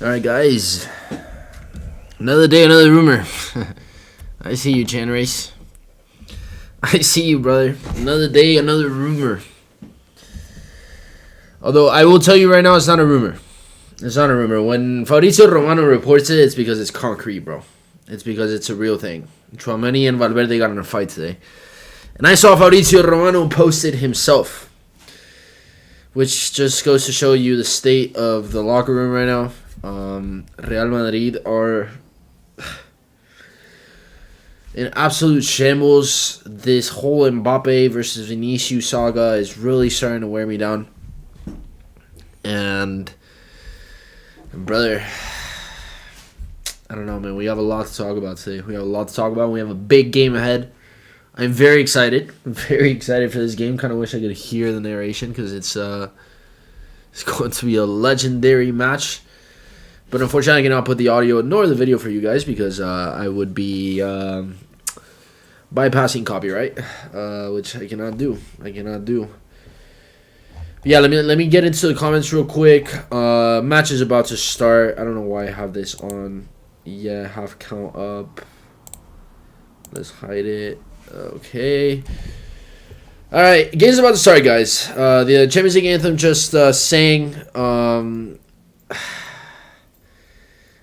Alright, guys. Another day, another rumor. I see you, Chan Race. I see you, brother. Another day, another rumor. Although, I will tell you right now, it's not a rumor. It's not a rumor. When Fabrizio Romano reports it, it's because it's concrete, bro. It's because it's a real thing. Tchouaméni and Valverde got in a fight today. And I saw Fabrizio Romano post it himself. Which just goes to show you the state of the locker room right now. Real Madrid are in absolute shambles. This whole Mbappe versus Vinicius saga is really starting to wear me down. And brother, I don't know, man. We have a lot to talk about today. We have a big game ahead. I'm very excited. I'm very excited for this game. Kind of wish I could hear the narration because it's going to be a legendary match. But unfortunately, I cannot put the audio nor the video for you guys because I would be bypassing copyright, which I cannot do. But yeah, let me get into the comments real quick. Match is about to start. I don't know why I have this on. Yeah, half count up. Let's hide it. Okay. All right, game's about to start, guys. The Champions League anthem just sang.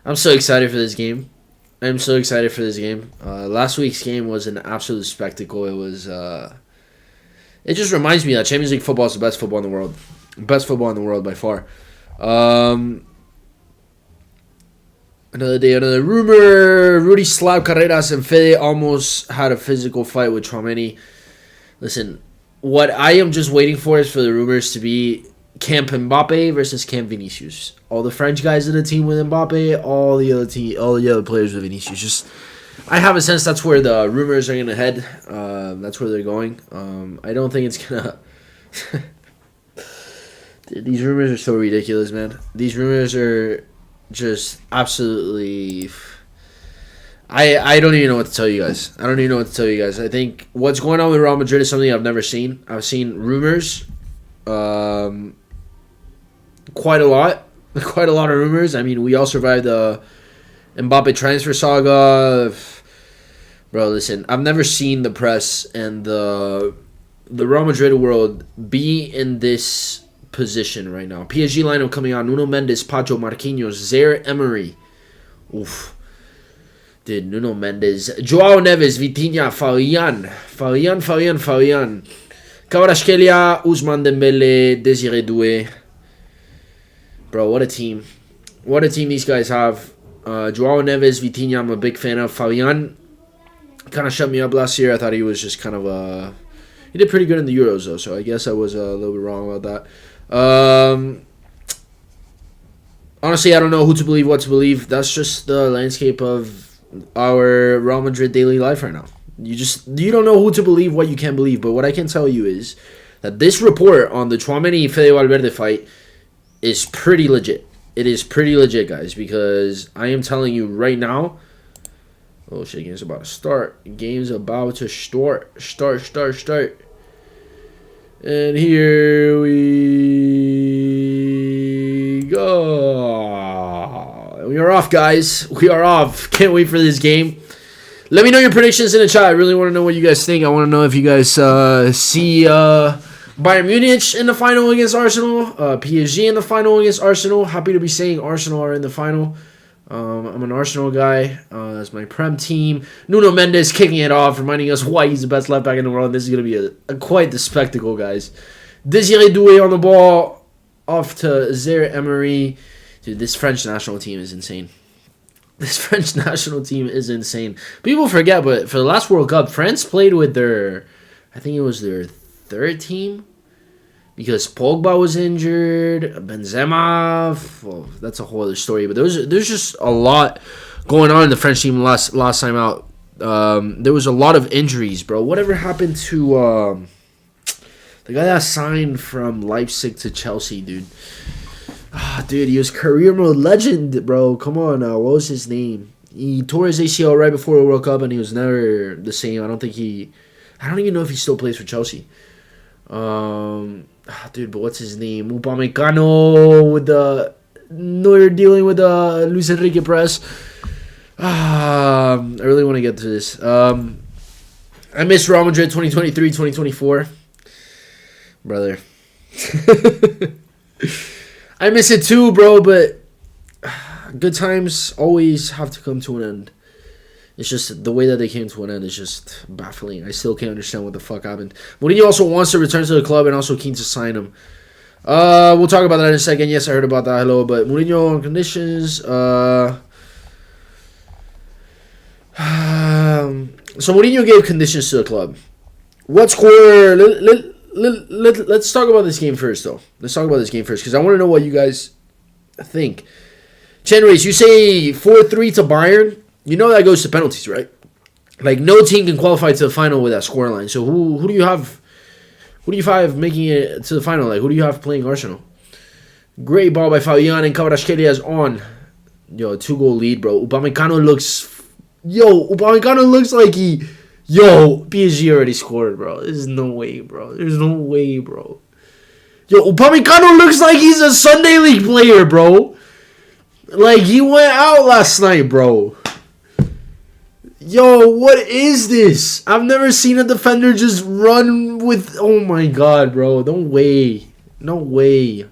I'm so excited for this game. Last week's game was an absolute spectacle. It was. It just reminds me that Champions League football is the best football in the world. Best football in the world by far. Another day, another rumor. Rudy Slab Carreras and Fede almost had a physical fight with Tchouaméni. Listen, what I am just waiting for is for the rumors to be Camp Mbappe versus Camp Vinicius. All the French guys in the team with Mbappe, all the other players with Vinicius. I have a sense that's where the rumors are going to head. That's where they're going. I don't think it's going to... These rumors are so ridiculous, man. These rumors are just absolutely... I don't even know what to tell you guys. I think what's going on with Real Madrid is something I've never seen. I've seen rumors. Quite a lot. Quite a lot of rumors. I mean, we all survived the Mbappe transfer saga. Bro, listen, I've never seen the press and the Real Madrid world be in this position right now. PSG lineup coming out: Nuno Mendes, Pacho, Marquinhos, Zaire-Emery. Oof. Dude, Nuno Mendes, Joao Neves, Vitinha, Fabian. Kvaratskhelia, Ousmane Dembele, Desiré Doué. Bro, what a team. What a team these guys have. Joao Neves, Vitinha, I'm a big fan of. Fabian kind of shut me up last year. I thought he was just kind of... he did pretty good in the Euros, though, so I guess I was a little bit wrong about that. Honestly, I don't know who to believe, what to believe. That's just the landscape of our Real Madrid daily life right now. You don't know who to believe, what you can't believe. But what I can tell you is that this report on the Tchouaméni-Fede Valverde fight is pretty legit. It is pretty legit, guys, because I am telling you right now. Oh shit, game's about to start. Start. And here we go. We are off, guys. We are off. Can't wait for this game. Let me know your predictions in the chat. I really want to know what you guys think. I want to know if you guys see Bayern Munich in the final against Arsenal. PSG in the final against Arsenal. Happy to be saying Arsenal are in the final. I'm an Arsenal guy. That's my Prem team. Nuno Mendes kicking it off, reminding us why he's the best left back in the world. This is going to be quite the spectacle, guys. Desiré Doué on the ball. Off to Zaire-Emery. Dude, this French national team is insane. People forget, but for the last World Cup, France played with their... I think it was their third team. Because Pogba was injured, Benzema, well, that's a whole other story. But there's just a lot going on in the French team last time out. There was a lot of injuries, bro. Whatever happened to the guy that signed from Leipzig to Chelsea, dude? Dude, he was career mode legend, bro. Come on now, what was his name? He tore his ACL right before the World Cup, and he was never the same. I don't even know if he still plays for Chelsea. Dude, but what's his name? Upamecano with the Neuer dealing with Luis Enrique press. I really want to get to this. I miss Real Madrid 2023, 2024. Brother. I miss it too, bro, but good times always have to come to an end. It's just the way that they came to an end is just baffling. I still can't understand what the fuck happened. Mourinho also wants to return to the club and also keen to sign him. We'll talk about that in a second. Yes, I heard about that. Hello, but Mourinho on conditions. So Mourinho gave conditions to the club. What score? Let's talk about this game first, though. Let's talk about this game first because I want to know what you guys think. Chenrace, you say 4-3 to Bayern. You know that goes to penalties, right? Like, no team can qualify to the final with that scoreline. So who do you have? Who do you have making it to the final? Like, who do you have playing Arsenal? Great ball by Fabian and Kvaratskhelia is on. Yo, 2-goal lead, bro. Upamecano looks like he... Yo, PSG already scored, bro. There's no way, bro. There's no way, bro. Yo, Upamecano looks like he's a Sunday League player, bro. Like, he went out last night, bro. Yo, what is this? I've never seen a defender just run with... Oh, my God, bro. No way. No way.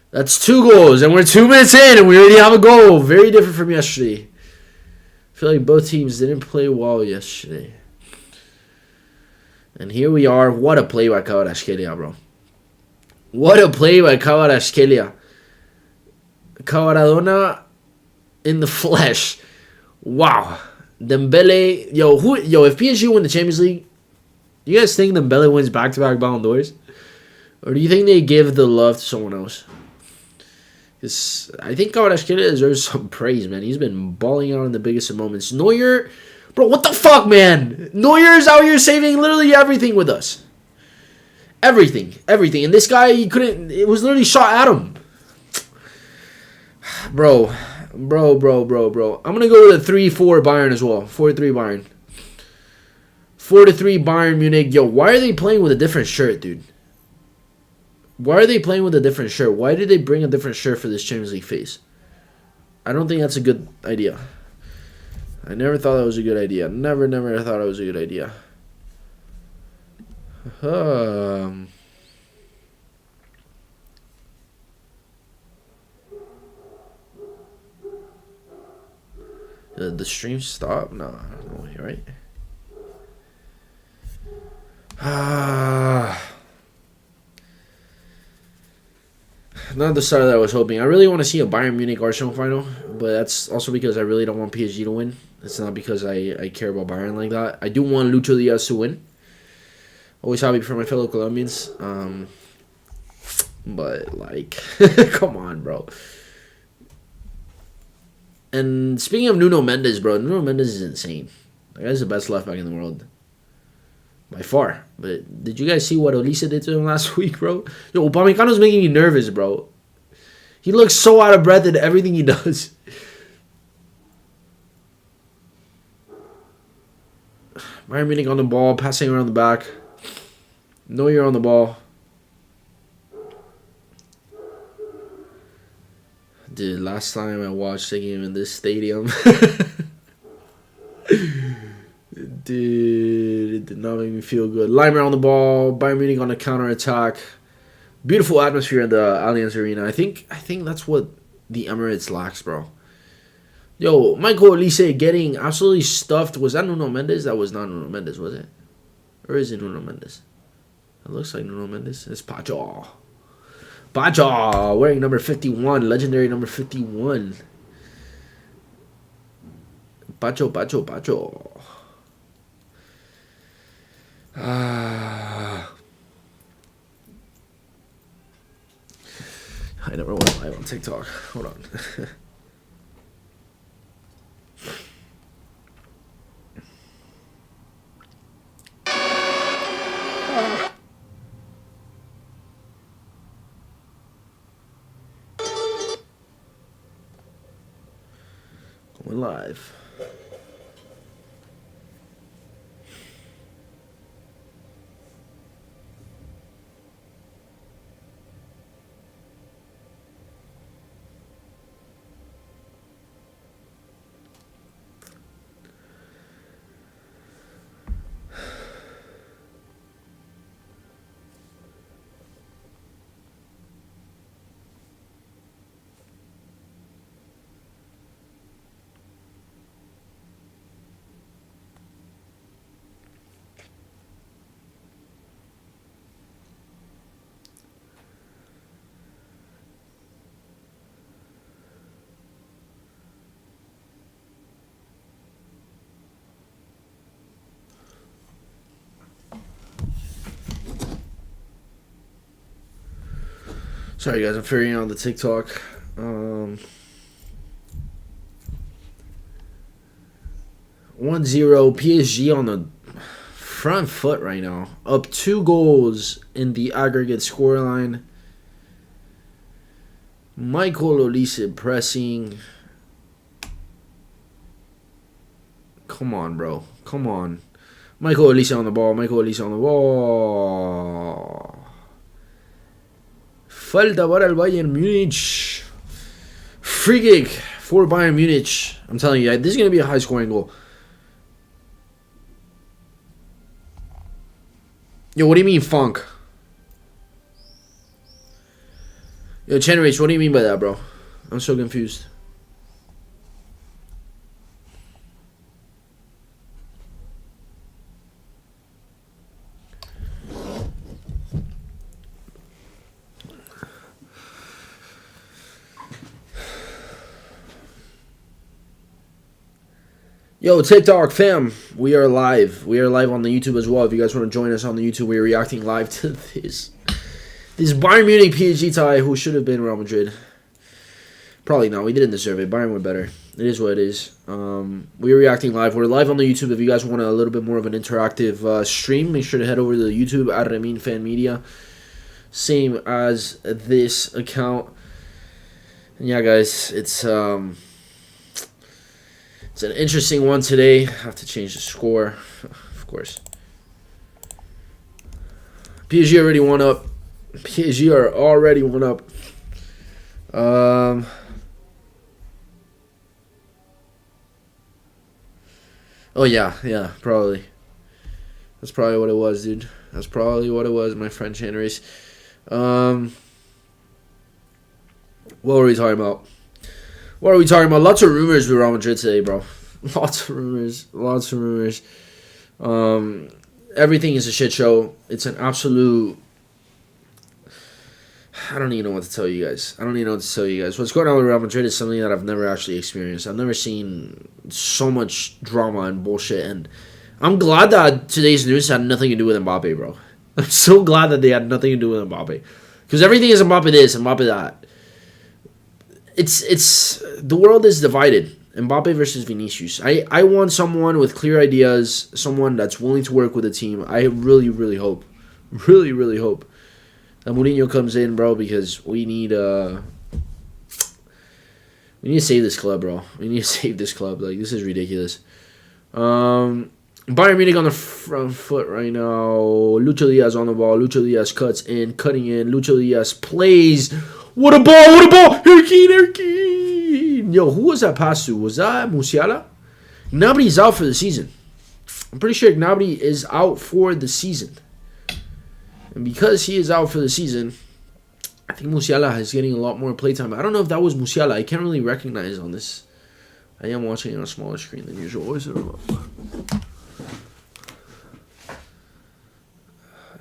That's 2 goals, and we're 2 minutes in, and we already have a goal. Very different from yesterday. I feel like both teams didn't play well yesterday. And here we are. What a play by Kvaratskhelia, bro. What a play by Kvaratskhelia. Kvaradona in the flesh. Wow. Dembele. Yo, if PSG win the Champions League, do you guys think Dembele wins back-to-back Ballon d'Ors? Or do you think they give the love to someone else? Because I think Kvaratskhelia deserves some praise, man. He's been balling out in the biggest of moments. Neuer, bro, what the fuck, man? Neuer's out here saving literally everything with us. Everything. And this guy, he couldn't, it was literally shot at him. Bro. I'm going to go with a 3-4 Bayern as well. 4-3 Bayern. 4-3 Bayern Munich. Yo, why are they playing with a different shirt, dude? Why are they playing with a different shirt? Why did they bring a different shirt for this Champions League phase? I don't think that's a good idea. I never thought that was a good idea. Never thought it was a good idea. The stream stopped? No way, right? Not the start that I was hoping. I really want to see a Bayern Munich Arsenal final, but that's also because I really don't want PSG to win. It's not because I care about Bayern like that. I do want Lucho Diaz to win. Always happy for my fellow Colombians. But, like, come on, bro. And speaking of Nuno Mendes, bro, Nuno Mendes is insane. That guy's the best left back in the world. By far. But did you guys see what Olise did to him last week, bro? Yo, Upamecano's making me nervous, bro. He looks so out of breath in everything he does. Bayern Munich on the ball, passing around the back. Neuer on the ball. Dude, last time I watched the game in this stadium, dude, it did not make me feel good. Leimer on the ball, Bayern Munich on the counter-attack. Beautiful atmosphere in the Allianz Arena. I think that's what the Emirates lacks, bro. Yo, Michael Olise getting absolutely stuffed. Was that Nuno Mendes? That was not Nuno Mendes, was it? Or is it Nuno Mendes? It looks like Nuno Mendes. It's Pacho. Pacho, wearing number 51. Legendary number 51. Pacho. I never went live on TikTok. Hold on. Going live. Sorry guys, I'm figuring out the TikTok. 1-0 PSG on the front foot right now. Up 2 goals in the aggregate scoreline. Michael Olise pressing. Come on, bro. Come on. Michael Olise on the ball. Michael Olise on the ball. Falta para el Bayern Munich. Free kick for Bayern Munich. I'm telling you, this is going to be a high-scoring goal. Yo, what do you mean, funk? Yo, Chenrich, what do you mean by that, bro? I'm so confused. Yo, TikTok fam, we are live. We are live on the YouTube as well. If you guys want to join us on the YouTube, we are reacting live to this Bayern Munich PSG tie, who should have been Real Madrid. Probably not. We didn't deserve it. Bayern were better. It is what it is. We are reacting live. We're live on the YouTube. If you guys want a little bit more of an interactive stream, make sure to head over to the YouTube at ReMin Fan Media. Same as this account. And yeah, guys, it's an interesting one today. I have to change the score, of course. PSG already won up. PSG are already one up. Oh yeah, probably. That's probably what it was, dude. That's probably what it was, my friend Chandris. What were we talking about? What are we talking about? Lots of rumors with Real Madrid today, bro. Lots of rumors. Lots of rumors. Everything is a shit show. It's an absolute... I don't even know what to tell you guys. What's going on with Real Madrid is something that I've never actually experienced. I've never seen so much drama and bullshit. And I'm glad that today's news had nothing to do with Mbappe, bro. I'm so glad that they had nothing to do with Mbappe. Because everything is Mbappe this, Mbappe that. It's the world is divided. Mbappe versus Vinicius. I want someone with clear ideas, someone that's willing to work with a team. I really hope that Mourinho comes in, bro, because we need to save this club, bro. We need to save this club. Like, this is ridiculous. Bayern Munich on the front foot right now. Lucho Diaz on the ball. Lucho Diaz cutting in. Lucho Diaz plays. What a ball! Harry Kane! Yo, who was that pass to? Was that Musiala? Gnabry's out for the season. I'm pretty sure Gnabry is out for the season. And because he is out for the season, I think Musiala is getting a lot more playtime. I don't know if that was Musiala. I can't really recognize on this. I am watching it on a smaller screen than usual.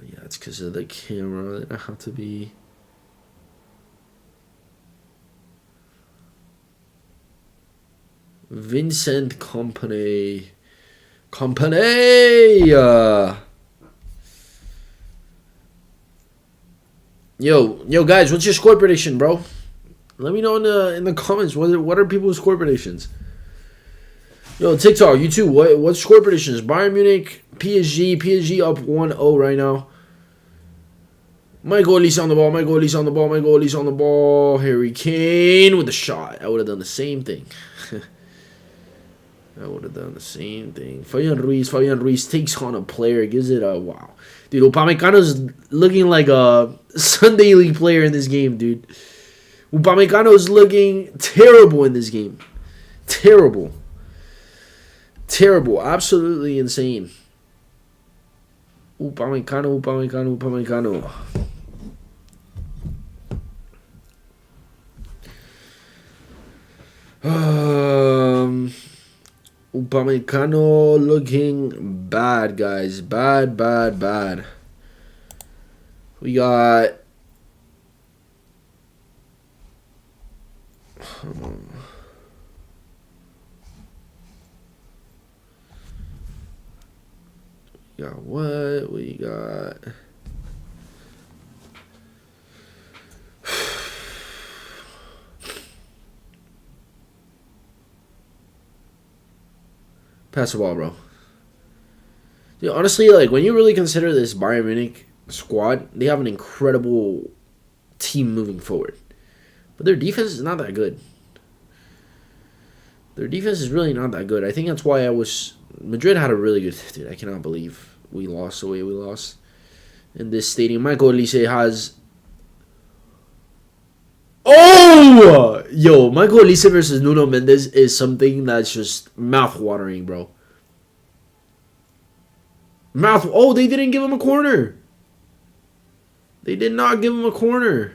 Yeah, it's because of the camera that I have to be... Vincent Kompany. Yo, guys, what's your score prediction, bro? Let me know in the comments. What are people's score predictions? Yo, TikTok, YouTube, what score predictions? Bayern Munich, PSG up 1-0 right now. Michael Olise on the ball. Harry Kane with the shot. I would have done the same thing. Fabian Ruiz takes on a player, gives it a wow. Dude, Upamecano's looking like a Sunday League player in this game, dude. Upamecano's looking terrible in this game. Terrible. Absolutely insane. Upamecano. Upamecano looking bad, guys. Bad. We got... We got... Pass the ball, bro. Dude, honestly, like when you really consider this Bayern Munich squad, they have an incredible team moving forward. But their defense is not that good. Their defense is really not that good. I think that's why Madrid had a really good... Dude, I cannot believe we lost the way we lost in this stadium. Michael Olise has... Oh! Yo, Michael Olise versus Nuno Mendes is something that's just mouth-watering, bro. Oh, they didn't give him a corner. They did not give him a corner.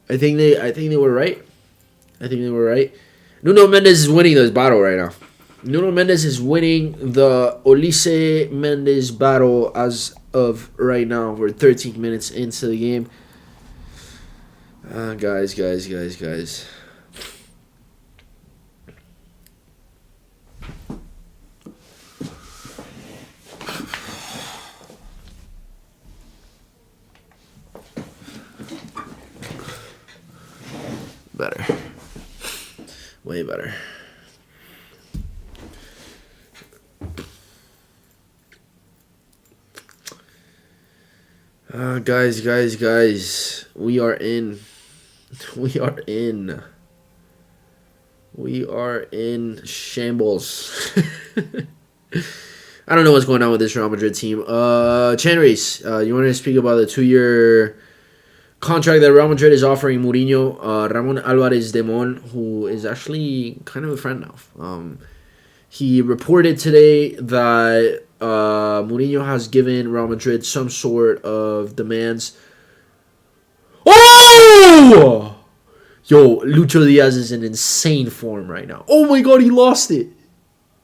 I think they were right. Nuno Mendes is winning this battle right now. Nuno Mendes is winning the Olise Mendes battle as of right now. We're 13 minutes into the game. Guys. Better. Way better. Guys. We are in shambles. I don't know what's going on with this Real Madrid team. Chanris, you want to speak about the 2-year contract that Real Madrid is offering Mourinho? Ramon Alvarez Demon, who is actually kind of a friend now. He reported today that Mourinho has given Real Madrid some sort of demands. Oh! Yo, Lucho Diaz is in insane form right now. Oh my god, he lost it.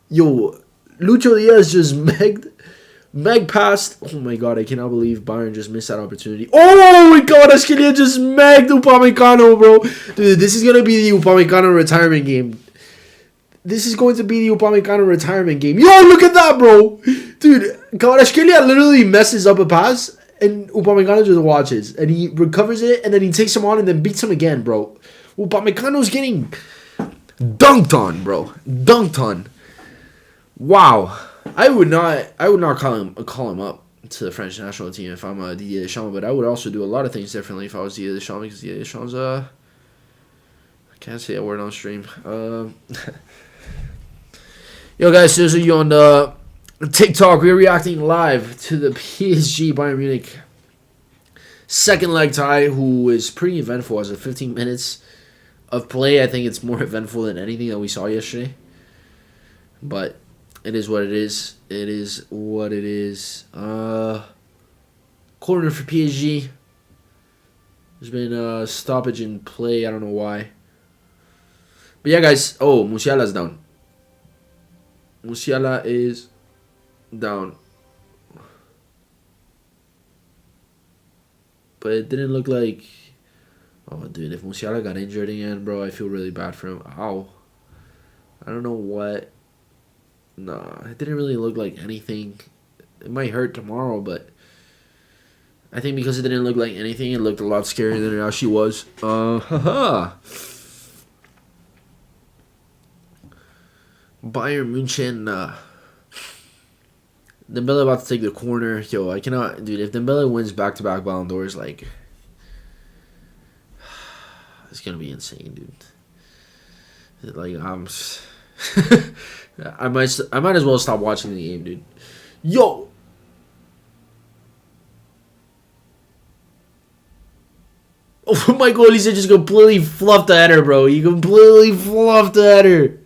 Yo, Lucho Diaz just meg passed. Oh my god, I cannot believe Bayern just missed that opportunity. Oh my god, Askelia just megged Upamecano, bro. Dude, this is going to be the Upamecano retirement game. Yo, look at that, bro. Dude, Kvaratskhelia literally messes up a pass, and Upamecano just watches. And he recovers it, and then he takes him on and then beats him again, bro. Upamecano's getting dunked on, bro. Dunked on. Wow. I would not call him up to the French national team if I'm Didier Deschamps, but I would also do a lot of things differently if I was Didier Deschamps, because Didier Deschamps, I can't say a word on stream. Yo, guys, those of you on the TikTok, we're reacting live to the PSG Bayern Munich second leg tie, who is pretty eventful as of 15 minutes of play. I think it's more eventful than anything that we saw yesterday. But it is what it is. Corner for PSG. There's been a stoppage in play. I don't know why. But yeah, guys. Oh, Musiala's down. Musiala is down. But it didn't look like... Oh, dude, if Musiala got injured again, bro, I feel really bad for him. Ow. I don't know what... Nah, it didn't really look like anything. It might hurt tomorrow, but... I think because it didn't look like anything, it looked a lot scarier than it actually was. Bayern Munich. Dembele about to take the corner. Yo, I cannot... Dude, if Dembele wins back-to-back Ballon d'Ors, like... It's gonna be insane, dude. Like, I might as well stop watching the game, dude. Yo! Oh, Michael Olise just completely fluffed the header, bro. He completely fluffed the header.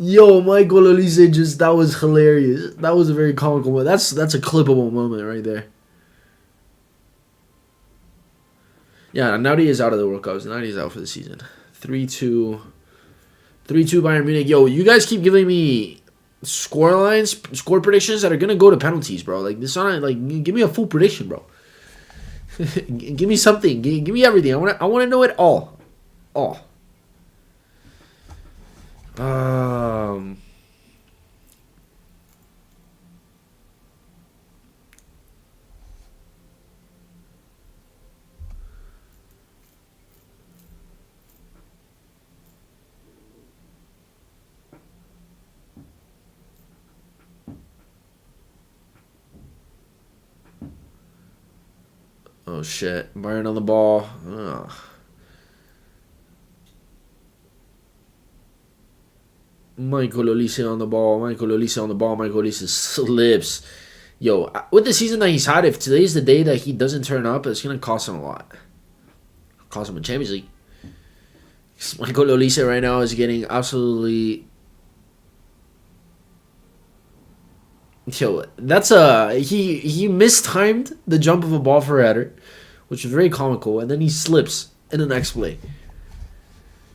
Yo, Michael Olise just... That was hilarious. That was a very comical moment. That's a clippable moment right there. Yeah, Naudi is out of the World Cup. Naudi is out for the season. 3-2 Bayern Munich. Yo, you guys keep giving me score predictions that are going to go to penalties, bro. Like, this on, like, give me a full prediction, bro. Give me something. Give me everything. I want to know it all. All. Oh, shit. Bayern on the ball. Ugh. Michael Olise on the ball. Michael Olise on the ball. Michael Olise slips. Yo, with the season that he's had, if today's the day that he doesn't turn up, it's going to cost him a lot. Cost him a Champions League. Michael Olise right now is getting absolutely... Yo, that's a... He mistimed the jump of a ball for a header, which was very comical, and then he slips in the next play.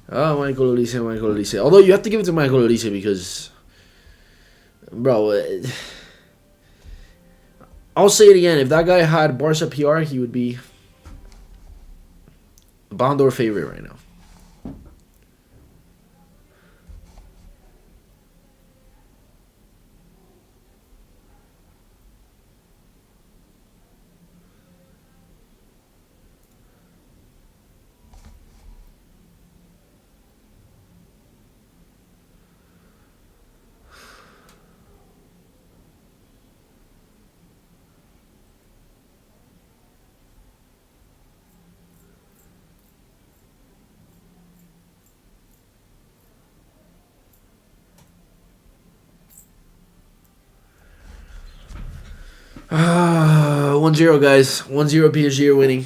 Oh, Michael Olise. Although you have to give it to Michael Olise because... Bro... I'll say it again. If that guy had Barca PR, he would be a Ballon d'Or favorite right now. Ah, 1-0, guys. 1-0 PSG are winning.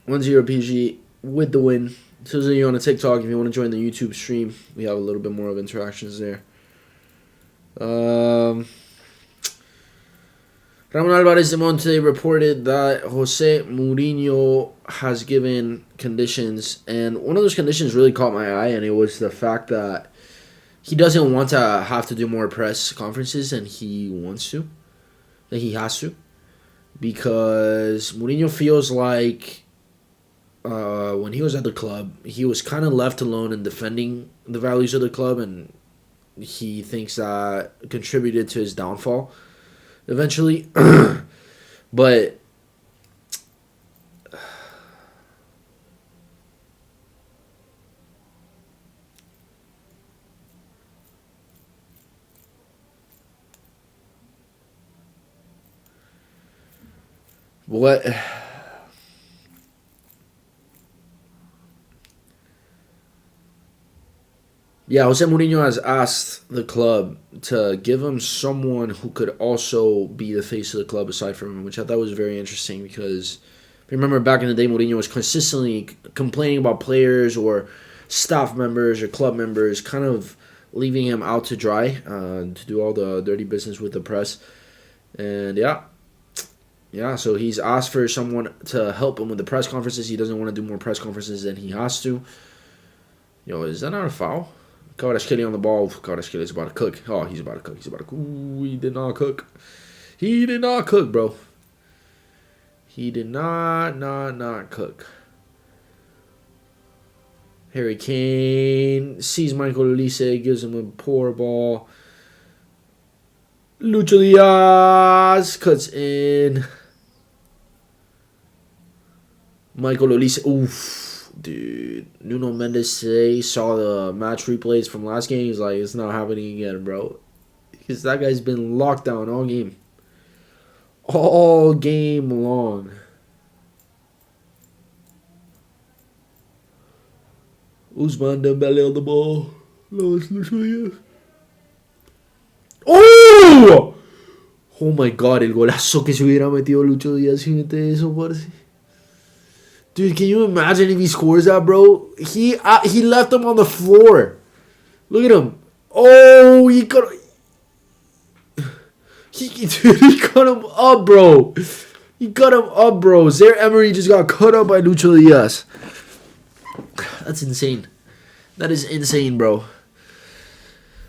1-0 PSG with the win. So you're on a TikTok, if you want to join the YouTube stream, we have a little bit more of interactions there. Ramon Alvarez de Monte reported that Jose Mourinho has given conditions, and one of those conditions really caught my eye, and it was the fact that he doesn't want to have to do more press conferences than he wants to, than he has to, because Mourinho feels like when he was at the club, he was kind of left alone in defending the values of the club, and he thinks that contributed to his downfall eventually. But what... Yeah, Jose Mourinho has asked the club to give him someone who could also be the face of the club aside from him, which I thought was very interesting because if you remember back in the day, Mourinho was consistently complaining about players or staff members or club members, kind of leaving him out to dry to do all the dirty business with the press. And yeah, so he's asked for someone to help him with the press conferences. He doesn't want to do more press conferences than he has to. Yo, is that not a foul? Kvaratskhelia on the ball. Kvaratskhelia about to cook. Oh, he's about to cook. Ooh, he did not cook. He did not cook, bro. He did not cook. Harry Kane sees Michael Olise, gives him a poor ball. Lucho Diaz cuts in. Michael Olise. Oof. Dude, Nuno Mendes today saw the match replays from last game. He's like, it's not happening again, bro. Because that guy's been locked down all game. All game long. Ousmane Dembele on the ball. ¡Oh! Oh my god, el golazo que se hubiera metido Lucho Díaz si mete eso, parce. Dude, can you imagine if he scores that, bro? He left him on the floor. Look at him. Oh, he cut him up, bro. He cut him up, bro. Zaire Emery just got cut up by Lucho Diaz. That's insane. That is insane, bro.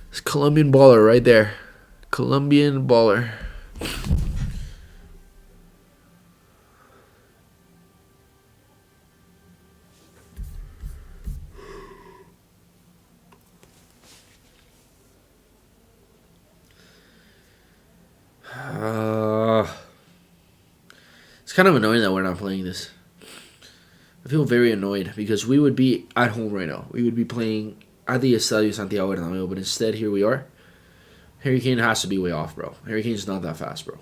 It's Colombian baller right there. Colombian baller. It's kind of annoying that we're not playing this. I feel very annoyed because we would be at home right now. We would be playing at the Estadio Santiago Bernabeu, but instead here we are. Harry Kane has to be way off, bro. Harry Kane's not that fast, bro.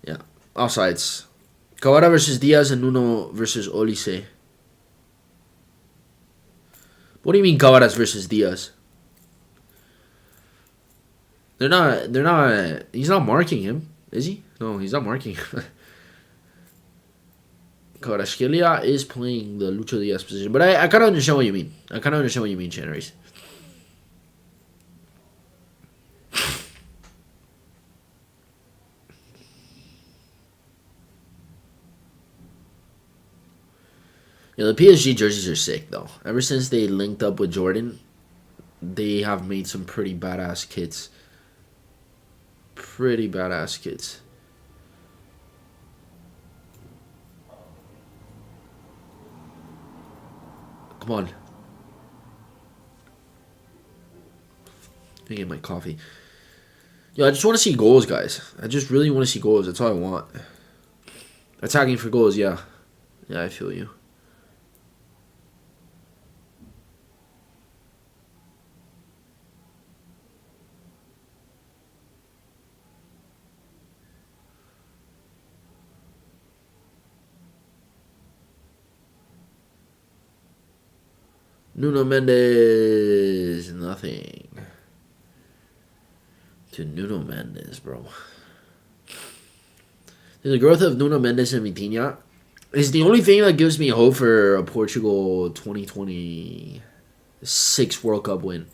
Yeah. Offsides. Kawada versus Diaz and Nuno versus Olise. What do you mean Kawada's versus Diaz? They're not. They're not. He's not marking him, is he? No, he's not marking him. Kvaratskhelia is playing the Lucho Diaz position, but I kind of understand what you mean. I kind of understand what you mean, Chanaris. Yeah, the PSG jerseys are sick though. Ever since they linked up with Jordan, they have made some pretty badass kits. Pretty badass kits. Come on. Let me get my coffee. Yo, I just want to see goals, guys. I just really want to see goals. That's all I want. Attacking for goals, yeah. Yeah, I feel you. Nuno Mendes, nothing. To Nuno Mendes, bro. The growth of Nuno Mendes and Vitinha is the only thing that gives me hope for a Portugal 2026 World Cup win.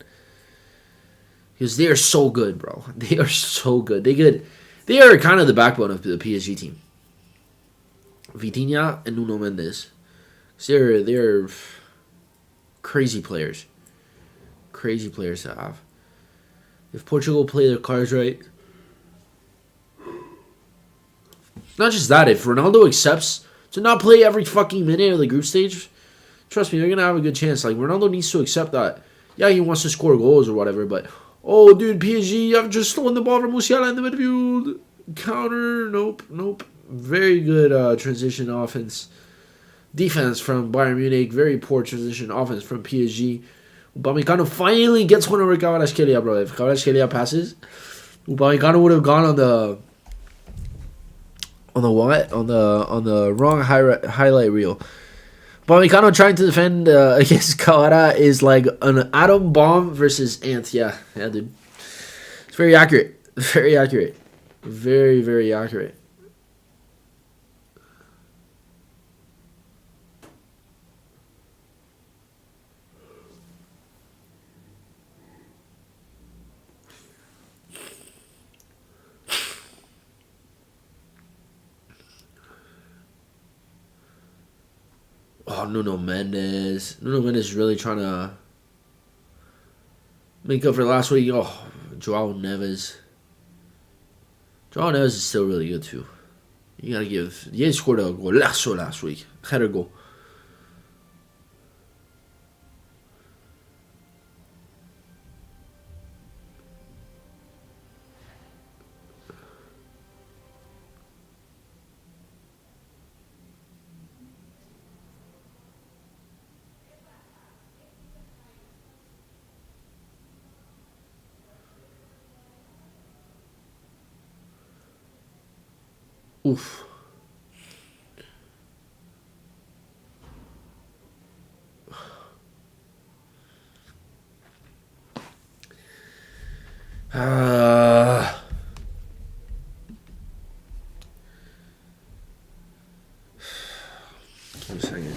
Because they are so good, bro. They are so good. They are kind of the backbone of the PSG team. Vitinha and Nuno Mendes. They're crazy players. Crazy players to have. If Portugal play their cards right. Not just that, if Ronaldo accepts to not play every fucking minute of the group stage, trust me, they're going to have a good chance. Like, Ronaldo needs to accept that. Yeah, he wants to score goals or whatever, but, oh, dude, PSG, I've just stolen the ball from Musiala in the midfield. Counter, nope. Very good transition offense. Defense from Bayern Munich. Very poor transition offense from PSG. Upamecano finally gets one over Kvaratskhelia, bro. If Kvaratskhelia passes, Upamecano would have gone on the what? On the wrong highlight reel. Upamecano trying to defend against Kawada is like an atom bomb versus ant. Yeah, dude. It's very accurate. Very accurate. Very, very accurate. Oh, Nuno Mendes. Nuno Mendes is really trying to make up for last week. Oh, Joao Neves. Joao Neves is still really good, too. You gotta give... He scored a golazo last week. Header goal. Oof. Give me a second.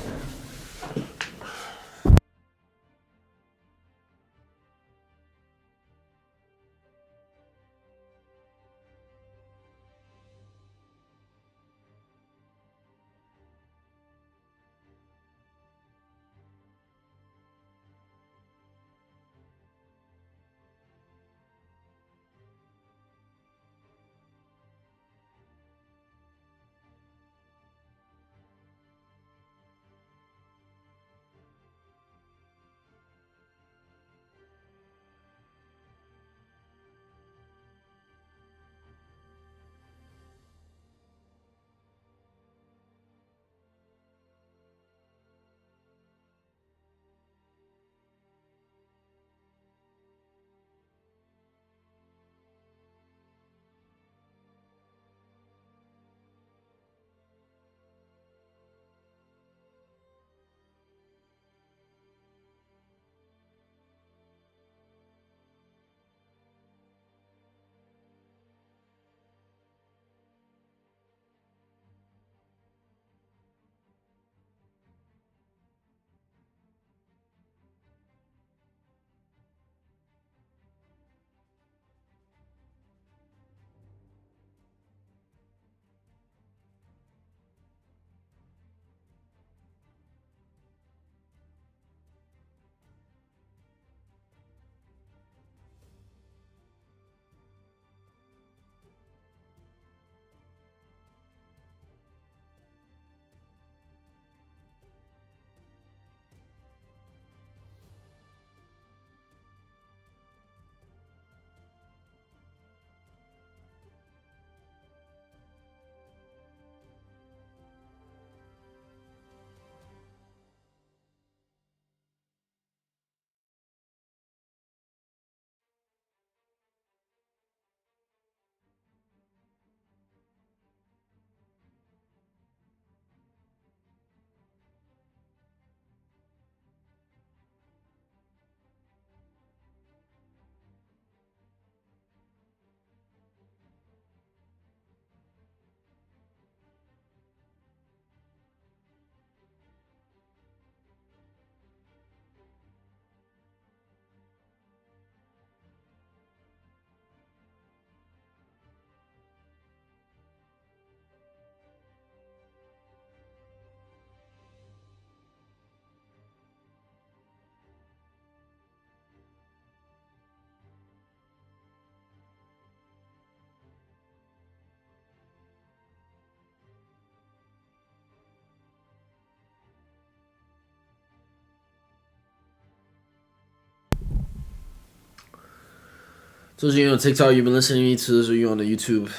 Those of you on TikTok, you've been listening to me. To those of you on the YouTube,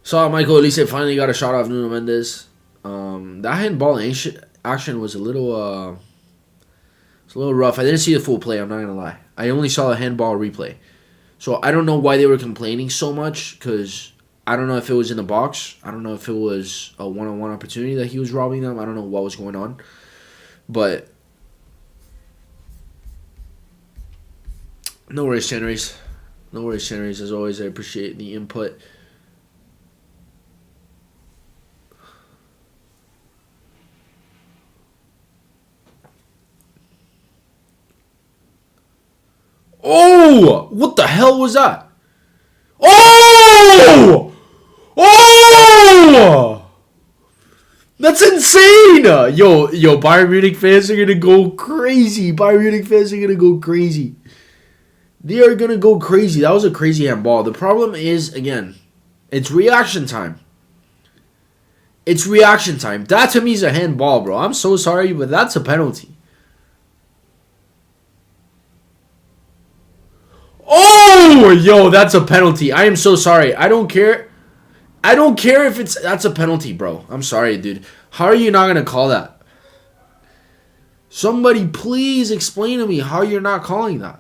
saw Michael Elise finally got a shot off Nuno Mendes. That handball action was a little rough. I didn't see the full play. I'm not gonna lie. I only saw a handball replay, so I don't know why they were complaining so much. Because I don't know if it was in the box. I don't know if it was a one-on-one opportunity that he was robbing them. I don't know what was going on, but no worries, Chandries. No worries, Chandries. As always, I appreciate the input. Oh! What the hell was that? Oh! Oh! That's insane! Yo, Bayern Munich fans are gonna go crazy. Bayern Munich fans are gonna go crazy. They are gonna go crazy. That was a crazy handball. The problem is, again, it's reaction time. It's reaction time. That to me is a handball, bro. I'm so sorry, but that's a penalty. Oh, yo, that's a penalty. I am so sorry. I don't care. I don't care if that's a penalty, bro. I'm sorry, dude. How are you not going to call that? Somebody please explain to me how you're not calling that.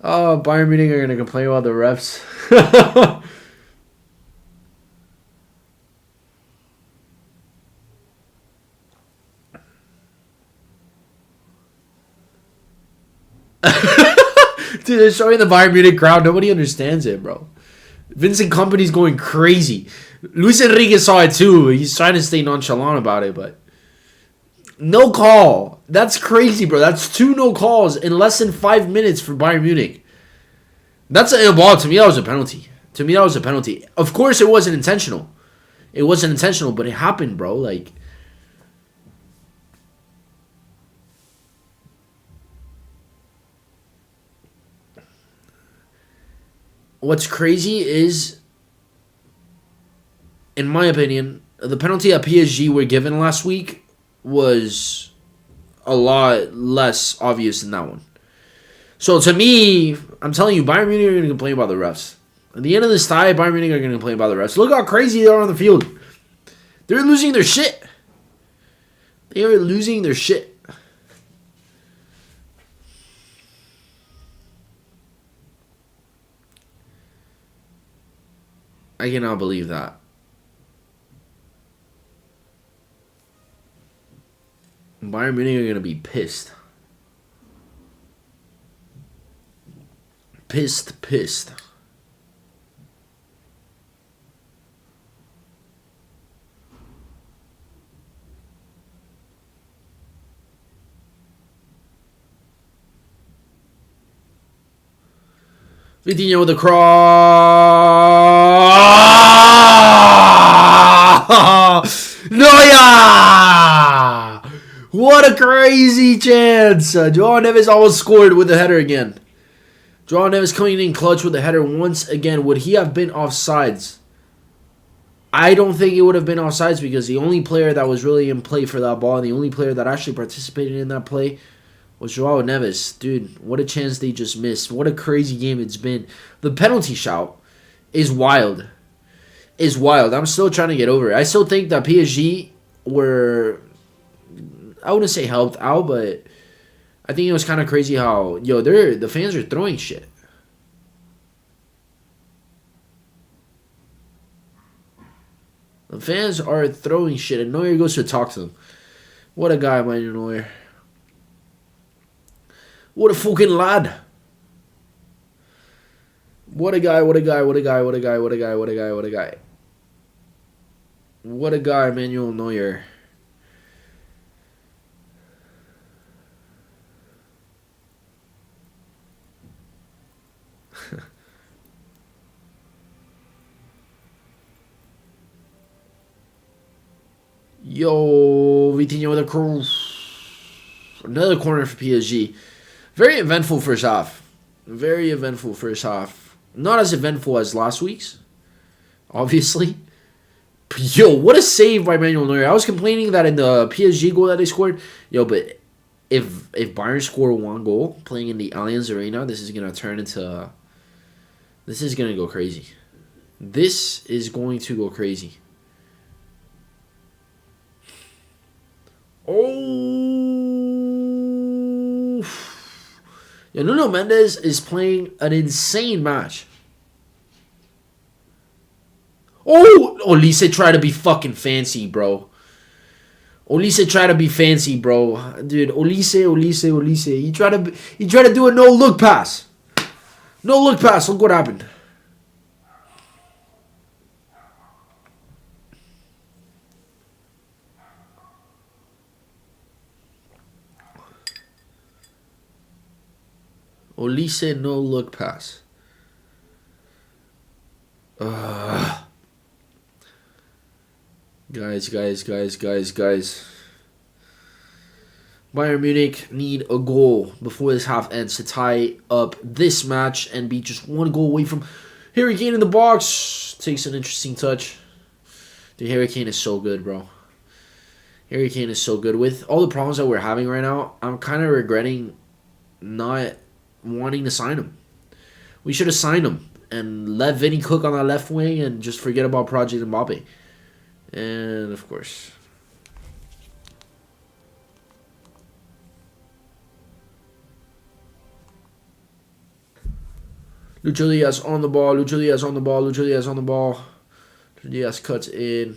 Oh, Bayern Munich are going to complain about the refs. Dude, they're showing the Bayern Munich crowd. Nobody understands it, bro. Vincent Kompany's going crazy. Luis Enrique saw it too. He's trying to stay nonchalant about it, but no call. That's crazy, bro. That's 2 no calls in less than 5 minutes for Bayern Munich. That's a ball. To me, that was a penalty. To me, that was a penalty. Of course, it wasn't intentional. It wasn't intentional, but it happened, bro. Like, what's crazy is, in my opinion, the penalty that PSG were given last week was a lot less obvious than that one. So to me, I'm telling you, Bayern Munich are going to complain about the refs. At the end of this tie, Bayern Munich are going to complain about the refs. Look how crazy they are on the field. They're losing their shit. They are losing their shit. I cannot believe that. Bayern Munich are going to be pissed. Pissed. Vitinho with the cross. Neuer! What a crazy chance. João Neves almost scored with the header again. João Neves coming in clutch with the header once again. Would he have been offsides? I don't think it would have been offsides because the only player that was really in play for that ball and the only player that actually participated in that play was João Neves. Dude, what a chance they just missed. What a crazy game it's been. The penalty shout is wild. I'm still trying to get over it. I still think that PSG were, I wouldn't say helped out, but I think it was kind of crazy how, the fans are throwing shit. The fans are throwing shit, and Neuer goes to talk to them. What a guy, Manuel Neuer. What a fucking lad. What a guy, What a guy, Manuel Neuer. Yo, Vitinho with a cross. Another corner for PSG. Very eventful first half. Not as eventful as last week's, obviously. Yo, what a save by Manuel Neuer. I was complaining that in the PSG goal that they scored. Yo, but if Bayern score one goal playing in the Allianz Arena, this is going to turn into... This is going to go crazy. This is going to go crazy. Oh. Yeah, Nuno Mendes is playing an insane match. Oh, Olise tried to be fucking fancy, bro. Olise tried to be fancy, bro. Dude, Olise. He tried to do a no-look pass. No-look pass. Look what happened. Olise no-look pass. Guys. Bayern Munich need a goal before this half ends to tie up this match and be just one goal away from Harry Kane in the box. Takes an interesting touch. Dude, Harry Kane is so good, bro. Harry Kane is so good. With all the problems that we're having right now, I'm kind of regretting not wanting to sign him. We should have signed him and let Vinny cook on that left wing and just forget about Project Mbappe. And, of course... Lucho Diaz on the ball. Lucho Diaz cuts in.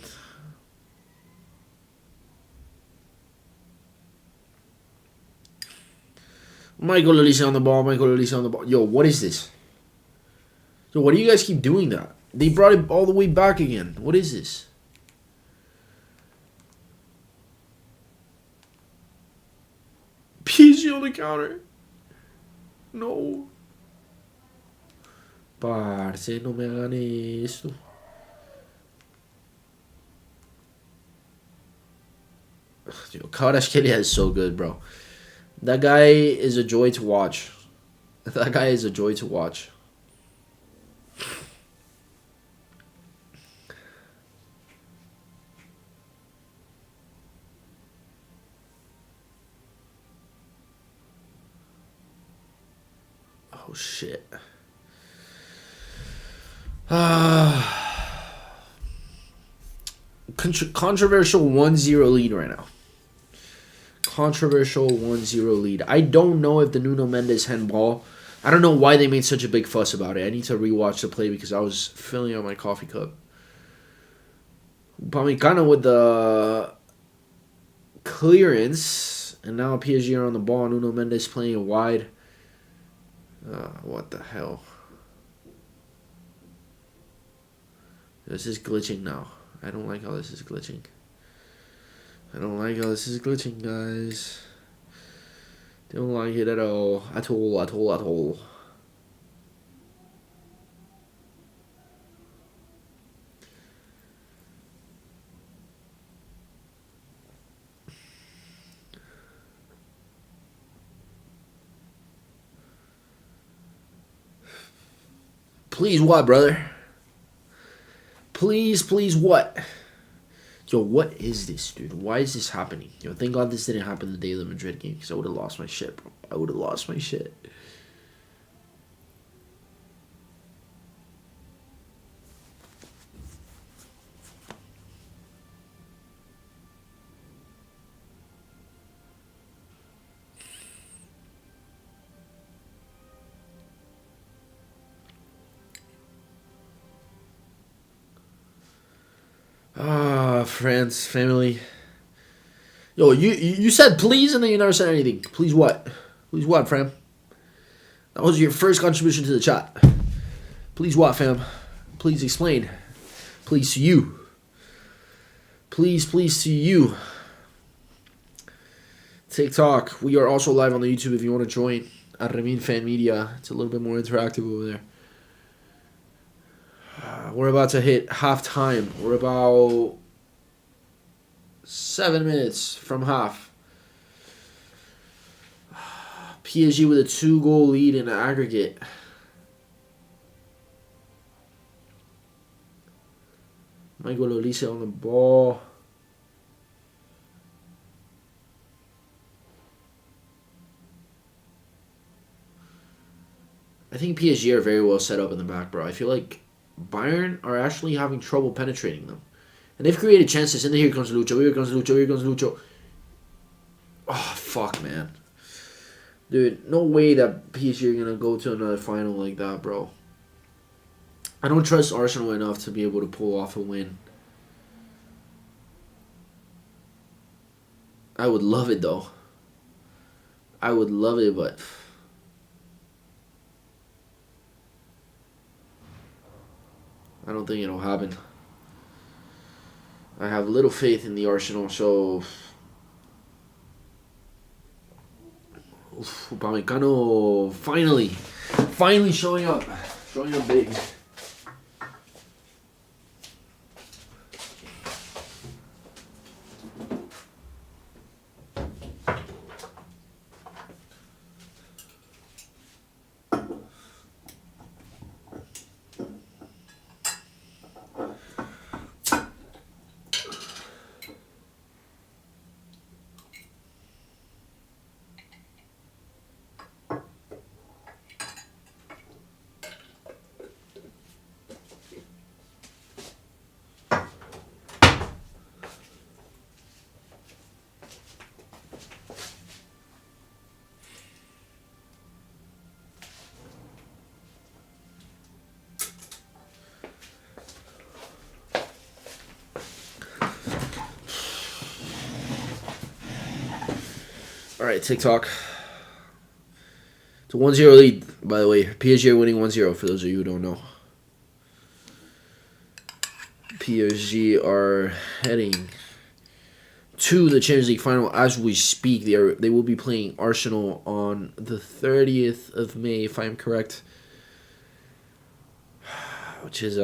Michael Olise on the ball. Yo, what is this? Yo, why do you guys keep doing that? They brought it all the way back again. What is this? PSG on the counter. No. Parce, no me hagan esto. Dude, Kvaratskhelia is so good, bro. That guy is a joy to watch. Oh, shit. Controversial 1-0 lead right now. Controversial 1-0 lead. I don't know if the Nuno Mendes handball... I don't know why they made such a big fuss about it. I need to rewatch the play because I was filling out my coffee cup. Upamecano with the clearance. And now PSG are on the ball. Nuno Mendes playing it wide. What the hell? This is glitching now. I don't like how this is glitching. Guys. Don't like it at all. At all. Please what, brother? Please what? Yo, what is this, dude? Why is this happening? Yo, thank God this didn't happen the day of the Madrid game because I would have lost my shit, bro. Friends, family. Yo, you said please and then you never said anything. Please what? Please what, fam? That was your first contribution to the chat. Please what, fam? Please explain. Please to you. Please to you. TikTok. We are also live on the YouTube if you want to join at ReMin Fan Media. It's a little bit more interactive over there. We're about to hit halftime. We're about 7 minutes from half. PSG with a 2-goal lead in the aggregate. Michael Olise on the ball. I think PSG are very well set up in the back, bro. I feel like Bayern are actually having trouble penetrating them. And they've created chances. And here comes Lucho. Here comes Lucho. Here comes Lucho. Oh, fuck, man. Dude, no way that PSG are going to go to another final like that, bro. I don't trust Arsenal enough to be able to pull off a win. I would love it, though. I would love it, but... I don't think it'll happen. I have little faith in the Arsenal, so... Upamecano finally showing up big. All right, TikTok. It's a 1-0 lead, by the way. PSG are winning 1-0, for those of you who don't know. PSG are heading to the Champions League final as we speak. They will be playing Arsenal on the 30th of May, if I'm correct. Which is,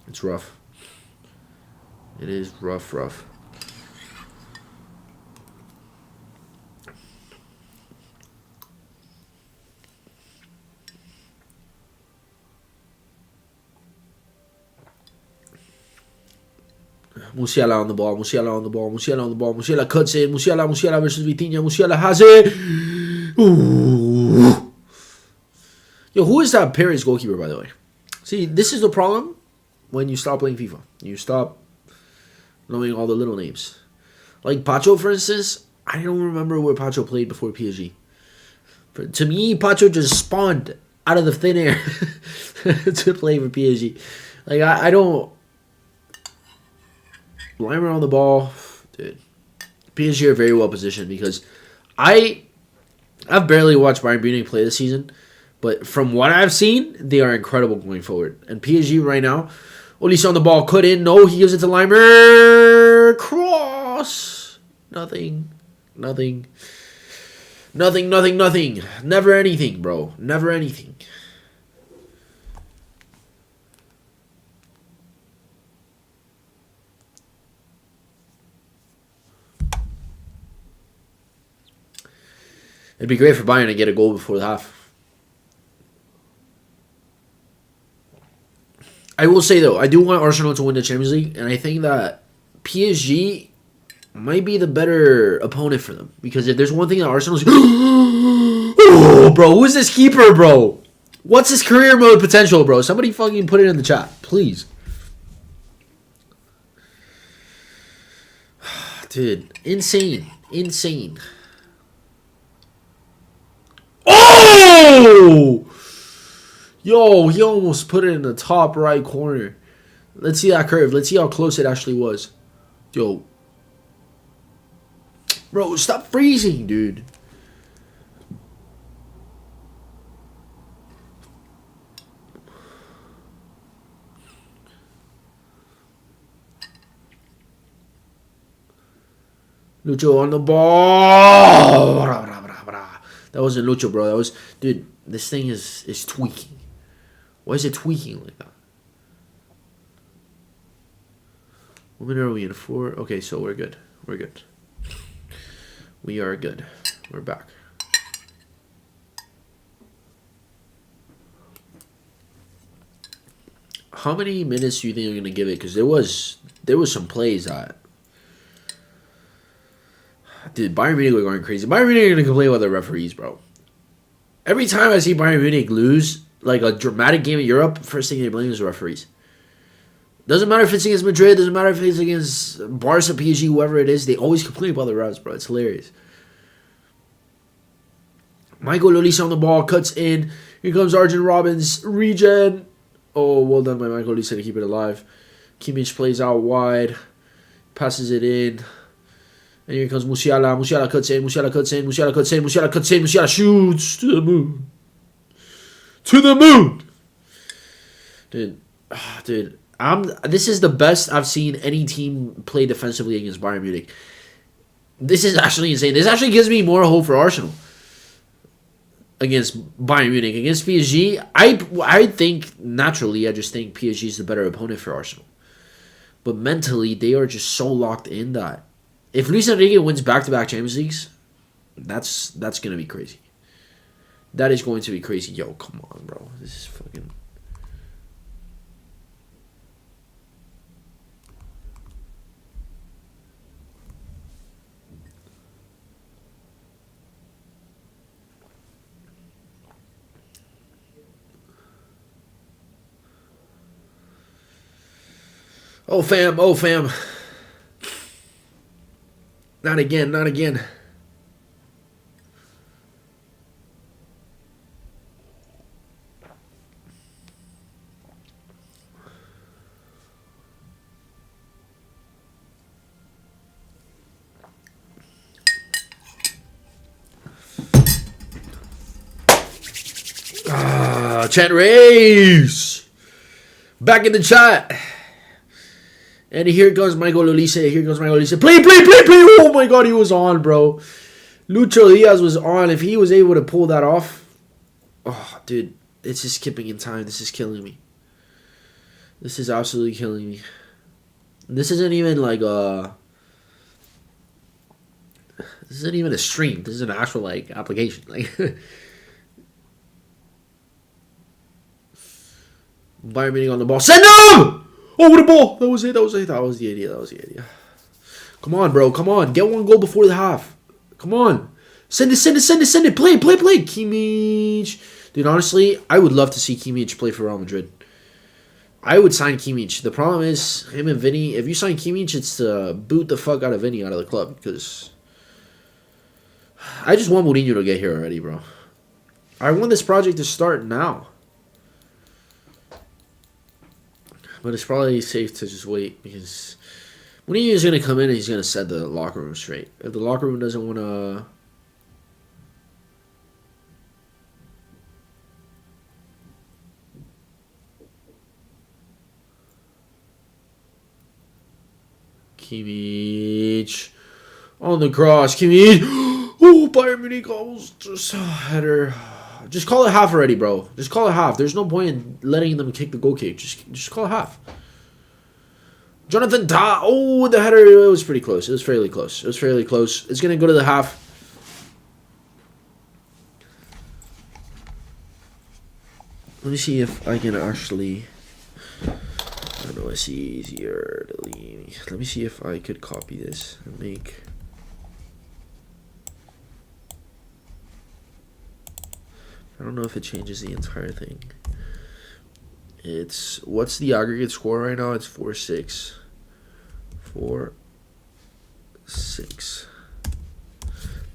it's rough. It is rough. Musiala on the ball. Musiala cuts in. Musiala versus Vitinha. Musiala has it. Ooh. Yo, who is that Paris goalkeeper, by the way? See, this is the problem when you stop playing FIFA. You stop knowing all the little names. Like Pacho, for instance. I don't remember where Pacho played before PSG. To me, Pacho just spawned out of the thin air to play for PSG. Like, I don't... Limer on the ball, dude. PSG are very well positioned because I've barely watched Bayern Munich play this season, but from what I've seen, they are incredible going forward. And PSG right now, Olise on the ball, cut in, no, he gives it to Limer, cross, nothing. Never anything, bro. Never anything. It'd be great for Bayern to get a goal before the half. I will say, though, I do want Arsenal to win the Champions League, and I think that PSG might be the better opponent for them. Because if there's one thing that Arsenal's... Oh, bro, who's this keeper, bro? What's his career mode potential, bro? Somebody fucking put it in the chat, please. Dude, insane. Oh! Yo, he almost put it in the top right corner. Let's see that curve. Let's see how close it actually was. Yo. Bro, stop freezing, dude. Lucho on the ball. That wasn't Lucho, bro. That was... Dude, this thing is tweaking. Why is it tweaking like that? What minute are we in? 4? Okay, so we're good. We are good. We're back. How many minutes do you think they're gonna give it? Because there was some plays that, dude, Bayern Munich were going crazy. Bayern Munich are gonna complain about the referees, bro. Every time I see Bayern Munich lose like a dramatic game in Europe, first thing they blame is the referees. Doesn't matter if it's against Madrid, doesn't matter if it's against Barca, PSG, whoever it is, they always complain about the refs, bro. It's hilarious. Michael Olise on the ball, cuts in. Here comes Arjen Robbins, regen. Oh, well done by Michael Olise to keep it alive. Kimmich plays out wide, passes it in. And here comes Musiala. Musiala cuts in, Musiala cuts in, Musiala cuts in, Musiala cuts in, Musiala shoots to the moon. To the moon! Dude. This is the best I've seen any team play defensively against Bayern Munich. This is actually insane. This actually gives me more hope for Arsenal against Bayern Munich. Against PSG, I think, naturally, I just think PSG is the better opponent for Arsenal. But mentally, they are just so locked in that if Luis Enrique wins back-to-back Champions Leagues, that's going to be crazy. That is going to be crazy. Yo, come on, bro. This is fucking... Oh, fam. Not again. Chat race. Back in the chat. And here goes Michael Olise. Play. Oh my god, he was on, bro. Lucho Diaz was on. If he was able to pull that off. Oh, dude. It's just skipping in time. This is killing me. This is absolutely killing me. This isn't even like a... This isn't even a stream. This is an actual, like, application. Like... Bayern Munich on the ball. Send him! Oh, what a ball! That was it. That was the idea. Come on, bro. Come on. Get one goal before the half. Come on. Send it. Play. Kimmich. Dude, honestly, I would love to see Kimmich play for Real Madrid. I would sign Kimmich. The problem is, him and Vinny, if you sign Kimmich, it's to boot the fuck out of Vinny out of the club. Because I just want Mourinho to get here already, bro. I want this project to start now. But it's probably safe to just wait because Mourinho is going to come in and he's going to set the locker room straight. If the locker room doesn't want to... Kimmich on the cross. Kimmich. Oh, Bayern Munich almost just header. Just call it half already, bro. Just call it half. There's no point in letting them kick the goal kick. Just call it half. Jonathan Da. Oh, the header. It was pretty close. It was fairly close. It's going to go to the half. Let me see if I can actually... I don't know. It's easier to leave. Let me see if I could copy this and make... I don't know if it changes the entire thing. It's... What's the aggregate score right now? It's 4-6. 4-6.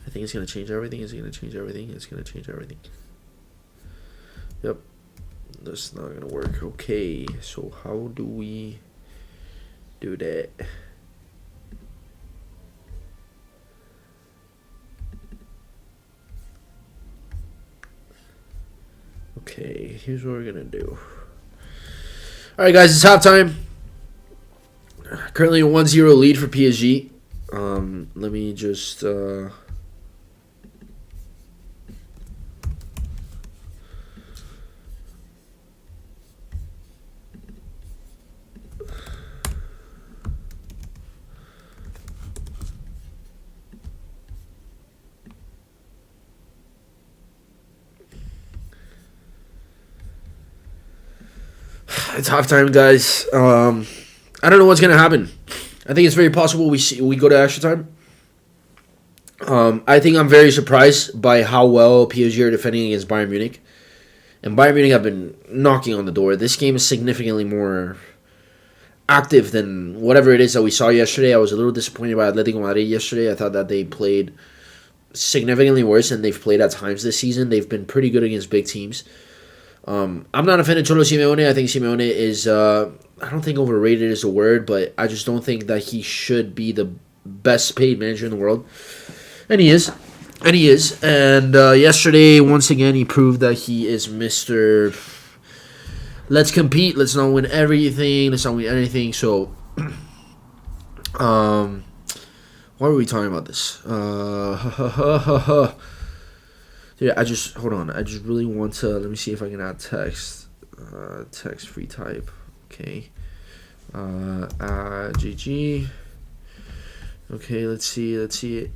I think it's going to change everything. It's going to change everything. Yep. That's not going to work. Okay. So how do we do that? Okay, here's what we're gonna do. Alright guys, it's halftime. Currently a 1-0 lead for PSG. Let me just It's halftime, guys. I don't know what's gonna happen. I think it's very possible we go to extra time. I think I'm very surprised by how well PSG are defending against Bayern Munich. And Bayern Munich have been knocking on the door. This game is significantly more active than whatever it is that we saw yesterday. I was a little disappointed by Atletico Madrid yesterday. I thought that they played significantly worse than they've played at times this season. They've been pretty good against big teams. I'm not a fan of Cholo Simeone. I think Simeone is, I don't think overrated is a word, but I just don't think that he should be the best paid manager in the world. And he is. And yesterday, once again, he proved that he is Mr. Let's compete. Let's not win everything. Let's not win anything. So, why were we talking about this? Dude, hold on. I just really want to, let me see if I can add text. Text free type. Okay. GG. Okay, let's see it.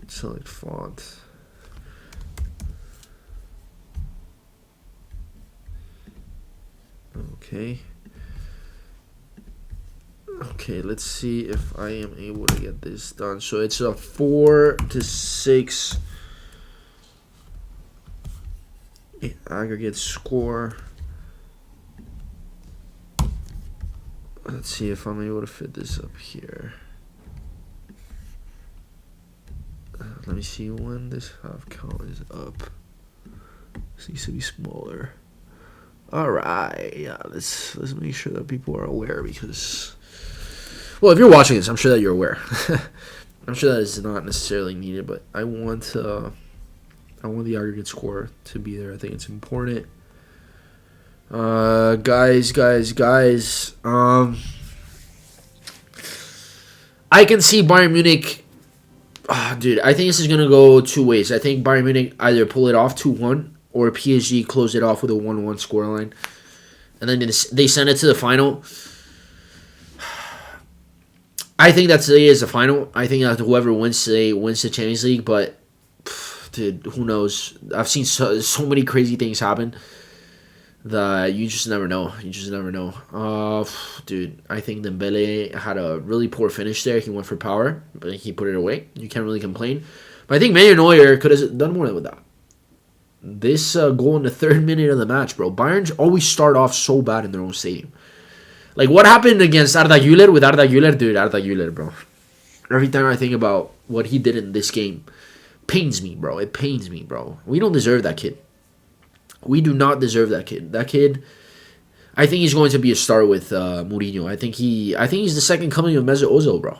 Select font. Okay. Okay, let's see if I am able to get this done. So it's a 4-6 aggregate score. Let's see if I'm able to fit this up here. Let me see when this half count is up. This needs to be smaller. Alright, yeah, let's make sure that people are aware because, well, if you're watching this, I'm sure that you're aware. I'm sure that is not necessarily needed, but I want the aggregate score to be there. I think it's important. Guys. I can see Bayern Munich. Dude, I think this is going to go two ways. I think Bayern Munich either pull it off 2-1 or PSG close it off with a 1-1 scoreline. And then they send it to the final. I think that today is the final. I think that whoever wins today wins the Champions League. But, dude, who knows? I've seen so many crazy things happen that you just never know. Dude, I think Dembele had a really poor finish there. He went for power, but he put it away. You can't really complain. But I think Manuel Neuer could have done more with that. This goal in the 3rd minute of the match, bro. Bayern always start off so bad in their own stadium. Like, what happened against Arda Güler with Arda Güler? Dude, Arda Güler, bro. Every time I think about what he did in this game, pains me, bro. It pains me, bro. We don't deserve that kid. We do not deserve that kid. That kid, I think he's going to be a star with Mourinho. I think he's the second coming of Mesut Ozil, bro.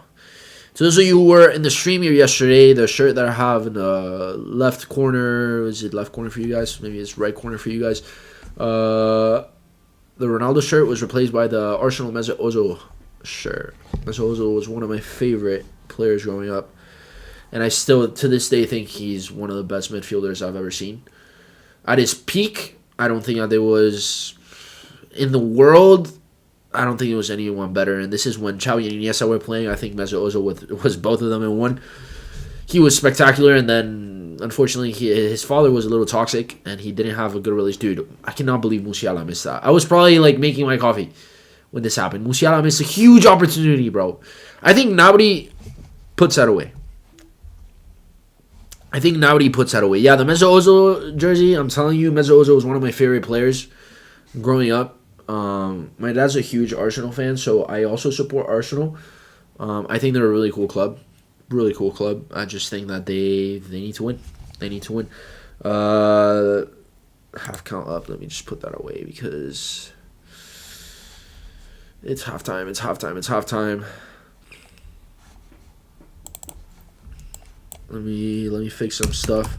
So those of you who were in the stream here yesterday, the shirt that I have in the left corner, is it left corner for you guys? Maybe it's right corner for you guys. The Ronaldo shirt was replaced by the Arsenal Mesut Ozil shirt. Mesut Ozil was one of my favorite players growing up. And I still, to this day, think he's one of the best midfielders I've ever seen. At his peak, I don't think that there was, in the world, I don't think it was anyone better. And this is when Xavi and Iniesta were playing. I think Mesut Ozil was both of them in one. He was spectacular, and then, unfortunately, his father was a little toxic, and he didn't have a good relationship. Dude, I cannot believe Musiala missed that. I was probably, making my coffee when this happened. Musiala missed a huge opportunity, bro. I think nobody puts that away. Yeah, the Mesut Ozil jersey, I'm telling you, Mesut Ozil was one of my favorite players growing up. My dad's a huge Arsenal fan, so I also support Arsenal. I think they're a really cool club. I just think that they need to win. Half count up. Let me just put that away because it's halftime. Let me fix some stuff.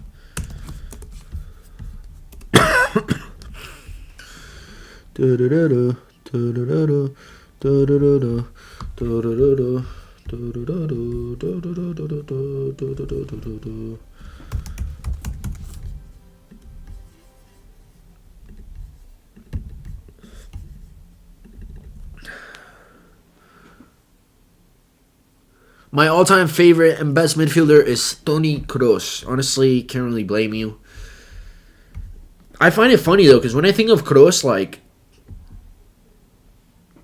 My all-time favorite and best midfielder is Toni Kroos. Honestly, can't really blame you. I find it funny, though, because when I think of Kroos,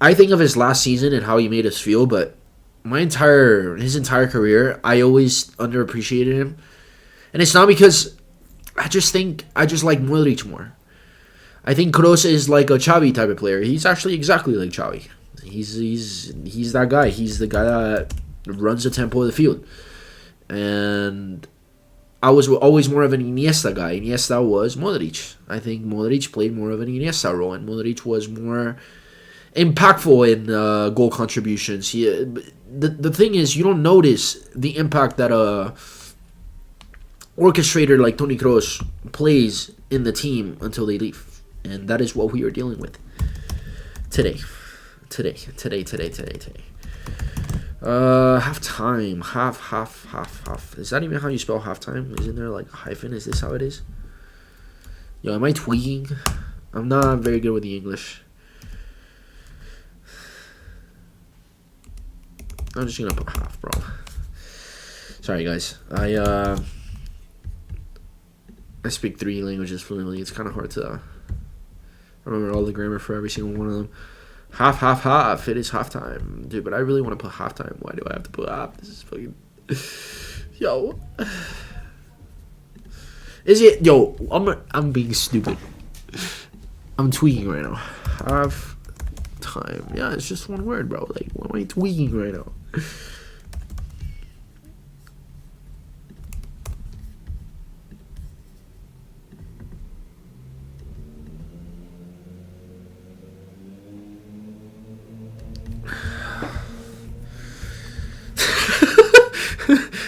I think of his last season and how he made us feel, but his entire career, I always underappreciated him. And it's not because I just like Modric more. I think Kroos is like a Xavi type of player. He's actually exactly like Xavi. He's that guy. He's the guy that runs the tempo of the field. And I was always more of an Iniesta guy. Iniesta was Modric. I think Modric played more of an Iniesta role, and Modric was more impactful in goal contributions. The thing is, you don't notice the impact that a orchestrator like Toni Kroos plays in the team until they leave, and that is what we are dealing with today. Halftime. Half. Is that even how you spell halftime? Isn't there like a hyphen? Is this how it is? Yo, am I tweaking? I'm not very good with the English. I'm just gonna put half, bro. Sorry, guys. I speak 3 languages fluently. It's kind of hard to remember all the grammar for every single one of them. Half. It is halftime, dude. But I really want to put halftime. Why do I have to put half? This is fucking. Yo. Is it? Yo, I'm being stupid. I'm tweaking right now. Half time. Yeah, it's just one word, bro. Like, why am I tweaking right now?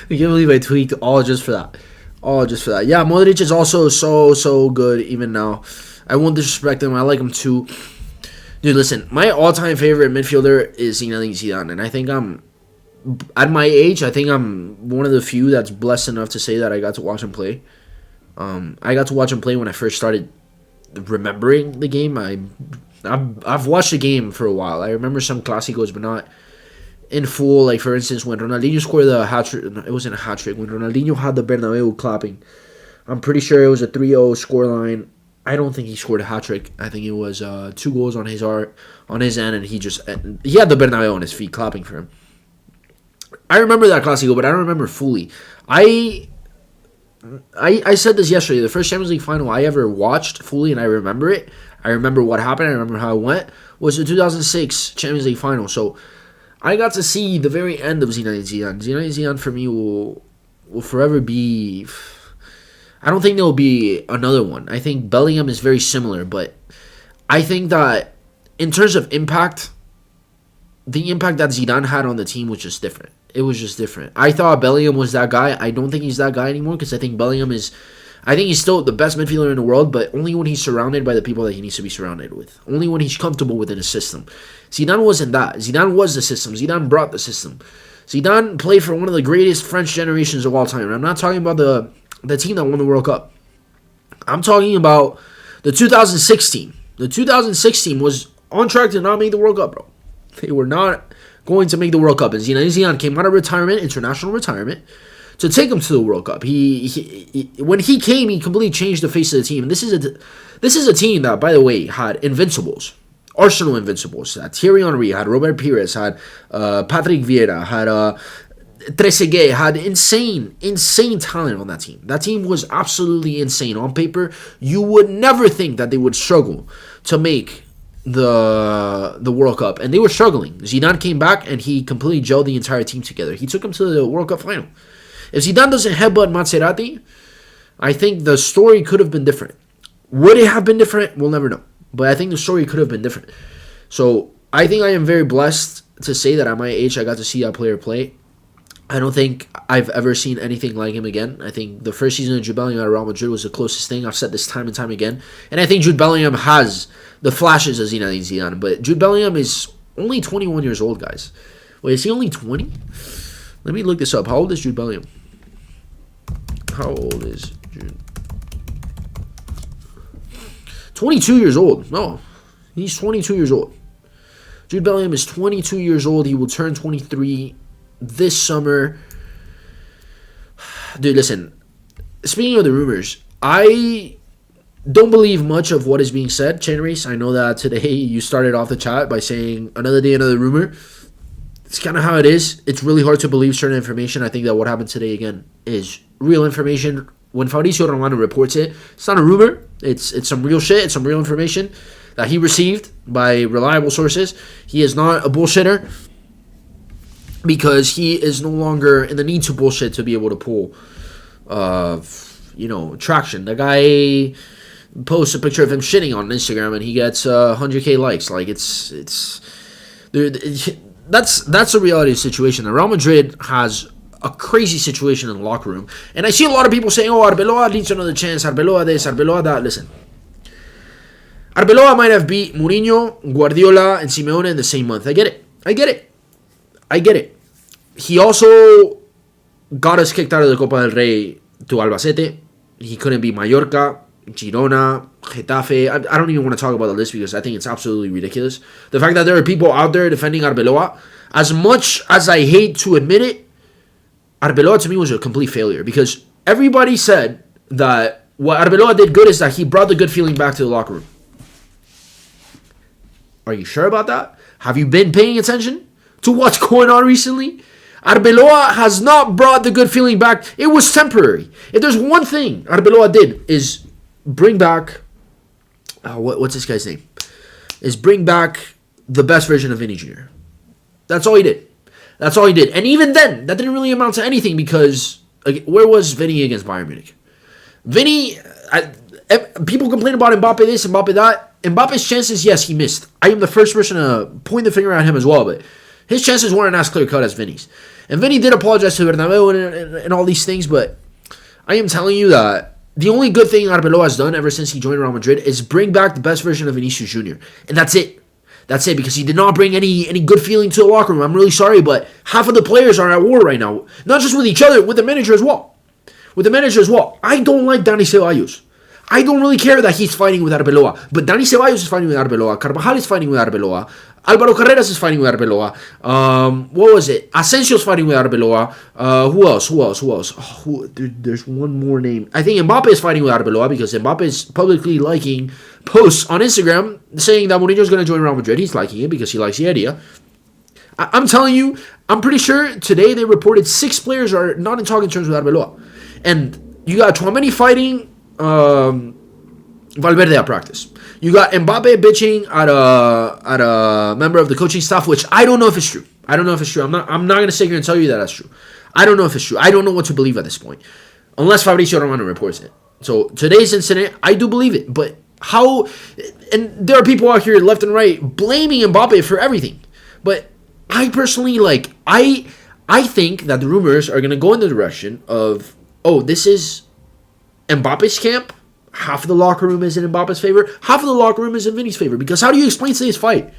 I can't believe I tweaked all just for that. Yeah, Modric is also so good even now. I won't disrespect him. I like him too. Dude, listen, my all-time favorite midfielder is Zinedine Zidane, and I think at my age, I think I'm one of the few that's blessed enough to say that I got to watch him play. I got to watch him play when I first started remembering the game. I've watched the game for a while. I remember some Clásicos, but not in full. Like, for instance, when Ronaldinho scored the hat-trick, it wasn't a hat-trick. When Ronaldinho had the Bernabeu clapping, I'm pretty sure it was a 3-0 scoreline. I don't think he scored a hat-trick. I think it was 2 goals on his end, and he had the Bernabeu on his feet clapping for him. I remember that Clásico, but I don't remember fully. I said this yesterday. The first Champions League final I ever watched fully, and I remember it. I remember what happened. I remember how it went. Was the 2006 Champions League final. So I got to see the very end of Zinedine Zidane. Zinedine Zidane for me will forever be. I don't think there will be another one. I think Bellingham is very similar, but I think that in terms of impact, the impact that Zidane had on the team was just different. It was just different. I thought Bellingham was that guy. I don't think he's that guy anymore because I think Bellingham is. I think he's still the best midfielder in the world, but only when he's surrounded by the people that he needs to be surrounded with. Only when he's comfortable within a system. Zidane wasn't that. Zidane was the system. Zidane brought the system. Zidane played for one of the greatest French generations of all time. And I'm not talking about the team that won the World Cup. I'm talking about the 2016. The 2016 was on track to not make the World Cup, bro. They were not going to make the World Cup. And Zinedine Zidane came out of retirement, international retirement, to take him to the World Cup. When he came, he completely changed the face of the team. And this is a team that, by the way, had invincibles. Arsenal invincibles. Had Thierry Henry, had Robert Pires, had Patrick Vieira, had Trezeguet, had insane talent on that team. That team was absolutely insane. On paper, you would never think that they would struggle to make the World Cup. And they were struggling. Zidane came back and he completely gelled the entire team together. He took them to the World Cup final. If Zidane doesn't headbutt Maserati, I think the story could have been different. Would it have been different? We'll never know. But I think the story could have been different. So I think I am very blessed to say that at my age I got to see that player play. I don't think I've ever seen anything like him again. I think the first season of Jude Bellingham at Real Madrid was the closest thing. I've said this time and time again. And I think Jude Bellingham has the flashes of Zinedine Zidane. But Jude Bellingham is only 21 years old, guys. Wait, is he only 20? Let me look this up. How old is Jude Bellingham? How old is Jude? 22 years old. No, he's 22 years old. Jude Bellingham is 22 years old. He will turn 23 this summer. Dude, listen. Speaking of the rumors, I don't believe much of what is being said, Chain Race. I know that today you started off the chat by saying another day, another rumor. It's kind of how it is. It's really hard to believe certain information. I think that what happened today, again, is real information. When Fabrizio Romano reports it, it's not a rumor. It's some real shit. It's some real information that he received by reliable sources. He is not a bullshitter because he is no longer in the need to bullshit to be able to pull, traction. The guy posts a picture of him shitting on Instagram and he gets 100K likes. Like that's a reality situation. Real Madrid has a crazy situation in the locker room, and I see a lot of people saying, "Oh, Arbeloa needs another chance. Arbeloa this, Arbeloa that." Listen, Arbeloa might have beat Mourinho, Guardiola, and Simeone in the same month. I get it. He also got us kicked out of the Copa del Rey to Albacete. He couldn't beat Mallorca, Girona, Getafe. I don't even want to talk about the list because I think it's absolutely ridiculous. The fact that there are people out there defending Arbeloa, as much as I hate to admit it, Arbeloa to me was a complete failure because everybody said that what Arbeloa did good is that he brought the good feeling back to the locker room. Are you sure about that? Have you been paying attention to what's going on recently? Arbeloa has not brought the good feeling back. It was temporary. If there's one thing Arbeloa did is bring back, what's this guy's name? Is bring back the best version of Vinny Jr. That's all he did. And even then, that didn't really amount to anything because where was Vinny against Bayern Munich? People complain about Mbappe this, Mbappe that. Mbappe's chances, yes, he missed. I am the first person to point the finger at him as well, but his chances weren't as clear-cut as Vinny's. And Vinny did apologize to Bernabeu and all these things, but I am telling you that the only good thing Arbeloa has done ever since he joined Real Madrid is bring back the best version of Vinicius Jr. And that's it. That's it, because he did not bring any good feeling to the locker room. I'm really sorry, but half of the players are at war right now. Not just with each other, with the manager as well. I don't like Dani Ceballos. I don't really care that he's fighting with Arbeloa, but Dani Ceballos is fighting with Arbeloa. Carvajal is fighting with Arbeloa. Alvaro Carreras is fighting with Arbeloa. What was it? Asensio's fighting with Arbeloa. Who else? There's one more name. I think Mbappe is fighting with Arbeloa because Mbappe is publicly liking posts on Instagram saying that Mourinho is going to join Real Madrid. He's liking it because he likes the idea. I'm telling you, I'm pretty sure today they reported 6 players are not in talking terms with Arbeloa. And you got Tchouaméni fighting Valverde at practice. You got Mbappe bitching at a member of the coaching staff, which I don't know if it's true. I'm not going to sit here and tell you that that's true. I don't know if it's true. I don't know what to believe at this point, unless Fabrizio Romano reports it. So today's incident, I do believe it, but how? And there are people out here left and right blaming Mbappe for everything, but I personally I think that the rumors are going to go in the direction of, oh, this is Mbappe's camp. Half of the locker room is in Mbappe's favor. Half of the locker room is in Vinny's favor. Because how do you explain today's fight?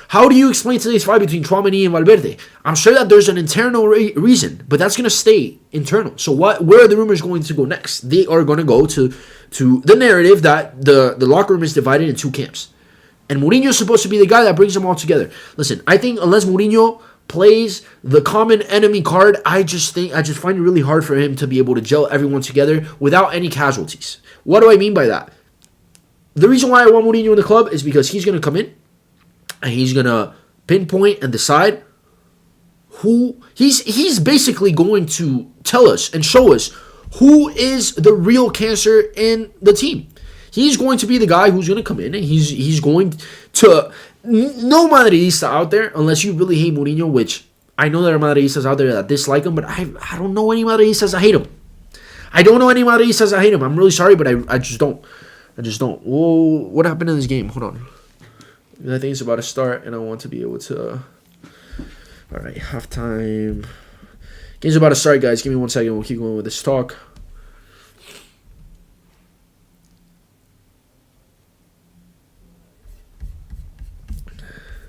Between Tchouaméni and Valverde? I'm sure that there's an internal reason, but that's going to stay internal. So where are the rumors going to go next? They are going to go to the narrative that the locker room is divided in 2 camps. And Mourinho is supposed to be the guy that brings them all together. Listen, I think unless Mourinho plays the common enemy card, I just find it really hard for him to be able to gel everyone together without any casualties. What do I mean by that? The reason why I want Mourinho in the club is because he's going to come in and he's going to pinpoint and decide who he's basically going to tell us and show us who is the real cancer in the team. He's going to be the guy who's going to come in and he's going to, no Madridista out there, unless you really hate Mourinho, which I know there are Madridistas out there that dislike him, but I don't know any Madridistas that hate him. I'm really sorry, but I just don't. Whoa, what happened in this game? Hold on. I think it's about to start, and I want to be able to... All right, halftime. Game's about to start, guys. Give me 1 second. We'll keep going with this talk.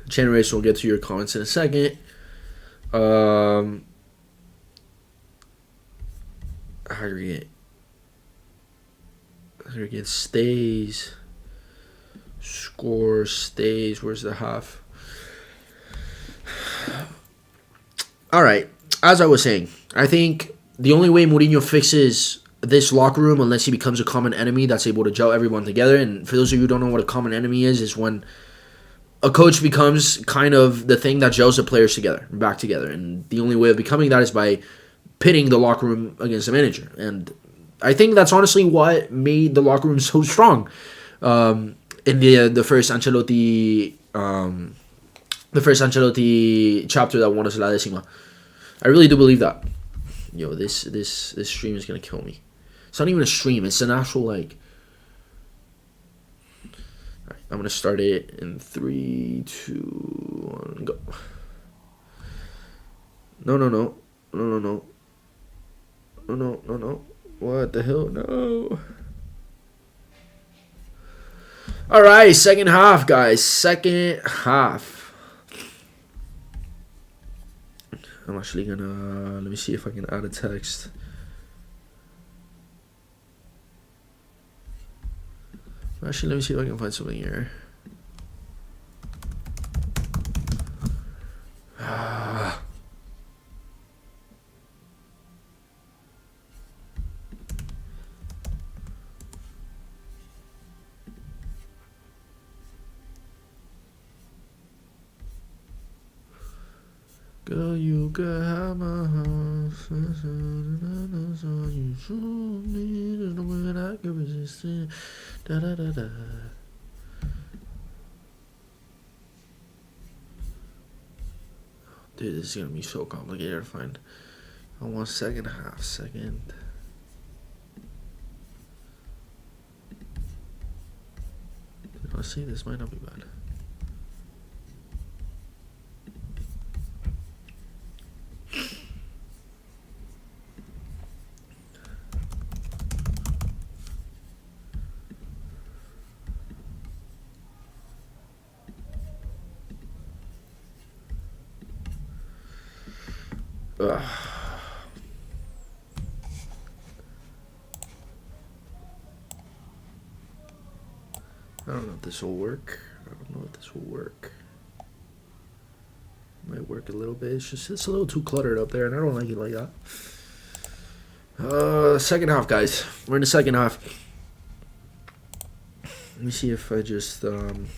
Chain Race, we'll get to your comments in a second. Aggregate stays. Score stays. Where's the half? All right. As I was saying, I think the only way Mourinho fixes this locker room unless he becomes a common enemy that's able to gel everyone together. And for those of you who don't know what a common enemy is when a coach becomes kind of the thing that gels the players together, back together. And the only way of becoming that is by pitting the locker room against the manager. And I think that's honestly what made the locker room so strong in the first Ancelotti chapter that won us La Décima. I really do believe that. Yo, this stream is gonna kill me. It's not even a stream. It's an actual like. Alright, I'm gonna start it in 3, 2, 1, go. No. What the hell? No. All right, second half, guys. Second half. I'm actually gonna let me see if I can add a text. Actually, let me see if I can find something here. Girl, you could have my heart. You show me there's no way that I can resist it. Da da da da. Dude, this is gonna be so complicated to find. I want second half. Second. Let's see, this might not be bad. Ugh. I don't know if this will work. Might work a little bit. It's a little too cluttered up there, and I don't like it like that. Second half, guys. We're in the second half. Let me see if I just fam.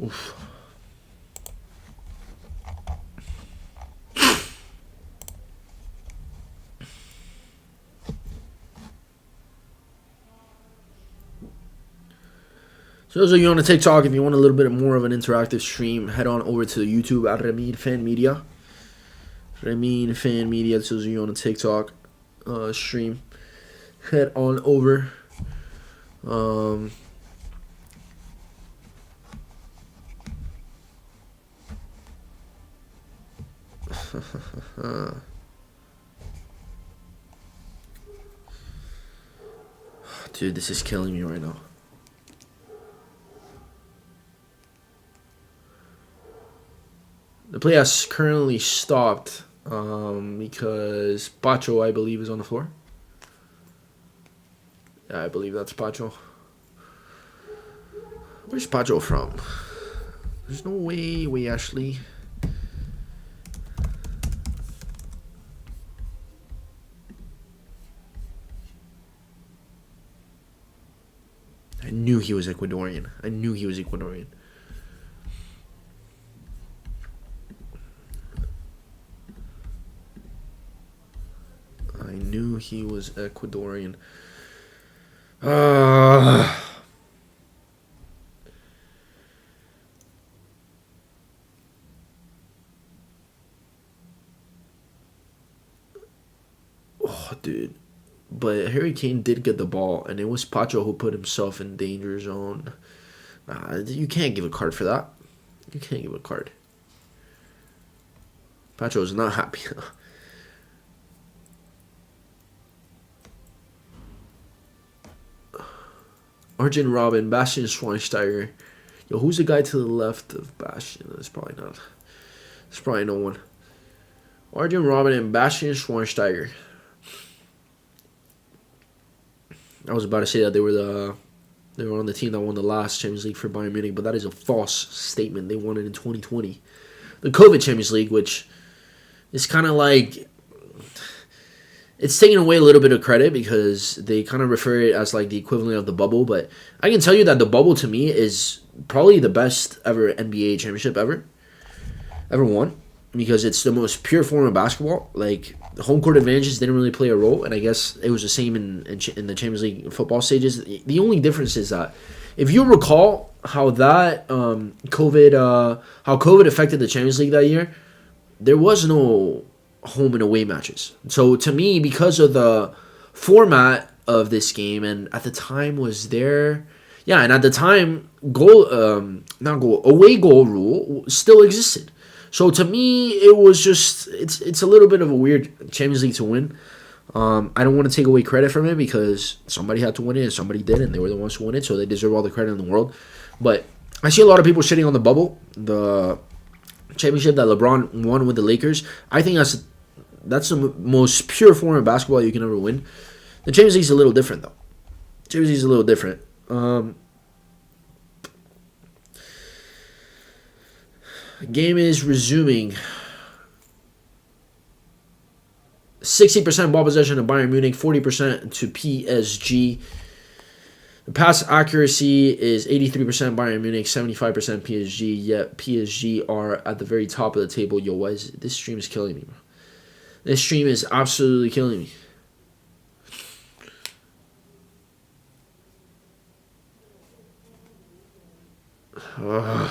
Oof. So those of you on the TikTok, if you want a little bit more of an interactive stream, head on over to YouTube at ReMin Fan Media. ReMin Fan Media. So those of you on the TikTok stream, head on over. Dude, this is killing me right now. The play has currently stopped because Pacho, I believe, is on the floor. Yeah, I believe that's Pacho. Where's Pacho from? There's no way, Ashley. I knew he was Ecuadorian. I knew he was Ecuadorian. Oh, dude. But Harry Kane did get the ball, and it was Pacho who put himself in danger zone. You can't give a card for that. You can't give a card. Pacho is not happy. Arjen Robben, Bastian Schweinsteiger. Yo, who's the guy to the left of Bastian? That's probably not. There's probably no one. Arjen Robben and Bastian Schweinsteiger. I was about to say that they were on the team that won the last Champions League for Bayern Munich, but that is a false statement. They won it in 2020. The COVID Champions League, which is kind of like, it's taking away a little bit of credit because they kind of refer it as like the equivalent of the bubble, but I can tell you that the bubble to me is probably the best ever NBA championship ever won, because it's the most pure form of basketball. Like, the home court advantages didn't really play a role, and I guess it was the same in the Champions League football stages. The only difference is that if you recall how that COVID affected the Champions League that year, there was no home and away matches. So to me, because of the format of this game, and at the time was there, yeah, and at the time away goal rule still existed. So to me, it was just it's a little bit of a weird Champions League to win. I don't want to take away credit from it because somebody had to win it and somebody did, and they were the ones who won it, so they deserve all the credit in the world. But I see a lot of people shitting on the bubble, the championship that LeBron won with the Lakers. I think that's the most pure form of basketball you can ever win. The Champions League is a little different, though. Champions League is a little different. Game is resuming. 60% ball possession to Bayern Munich, 40% to PSG. The pass accuracy is 83% Bayern Munich, 75% PSG. Yet PSG are at the very top of the table. Yo, why is this stream is killing me, bro? This stream is absolutely killing me. Ugh.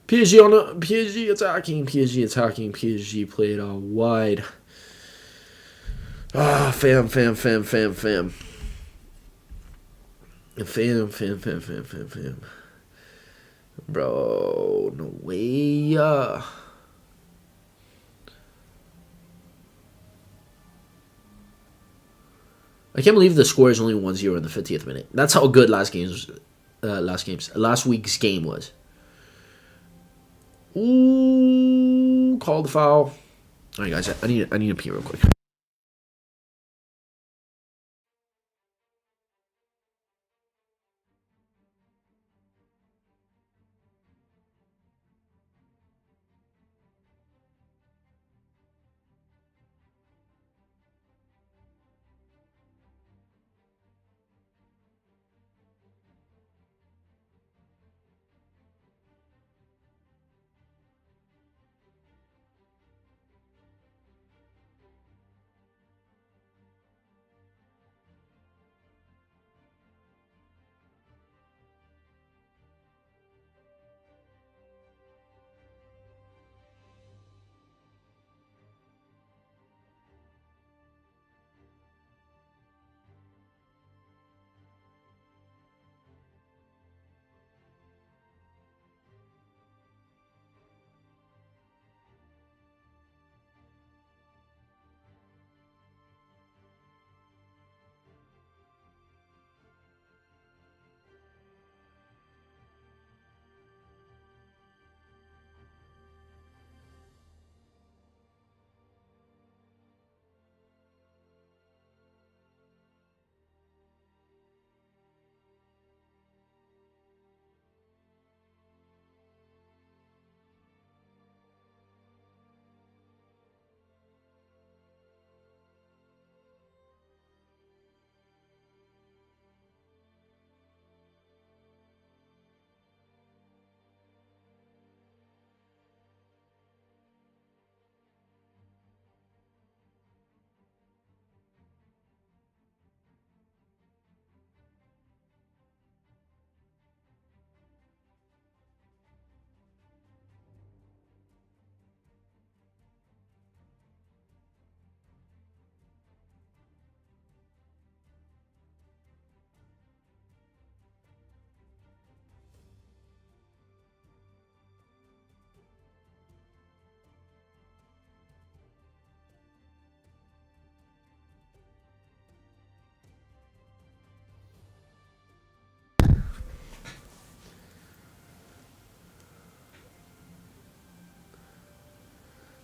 PSG attacking, PSG played wide. Fam. Bro, no way. I can't believe the score is only 1-0 in the 50th minute. That's how good last week's game was. Ooh, call the foul. All right, guys, I need to pee real quick.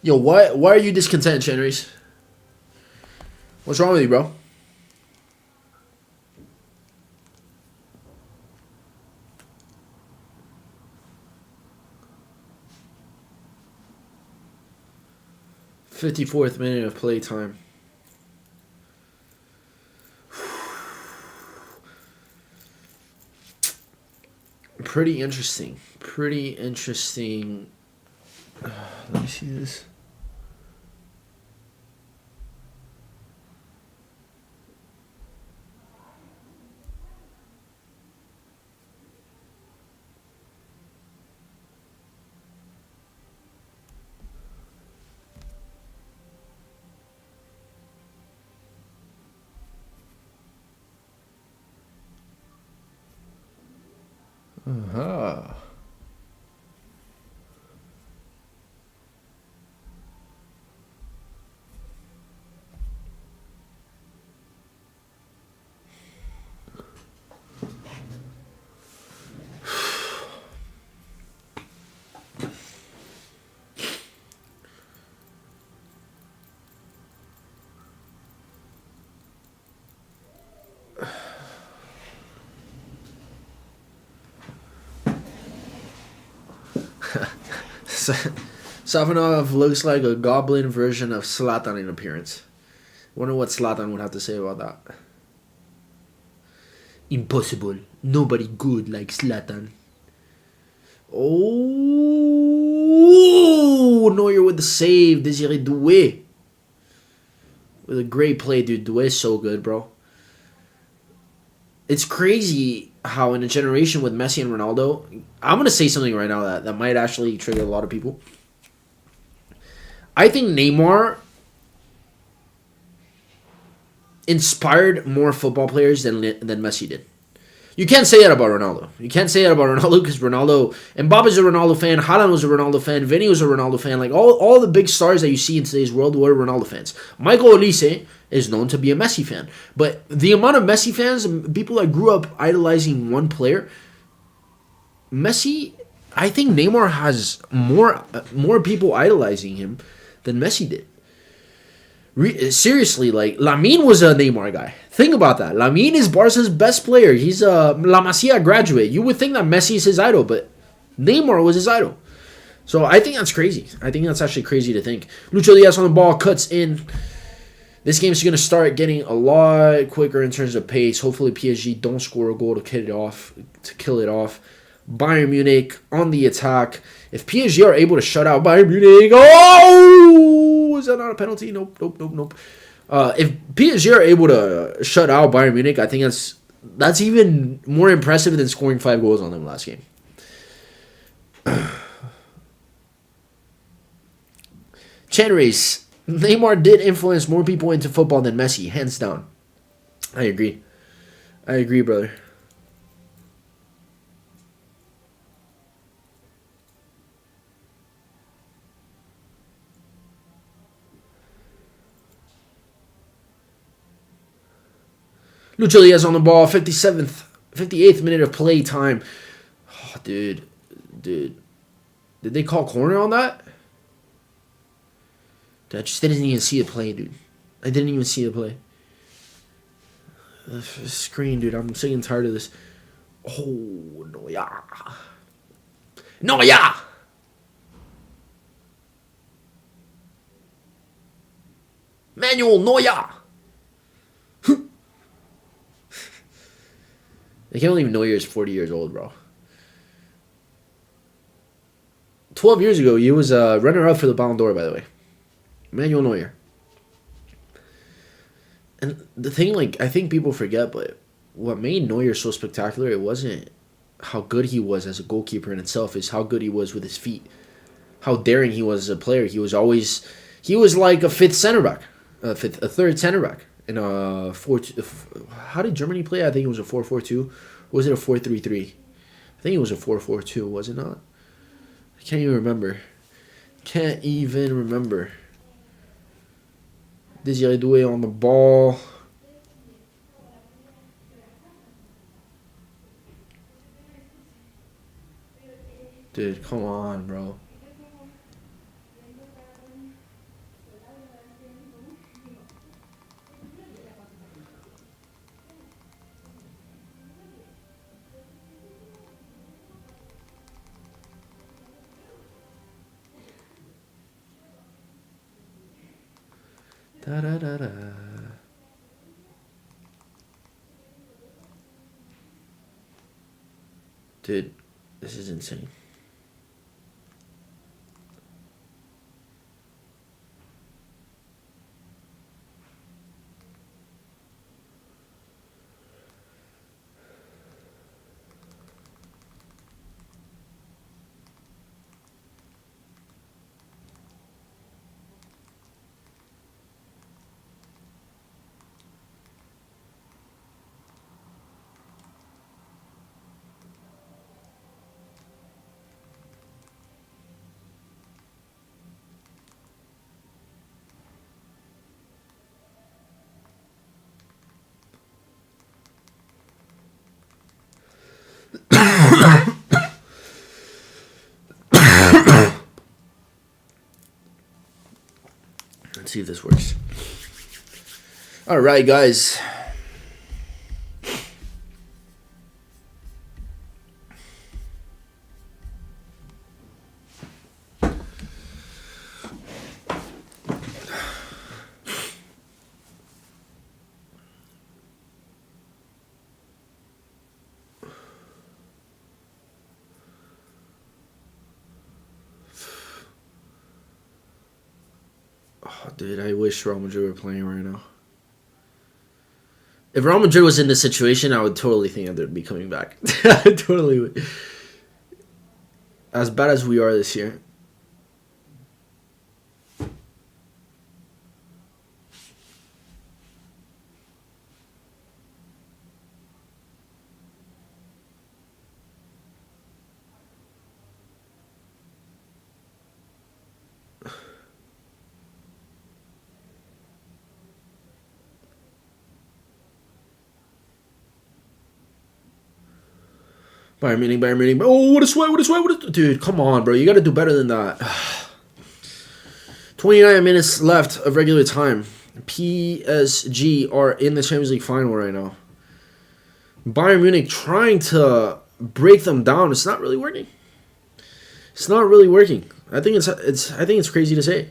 Yo, why are you discontent, Chenries? What's wrong with you, bro? "54th minute of play time." Pretty interesting. Pretty interesting. Let me see this. Uh-huh. Savinov looks like a goblin version of Zlatan in appearance. Wonder what Zlatan would have to say about that. Impossible. Nobody good like Zlatan. Oh, Neuer with the save. Désiré Doué. With a great play, dude. Doué's so good, bro. It's crazy how in a generation with Messi and Ronaldo, I'm going to say something right now that might actually trigger a lot of people. I think Neymar inspired more football players than Messi did. You can't say that about Ronaldo. You can't say that about Ronaldo because Mbappe's a Ronaldo fan, Haaland was a Ronaldo fan, Vinny was a Ronaldo fan. Like all the big stars that you see in today's world were Ronaldo fans. Michael Olise is known to be a Messi fan. But the amount of Messi fans, people that grew up idolizing one player, Messi, I think Neymar has more people idolizing him than Messi did. Seriously, like, Lamine was a Neymar guy. Think about that. Lamine is Barca's best player. He's a La Masia graduate. You would think that Messi is his idol, but Neymar was his idol. So I think that's crazy. I think that's actually crazy to think. Lucho Diaz on the ball, cuts in. This game's going to start getting a lot quicker in terms of pace. Hopefully PSG don't score a goal to kill it off. Bayern Munich on the attack. If PSG are able to shut out Bayern Munich, is that not a penalty? Nope. If PSG are able to shut out Bayern Munich, I think that's even more impressive than scoring 5 goals on them last game. Chan race. Neymar did influence more people into football than Messi, hands down. I agree, brother. Lucho Diaz on the ball, 58th minute of play time. Oh, dude. Did they call corner on that? Dude, I just didn't even see the play, dude. I didn't even see the play. The screen, dude. I'm sick and tired of this. Oh, Neuer. Manuel Neuer. I can't believe Neuer is 40 years old, bro. 12 years ago, he was a runner-up for the Ballon d'Or, by the way. Manuel Neuer. And the thing, like, I think people forget, but what made Neuer so spectacular, it wasn't how good he was as a goalkeeper in itself, it's how good he was with his feet. How daring he was as a player. He was like a third center back. In a 4. How did Germany play? I think it was a 4-4-2. Or was it a 4-3-3? I think it was a 4-4-2. Was it not? I can't even remember. Désiré Doué on the ball. Dude, come on, bro. Da da da da. Dude, this is insane. Let's see if this works. All right, guys. Oh, dude, I wish Real Madrid were playing right now. If Real Madrid was in this situation, I would totally think that they'd be coming back. I totally would. As bad as we are this year. Bayern Munich, Bayern Munich. Oh, what a sweat, what a sweat, what a... Dude, come on, bro. You got to do better than that. 29 minutes left of regular time. PSG are in the Champions League final right now. Bayern Munich trying to break them down. It's not really working. It's not really working. I think it's crazy to say.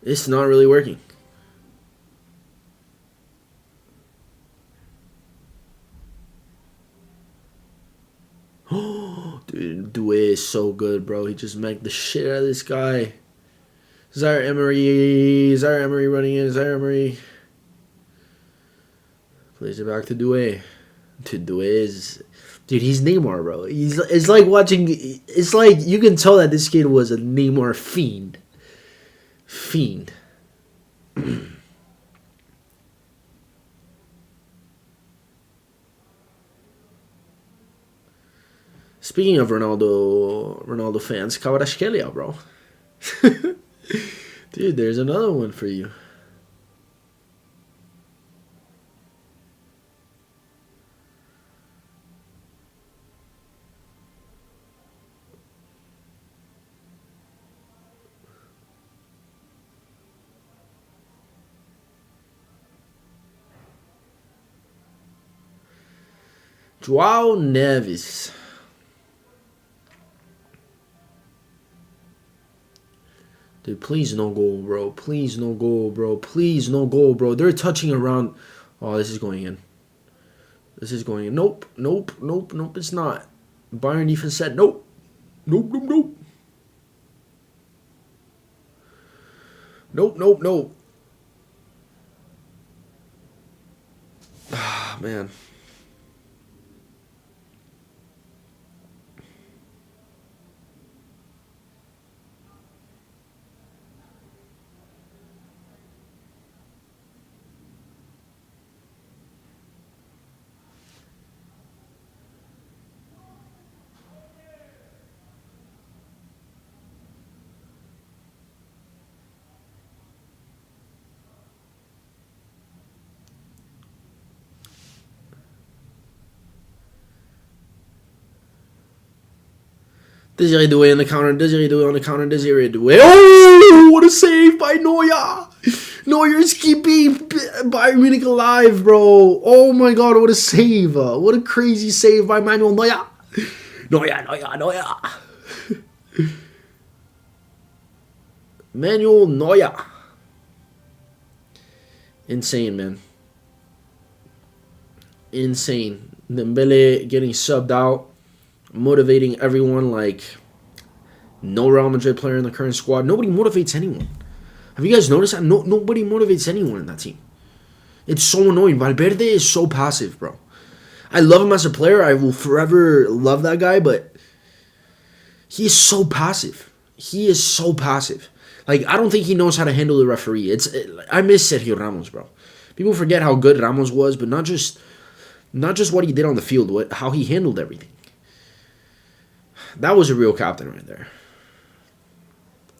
It's not really working. Dude, Doué is so good, bro. He just made the shit out of this guy. Zaire-Emery running in. Zaire-Emery plays it back to Doué. Dude, Doué is... Dude, he's Neymar, bro. It's like watching... It's like you can tell that this kid was a Neymar fiend. Speaking of Ronaldo fans, Kvaratskhelia, bro. Dude, there's another one for you. João Neves. Dude, please no goal, bro. Please no goal, bro. Please no goal, bro. They're touching around. Oh, this is going in. This is going in. Nope. Nope. Nope. Nope. It's not. Bayern defense said nope. Nope. Nope. Nope. Nope. Nope. Nope. Ah, man. Desiree Doué on the counter. Desiree Doué on the counter. Desiree Doué. Oh, what a save by Neuer. Neuer's keeping Bayern Munich alive, bro. Oh my god, what a save. What a crazy save by Manuel Neuer. Neuer. Manuel Neuer. Insane, man. Insane. Dembele getting subbed out, motivating everyone like no Real Madrid player in the current squad. Nobody motivates anyone. Have you guys noticed that? Nobody motivates anyone in that team. It's so annoying. Valverde is so passive, bro. I love him as a player. I will forever love that guy, but he is so passive. He is so passive. Like, I don't think he knows how to handle the referee. I miss Sergio Ramos, bro. People forget how good Ramos was, but not just what he did on the field, how he handled everything. That was a real captain right there.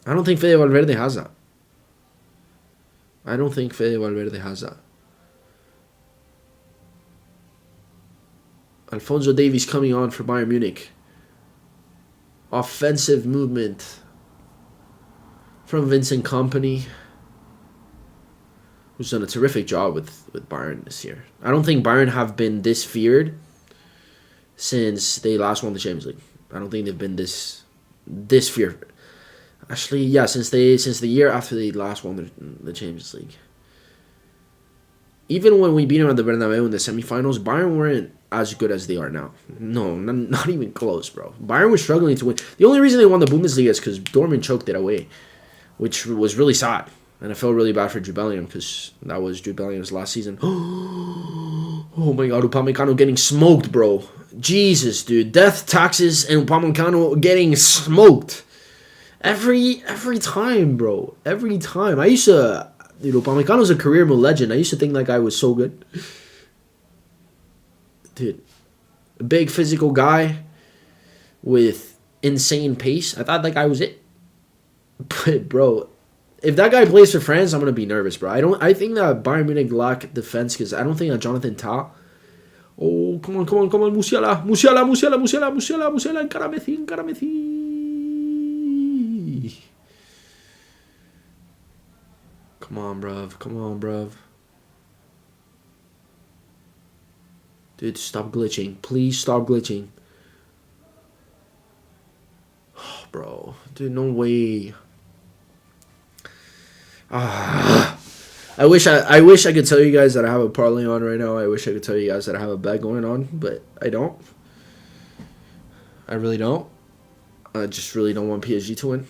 I don't think Fede Valverde has that. Alphonso Davies coming on for Bayern Munich. Offensive movement from Vincent Kompany, who's done a terrific job with Bayern this year. I don't think Bayern have been this feared since they last won the Champions League. I don't think they've been this feared. Actually, yeah, since the year after they last won the Champions League. Even when we beat them at the Bernabeu in the semifinals, Bayern weren't as good as they are now. No, not even close, bro. Bayern was struggling to win. The only reason they won the Bundesliga is because Dortmund choked it away, which was really sad. And I felt really bad for Jude Bellingham because that was Jude Bellingham's last season. Oh my god, Upamecano getting smoked, bro. Jesus, dude. Death, taxes, and Upamecano getting smoked. Every time, bro. Every time. I used to... Dude, Upamecano's a career mode legend. I used to think that guy was so good. Dude. A big physical guy with insane pace. I thought that guy was it. But, bro, if that guy plays for France, I'm going to be nervous, bro. I think that Bayern Munich lack defense because I don't think that Jonathan Tah... Oh, come on. Musiala, encara Messi. Come on, bruv. Dude, stop glitching. Please stop glitching. Oh, bro. Dude, no way. I wish I could tell you guys that I have a parlay on right now. I wish I could tell you guys that I have a bet going on, but I don't. I really don't. I just really don't want PSG to win.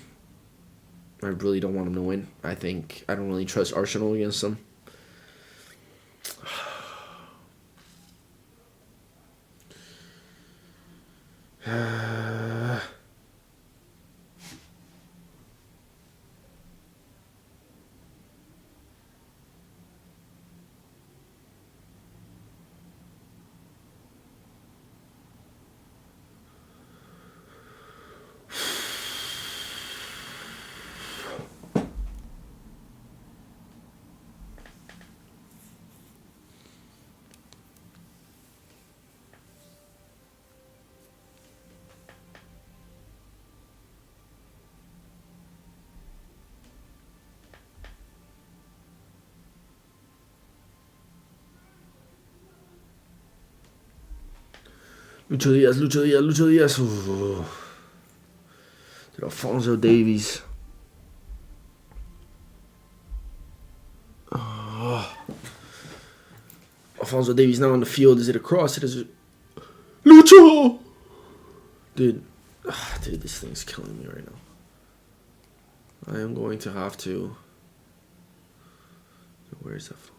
I really don't want them to win. I don't really trust Arsenal against them. Lucho Diaz. Ooh. Dude, Alphonso Davies. Oh. Alphonso Davies now on the field. Is it a cross? Lucho! Dude, this thing's killing me right now. I am going to have to... Where's that phone?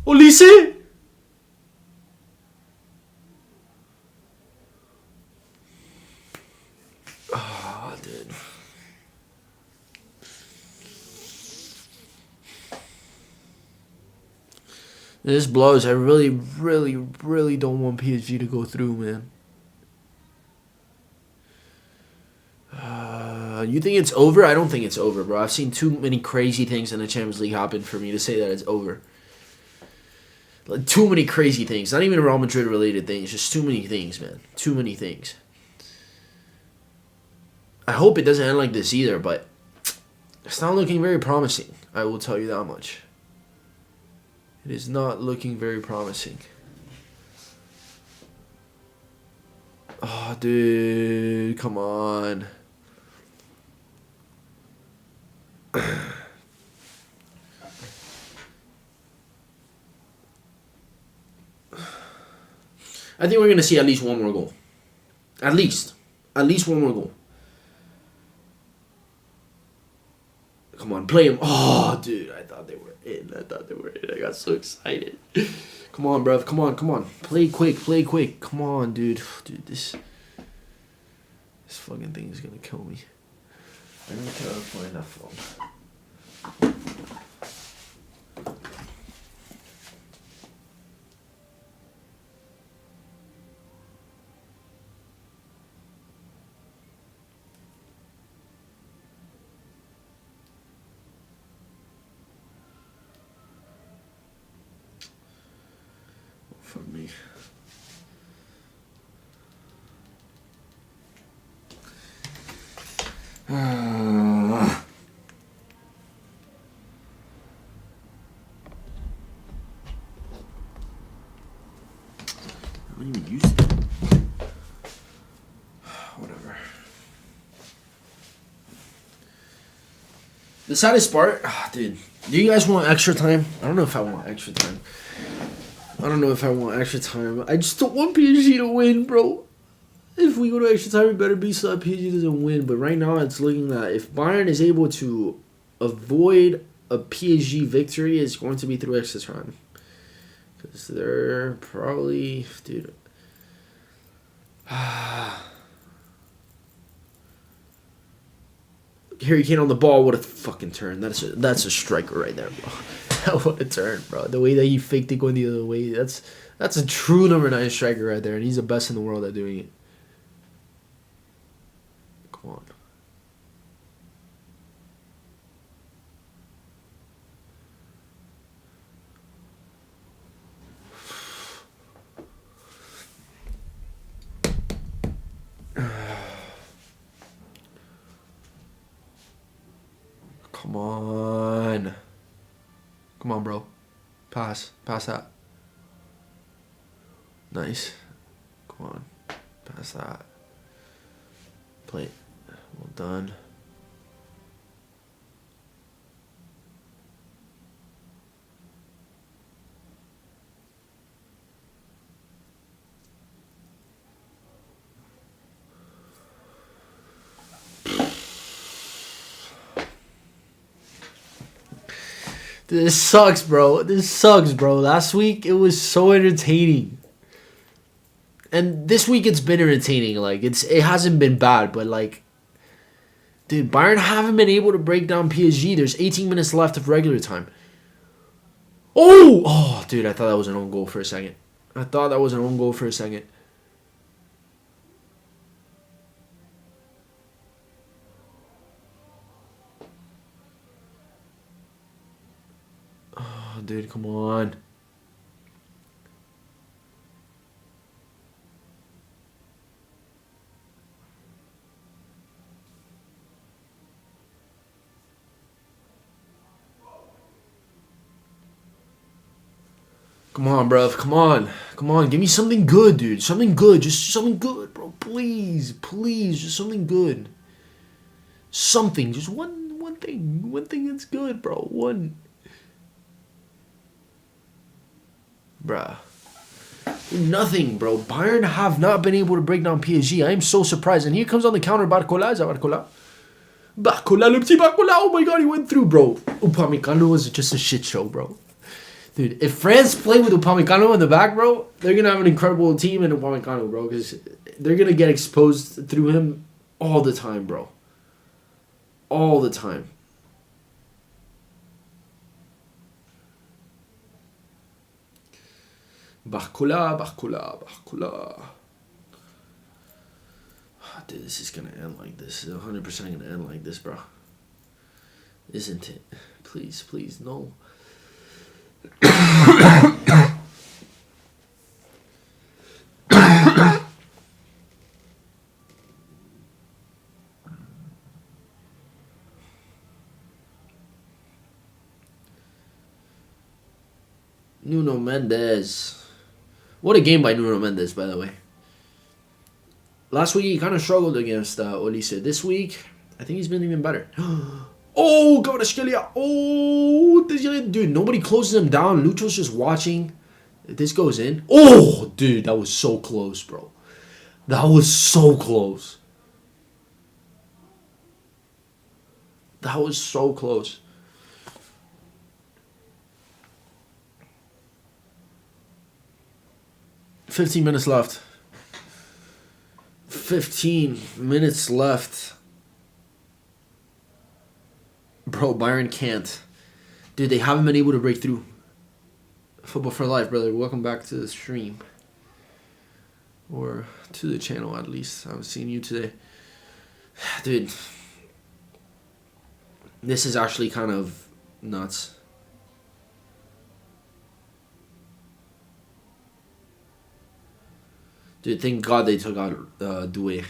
Olise! Ah, dude. This blows. I really don't want PSG to go through, man. You think it's over? I don't think it's over, bro. I've seen too many crazy things in the Champions League happen for me to say that it's over. Like, too many crazy things. Not even Real Madrid related things. Just too many things, man. Too many things. I hope it doesn't end like this either, but it's not looking very promising. I will tell you that much. It is not looking very promising. Oh, dude, come on. I think we're going to see at least one more goal. At least. At least one more goal. Come on, play him. Oh, dude, I thought they were in. I got so excited. Come on, bruv. Come on. Play quick. Come on, dude. Dude, this fucking thing is going to kill me. I need to find that phone. For me. I don't even use it. Whatever. The saddest part, dude. Do you guys want extra time? I don't know if I want extra time. I just don't want PSG to win, bro. If we go to extra time, it better be so that PSG doesn't win. But right now, it's looking that if Bayern is able to avoid a PSG victory, it's going to be through extra time. Because they're probably... Dude. Harry Kane on the ball. What a fucking turn. That's a striker right there, bro. What a turn, bro. The way that he faked it going the other way. That's a true number 9 striker right there. And he's the best in the world at doing it. Come on. Come on. Come on, bro. Pass that. Nice. Come on. Pass that. Play. Well done. This sucks, bro. Last week, it was so entertaining. And this week, it's been entertaining. Like, it hasn't been bad, but, like... Dude, Bayern haven't been able to break down PSG. There's 18 minutes left of regular time. Oh, dude, I thought that was an own goal for a second. Oh, dude, come on. Come on, bruv. Come on. Give me something good, dude. Something good. Just something good, bro. Please. Just something good. Something. Just one thing. One thing that's good, bro. One. Bruh. Nothing, bro. Bayern have not been able to break down PSG. I am so surprised. And here comes on the counter Barcola. Is that Barcola? Barcola, le petit Barcola. Oh my god, he went through, bro. Upamecano was just a shit show, bro. Dude, if France play with Upamecano in the back, bro, they're going to have an incredible team in Upamecano, bro, because they're going to get exposed through him all the time, bro. All the time. Barcola. Oh, dude, this is going to end like this. It's 100% going to end like this, bro. Isn't it? Please, no. Nuno Mendes. What a game by Nuno Mendes, by the way. Last week he kind of struggled against Olise. This week, I think he's been even better. Oh, Kvaratskhelia. Oh, dude, nobody closes him down. Lucho's just watching. If this goes in. Oh, dude, that was so close, bro. That was so close. That was so close. $15 minutes left. 15 minutes left. Bro, Bayern can't. Dude, they haven't been able to break through. Football for life, brother. Welcome back to the stream. Or to the channel, at least. I haven't seen you today. Dude. This is actually kind of nuts. Dude, thank God they took out Doué.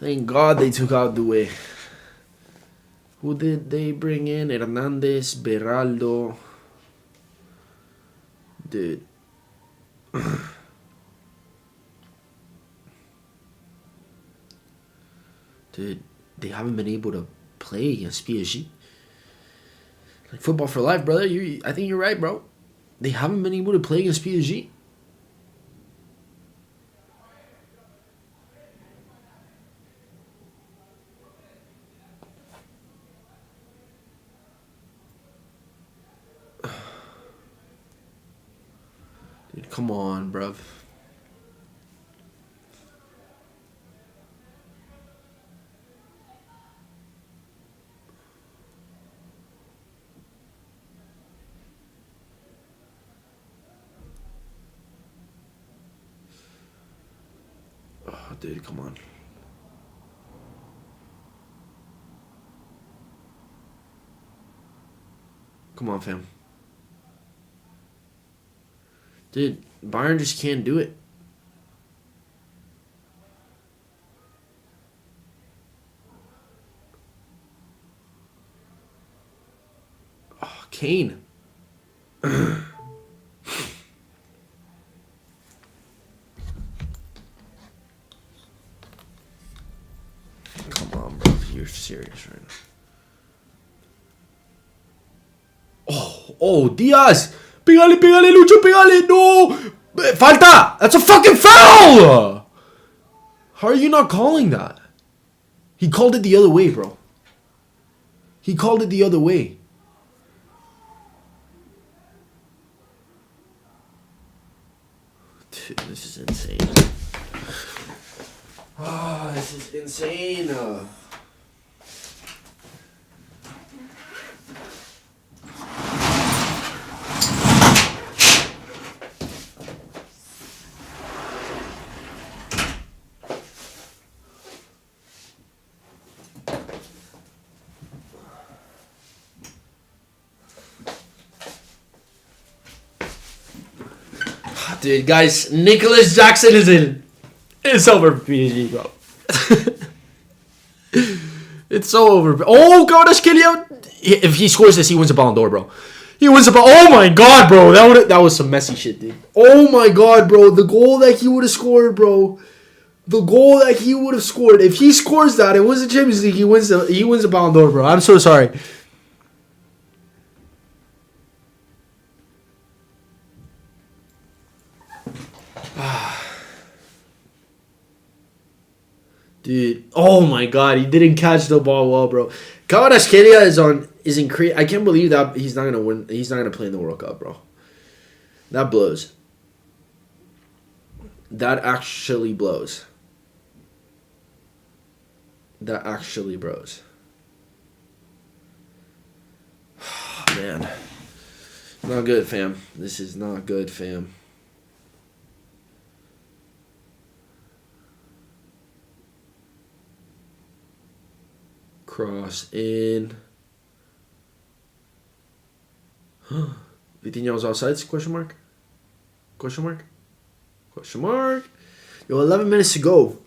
Thank God they took out Doué. Who did they bring in? Hernandez, Beraldo. Dude. Dude, they haven't been able to play against PSG. Like football for life, brother. I think you're right, bro. They haven't been able to play against PSG. Dude, come on, bruv. Oh, dude, come on. Come on, fam. Dude, Bayern just can't do it. Oh, Kane. Come on, bro. You're serious right now. Oh, Diaz. Pégale, Lucho, pégale. No. Falta. That's a fucking foul. How are you not calling that? He called it the other way, bro. He called it the other way. Dude, this is insane. This is insane. Dude, guys, Nicholas Jackson is in. It's over for PSG, bro. It's so over. Oh, God, if he scores this, he wins the Ballon d'Or, bro. He wins the Ballon. Oh, my God, bro. That was some messy shit, dude. Oh, my God, bro. The goal that he would have scored, bro. The goal that he would have scored. If he scores that and wins the Champions League, he wins the Ballon d'Or, bro. I'm so sorry. Dude, oh my God, he didn't catch the ball well, bro. Kvaratskhelia is increased. I can't believe that he's not gonna win. He's not gonna play in the World Cup, bro. That blows. That actually blows. That actually blows. Man, not good, fam. This is not good, fam. Cross in. Vitinha's offsides? Question mark? Question mark? Question mark? Yo, 11 minutes to go.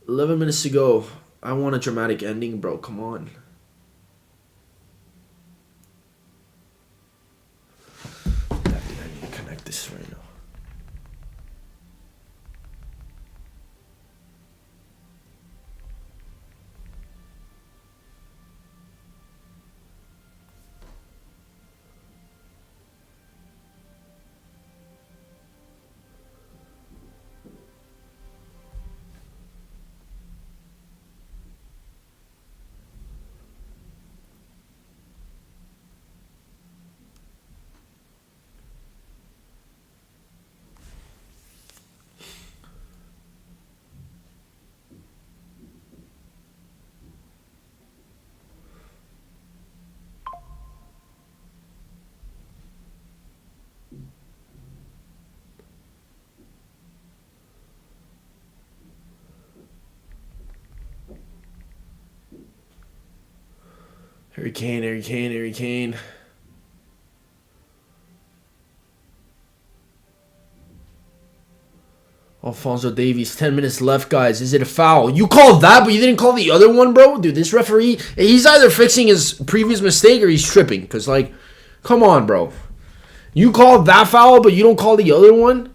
11 minutes to go. I want a dramatic ending, bro. Come on. Harry Kane, Harry Kane, Harry Kane. Alphonso Davies, 10 minutes left, guys. Is it a foul? You called that, but you didn't call the other one, bro? Dude, this referee, he's either fixing his previous mistake or he's tripping. Because, like, come on, bro. You called that foul, but you don't call the other one?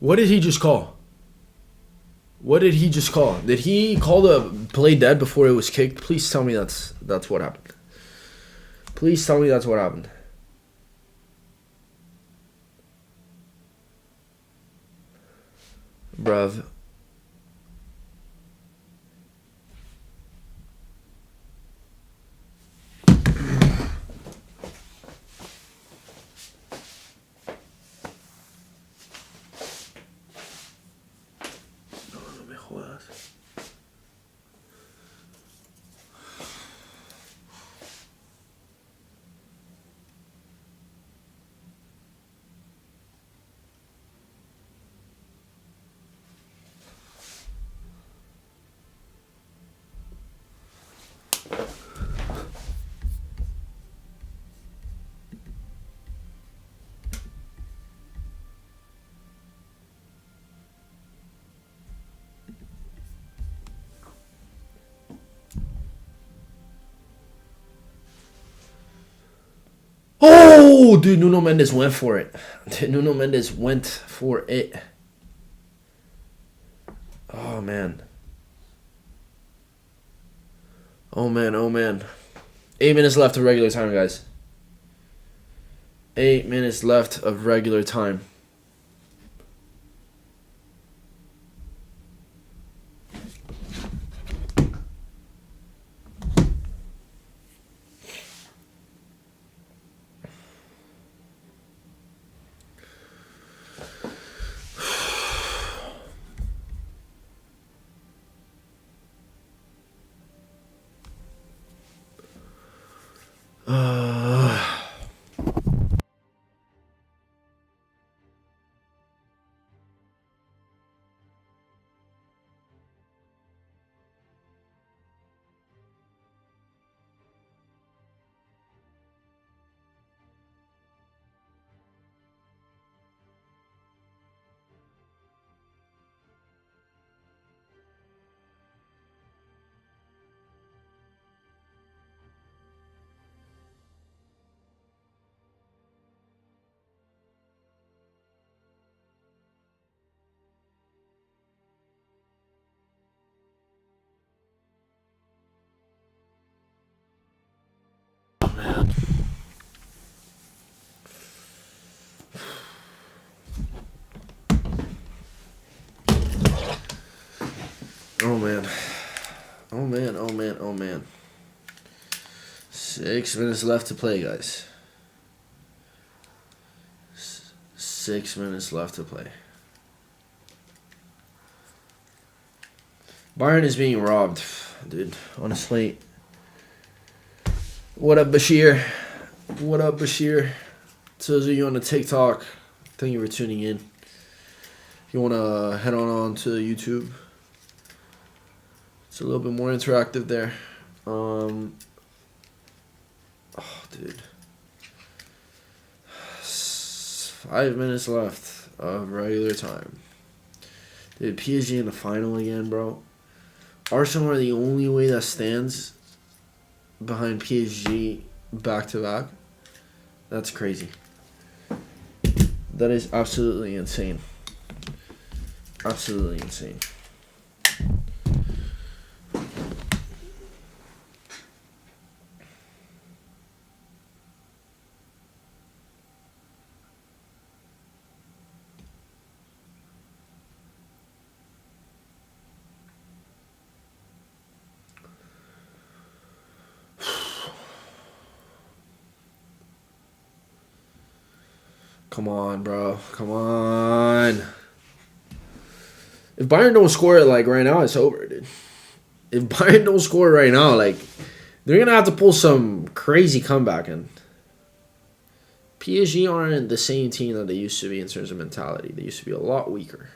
What did he just call? What did he just call? Did he call the play dead before it was kicked? Please tell me that's what happened. Please tell me that's what happened. Bruv. Oh, dude, Nuno Mendes went for it. Nuno Mendes went for it. Oh, man. Oh, man, oh, man. 8 minutes left of regular time, guys. 8 minutes left of regular time. Oh, man. Oh, man, oh, man, oh, man. 6 minutes left to play, guys. 6 minutes left to play. Bayern is being robbed, dude. Honestly. What up, Bashir? What up, Bashir? To those of you on the TikTok, thank you for tuning in. If you want to head on to YouTube, it's a little bit more interactive there. Oh, dude. 5 minutes left of regular time. Dude, PSG in the final again, bro. Arsenal are the only way that stands behind PSG back-to-back. That's crazy. That is absolutely insane. Absolutely insane. Come on, bro. Come on. If Bayern don't score it like right now, it's over, dude. If Bayern don't score it right now, like they're gonna have to pull some crazy comeback in. PSG aren't the same team that they used to be in terms of mentality. They used to be a lot weaker.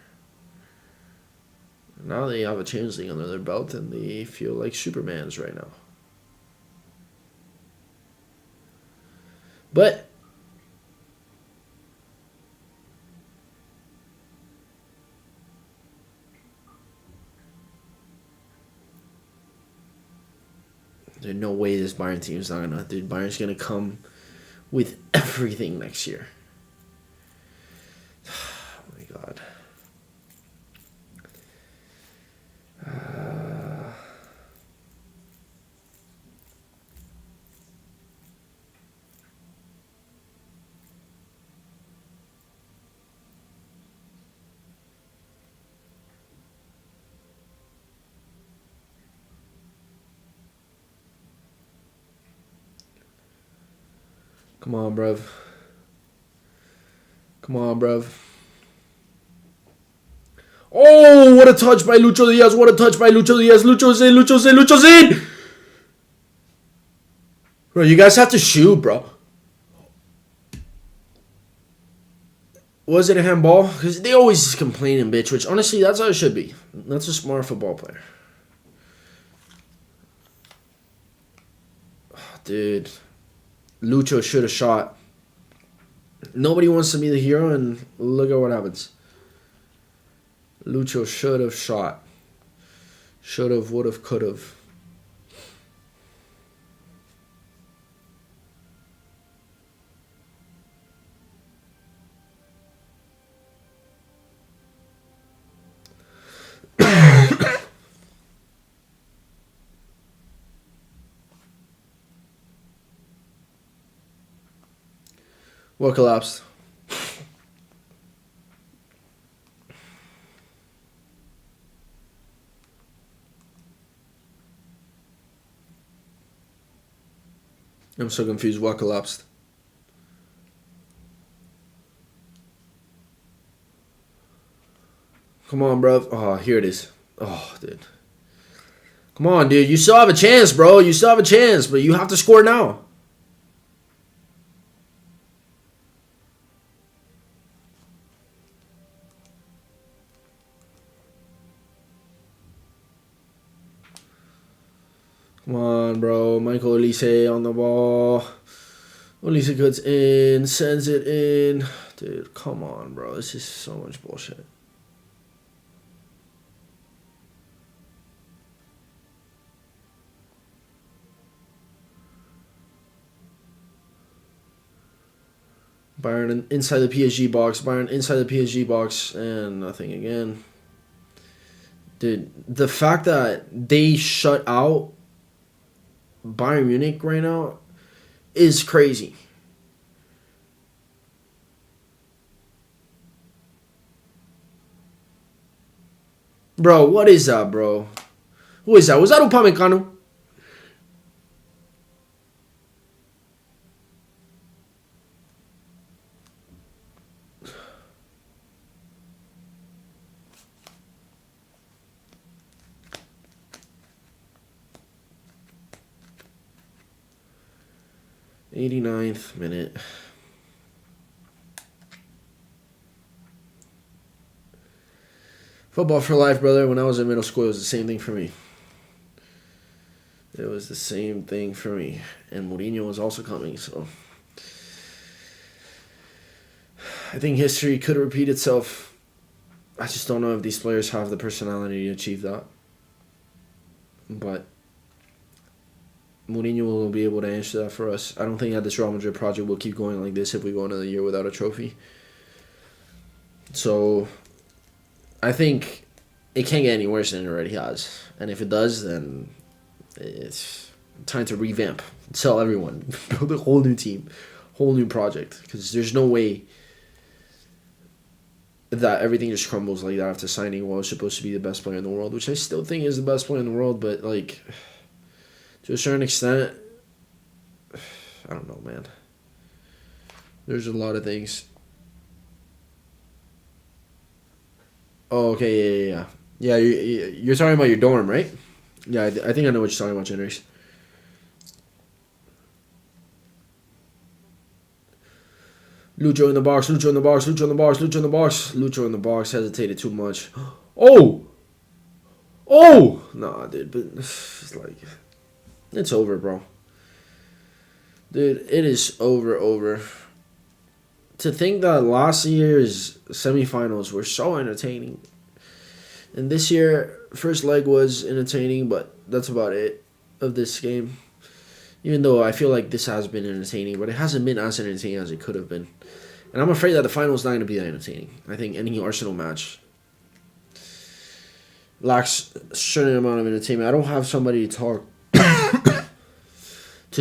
Now they have a Champions League under their belt and they feel like Supermans right now. But there's no way this Bayern team is not gonna. Dude, Bayern's gonna come with everything next year. Oh my god. Come on, bruv. Come on, bruv. Oh, what a touch by Lucho Diaz. What a touch by Lucho Diaz. Lucho's in, Lucho's in, Lucho's in! Bro, you guys have to shoot, bro. Was it a handball? Because they always complaining, bitch. Which, honestly, that's how it should be. That's a smart football player. Oh, dude. Lucho should have shot. Nobody wants to be the hero, and look at what happens. Lucho should have shot. Should have, would have, could have. What collapsed? I'm so confused. What collapsed? Come on, bro. Oh, here it is. Oh, dude. Come on, dude. You still have a chance, bro. You still have a chance, but you have to score now. Come on, bro. Michael Olise on the ball. Olise cuts in, sends it in. Dude, come on, bro. This is so much bullshit. Bayern inside the PSG box. Bayern inside the PSG box. And nothing again. Dude, the fact that they shut out Bayern Munich right now is crazy. Bro, what is that, bro? Who is that? Was that Upamecano? '89th minute. Football for life, brother. When I was in middle school, it was the same thing for me. It was the same thing for me. And Mourinho was also coming, so I think history could repeat itself. I just don't know if these players have the personality to achieve that. But Mourinho will be able to answer that for us. I don't think that this Real Madrid project will keep going like this if we go another year without a trophy. So I think it can't get any worse than it already has. And if it does, then it's time to revamp, sell everyone, build a whole new team, whole new project. Because there's no way that everything just crumbles like that after signing what was supposed to be the best player in the world, which I still think is the best player in the world, but like to a certain extent, I don't know, man. There's a lot of things Oh, okay, yeah. Yeah, you're talking about your dorm, right? Yeah, I think I know what you're talking about, Generous. Lucho in the box, Lucho in the box, Lucho in the box, Lucho in the box. Lucho in the box hesitated too much. Oh! Oh! Nah, dude, but it's like... It's over, bro. Dude, it is over. To think that last year's semifinals were so entertaining. And this year, first leg was entertaining, but that's about it of this game. Even though I feel like this has been entertaining, but it hasn't been as entertaining as it could have been. And I'm afraid that the final is not going to be that entertaining. I think any Arsenal match lacks a certain amount of entertainment. I don't have somebody to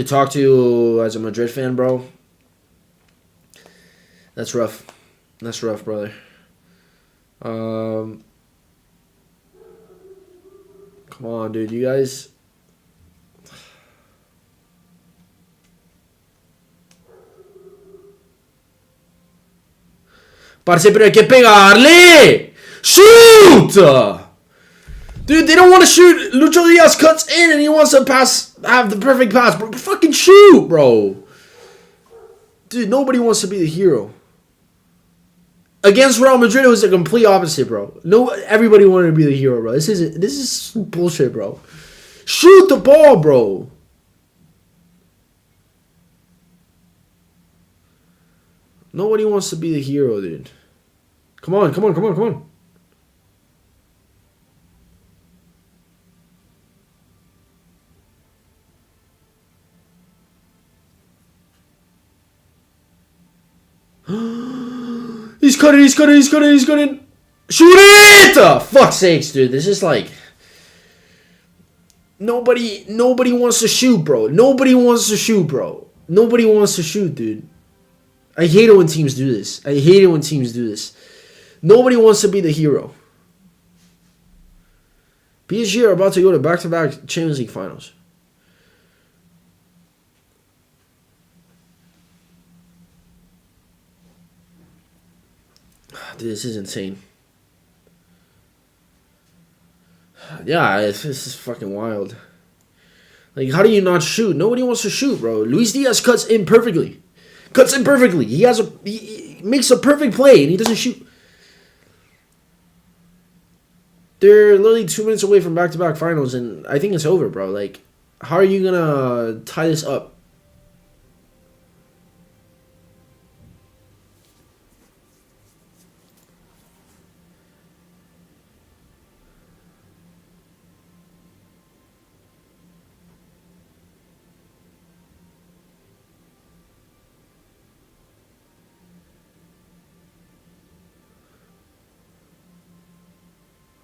talk to as a Madrid fan, bro. That's rough. That's rough, brother. Come on, dude. You guys... Parce, pero hay que pegarle! Shoot! Dude, they don't want to shoot. Lucho Diaz cuts in and he wants to have the perfect pass. Bro, fucking shoot, bro. Dude, nobody wants to be the hero. Against Real Madrid, it was the complete opposite, bro. No, everybody wanted to be the hero, bro. This is bullshit, bro. Shoot the ball, bro. Nobody wants to be the hero, dude. Come on. He's cutting. Shoot it! Fuck's sakes, dude. This is like... Nobody wants to shoot, bro. Nobody wants to shoot, dude. I hate it when teams do this. Nobody wants to be the hero. PSG are about to go to back-to-back Champions League finals. Dude, this is insane. Yeah, this is fucking wild. Like, how do you not shoot? Nobody wants to shoot, bro. Luis Diaz cuts in perfectly. He makes a perfect play and he doesn't shoot. They're literally 2 minutes away from back-to-back finals and I think it's over, bro. Like, how are you gonna tie this up?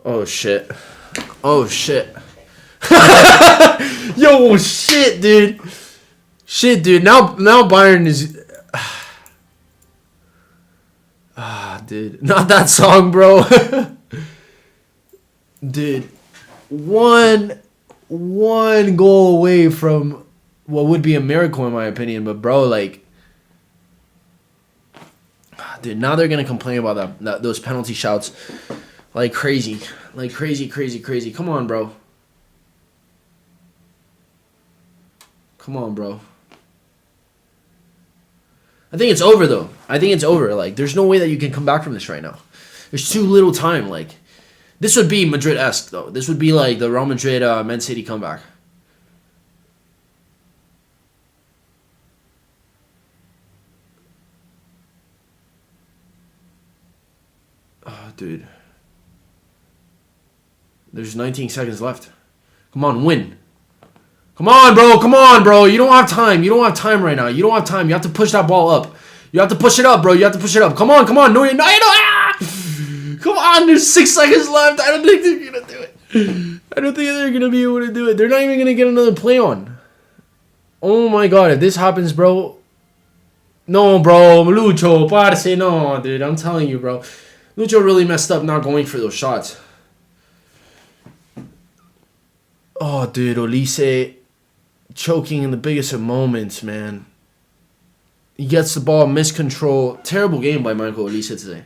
Oh shit. Yo, shit, dude. Now Bayern is... dude. Not that song, bro. Dude. One goal away from what would be a miracle in my opinion. But, bro, like... Dude, now they're going to complain about those penalty shouts. Like crazy. Come on, bro. I think it's over, though. Like, there's no way that you can come back from this right now. There's too little time. Like, this would be Madrid-esque, though. This would be like the Real Madrid Man City comeback. Oh, dude. There's 19 seconds left. Come on, win. Come on, bro. You don't have time. Right now. You have to push that ball up. You have to push it up, bro. Come on. No, you're not. Ah! Come on, there's 6 seconds left. I don't think they're going to do it. I don't think they're going to be able to do it. They're not even going to get another play on. Oh, my God. If this happens, bro. No, bro. Lucho, parce. No, dude. I'm telling you, bro. Lucho really messed up not going for those shots. Oh, dude, Olise choking in the biggest of moments, man. He gets the ball, miscontrol. Terrible game by Michael Olise today.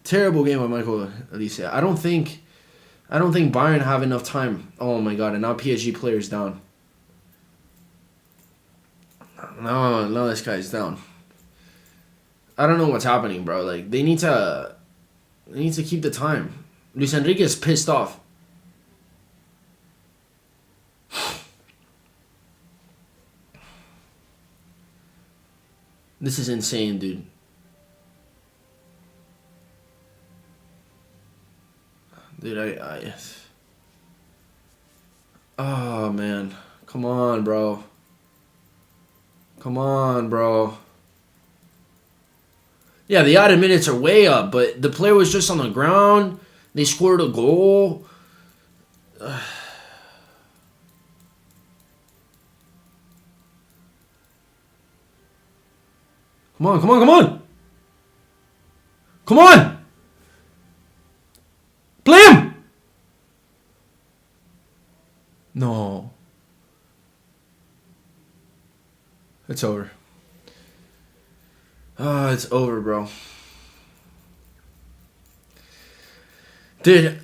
Terrible game by Michael Alicia. I don't think Bayern have enough time. Oh my god, and now PSG players down. No, this guy's down. I don't know what's happening, bro. Like they need to keep the time. Luis Enrique is pissed off. This is insane, dude. Dude, oh, man. Come on, bro. Come on, bro. Yeah, the added minutes are way up, but the player was just on the ground. They scored a goal. Come on, come on, come on! Come on! Play him! No. It's over. It's over, bro. Dude.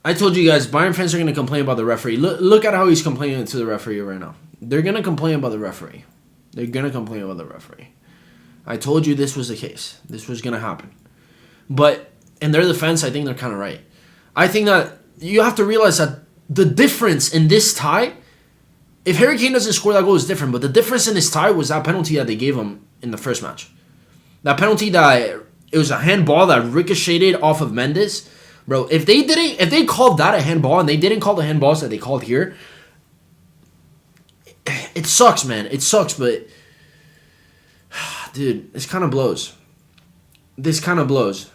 I told you guys, Bayern fans are going to complain about the referee. Look at how he's complaining to the referee right now. They're going to complain about the referee. They're going to complain about the referee. I told you this was the case. This was going to happen. But in their defense, I think they're kind of right. I think that you have to realize that the difference in this tie, if Harry Kane doesn't score that goal, is different. But the difference in this tie was that penalty that they gave him in the first match. That penalty that it was a handball that ricocheted off of Mendes. Bro, if they called that a handball and they didn't call the handballs that they called here, it sucks, man. It sucks, but dude, this kind of blows. This kind of blows.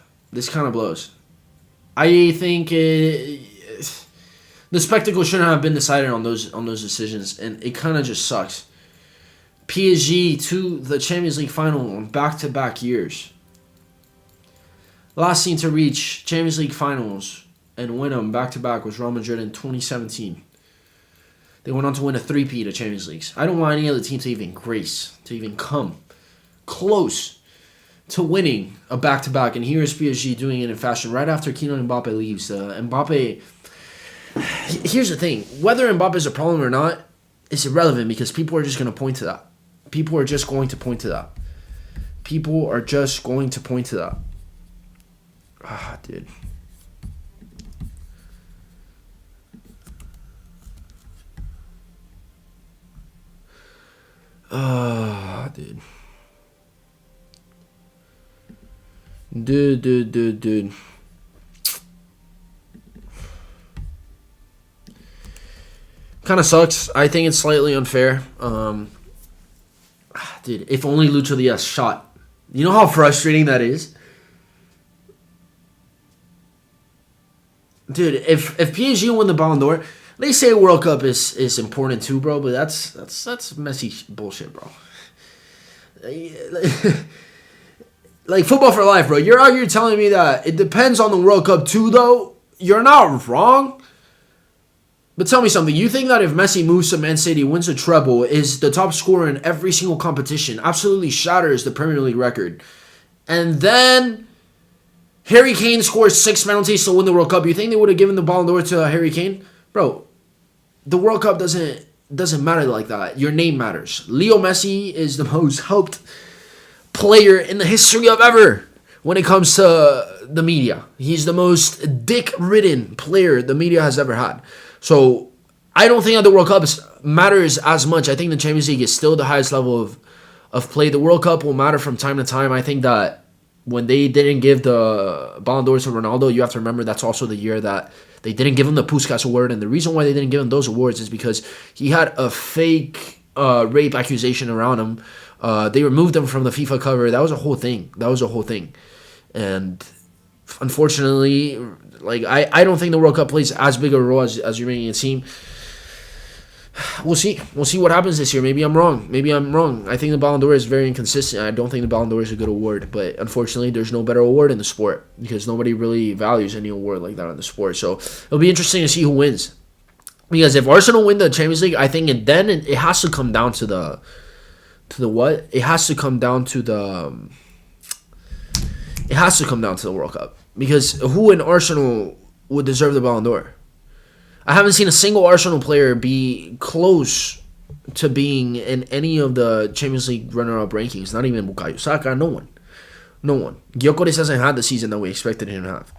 I think the spectacle shouldn't have been decided on those decisions, and it kind of just sucks. PSG to the Champions League final on back-to-back years. Last team to reach Champions League finals and win them back-to-back was Real Madrid in 2017. They went on to win a three-peat of Champions Leagues. I don't want any other team to even come close to winning a back-to-back. And here is PSG doing it in fashion right after Kylian Mbappe leaves. Mbappe, here's the thing. Whether Mbappe is a problem or not is irrelevant because people are just going to point to that. People are just going to point to that. Ah, dude. Dude. Dude. Kind of sucks. I think it's slightly unfair. Dude, if only Lucho Diaz shot. You know how frustrating that is? Dude, if PSG win the Ballon d'Or, they say World Cup is important too, bro, but that's messy bullshit, bro. Like football for life, bro. You're out here telling me that it depends on the World Cup too, though. You're not wrong. But tell me something. You think that if Messi moves to Man City, wins a treble, is the top scorer in every single competition, absolutely shatters the Premier League record, and then Harry Kane scores 6 penalties to win the World Cup, you think they would have given the Ballon d'Or to Harry Kane? Bro, the World Cup doesn't matter like that. Your name matters. Leo Messi is the most hoped player in the history of ever when it comes to the media. He's the most dick-ridden player the media has ever had. So I don't think that the World Cup matters as much. I think the Champions League is still the highest level of play. The World Cup will matter from time to time. I think that when they didn't give the Ballon d'Or to Ronaldo, you have to remember that's also the year that they didn't give him the Puskas Award. And the reason why they didn't give him those awards is because he had a fake rape accusation around him. They removed him from the FIFA cover. That was a whole thing. And unfortunately, like I don't think the World Cup plays as big a role as you're making it seem. We'll see. We'll see what happens this year. Maybe I'm wrong. I think the Ballon d'Or is very inconsistent. I don't think the Ballon d'Or is a good award. But unfortunately, there's no better award in the sport because nobody really values any award like that in the sport. So it'll be interesting to see who wins. Because if Arsenal win the Champions League, I think it has to come down to the what? It has to come down to the World Cup. Because who in Arsenal would deserve the Ballon d'Or? I haven't seen a single Arsenal player be close to being in any of the Champions League runner-up rankings. Not even Bukayo Saka. No one. Gyökeres hasn't had the season that we expected him to have.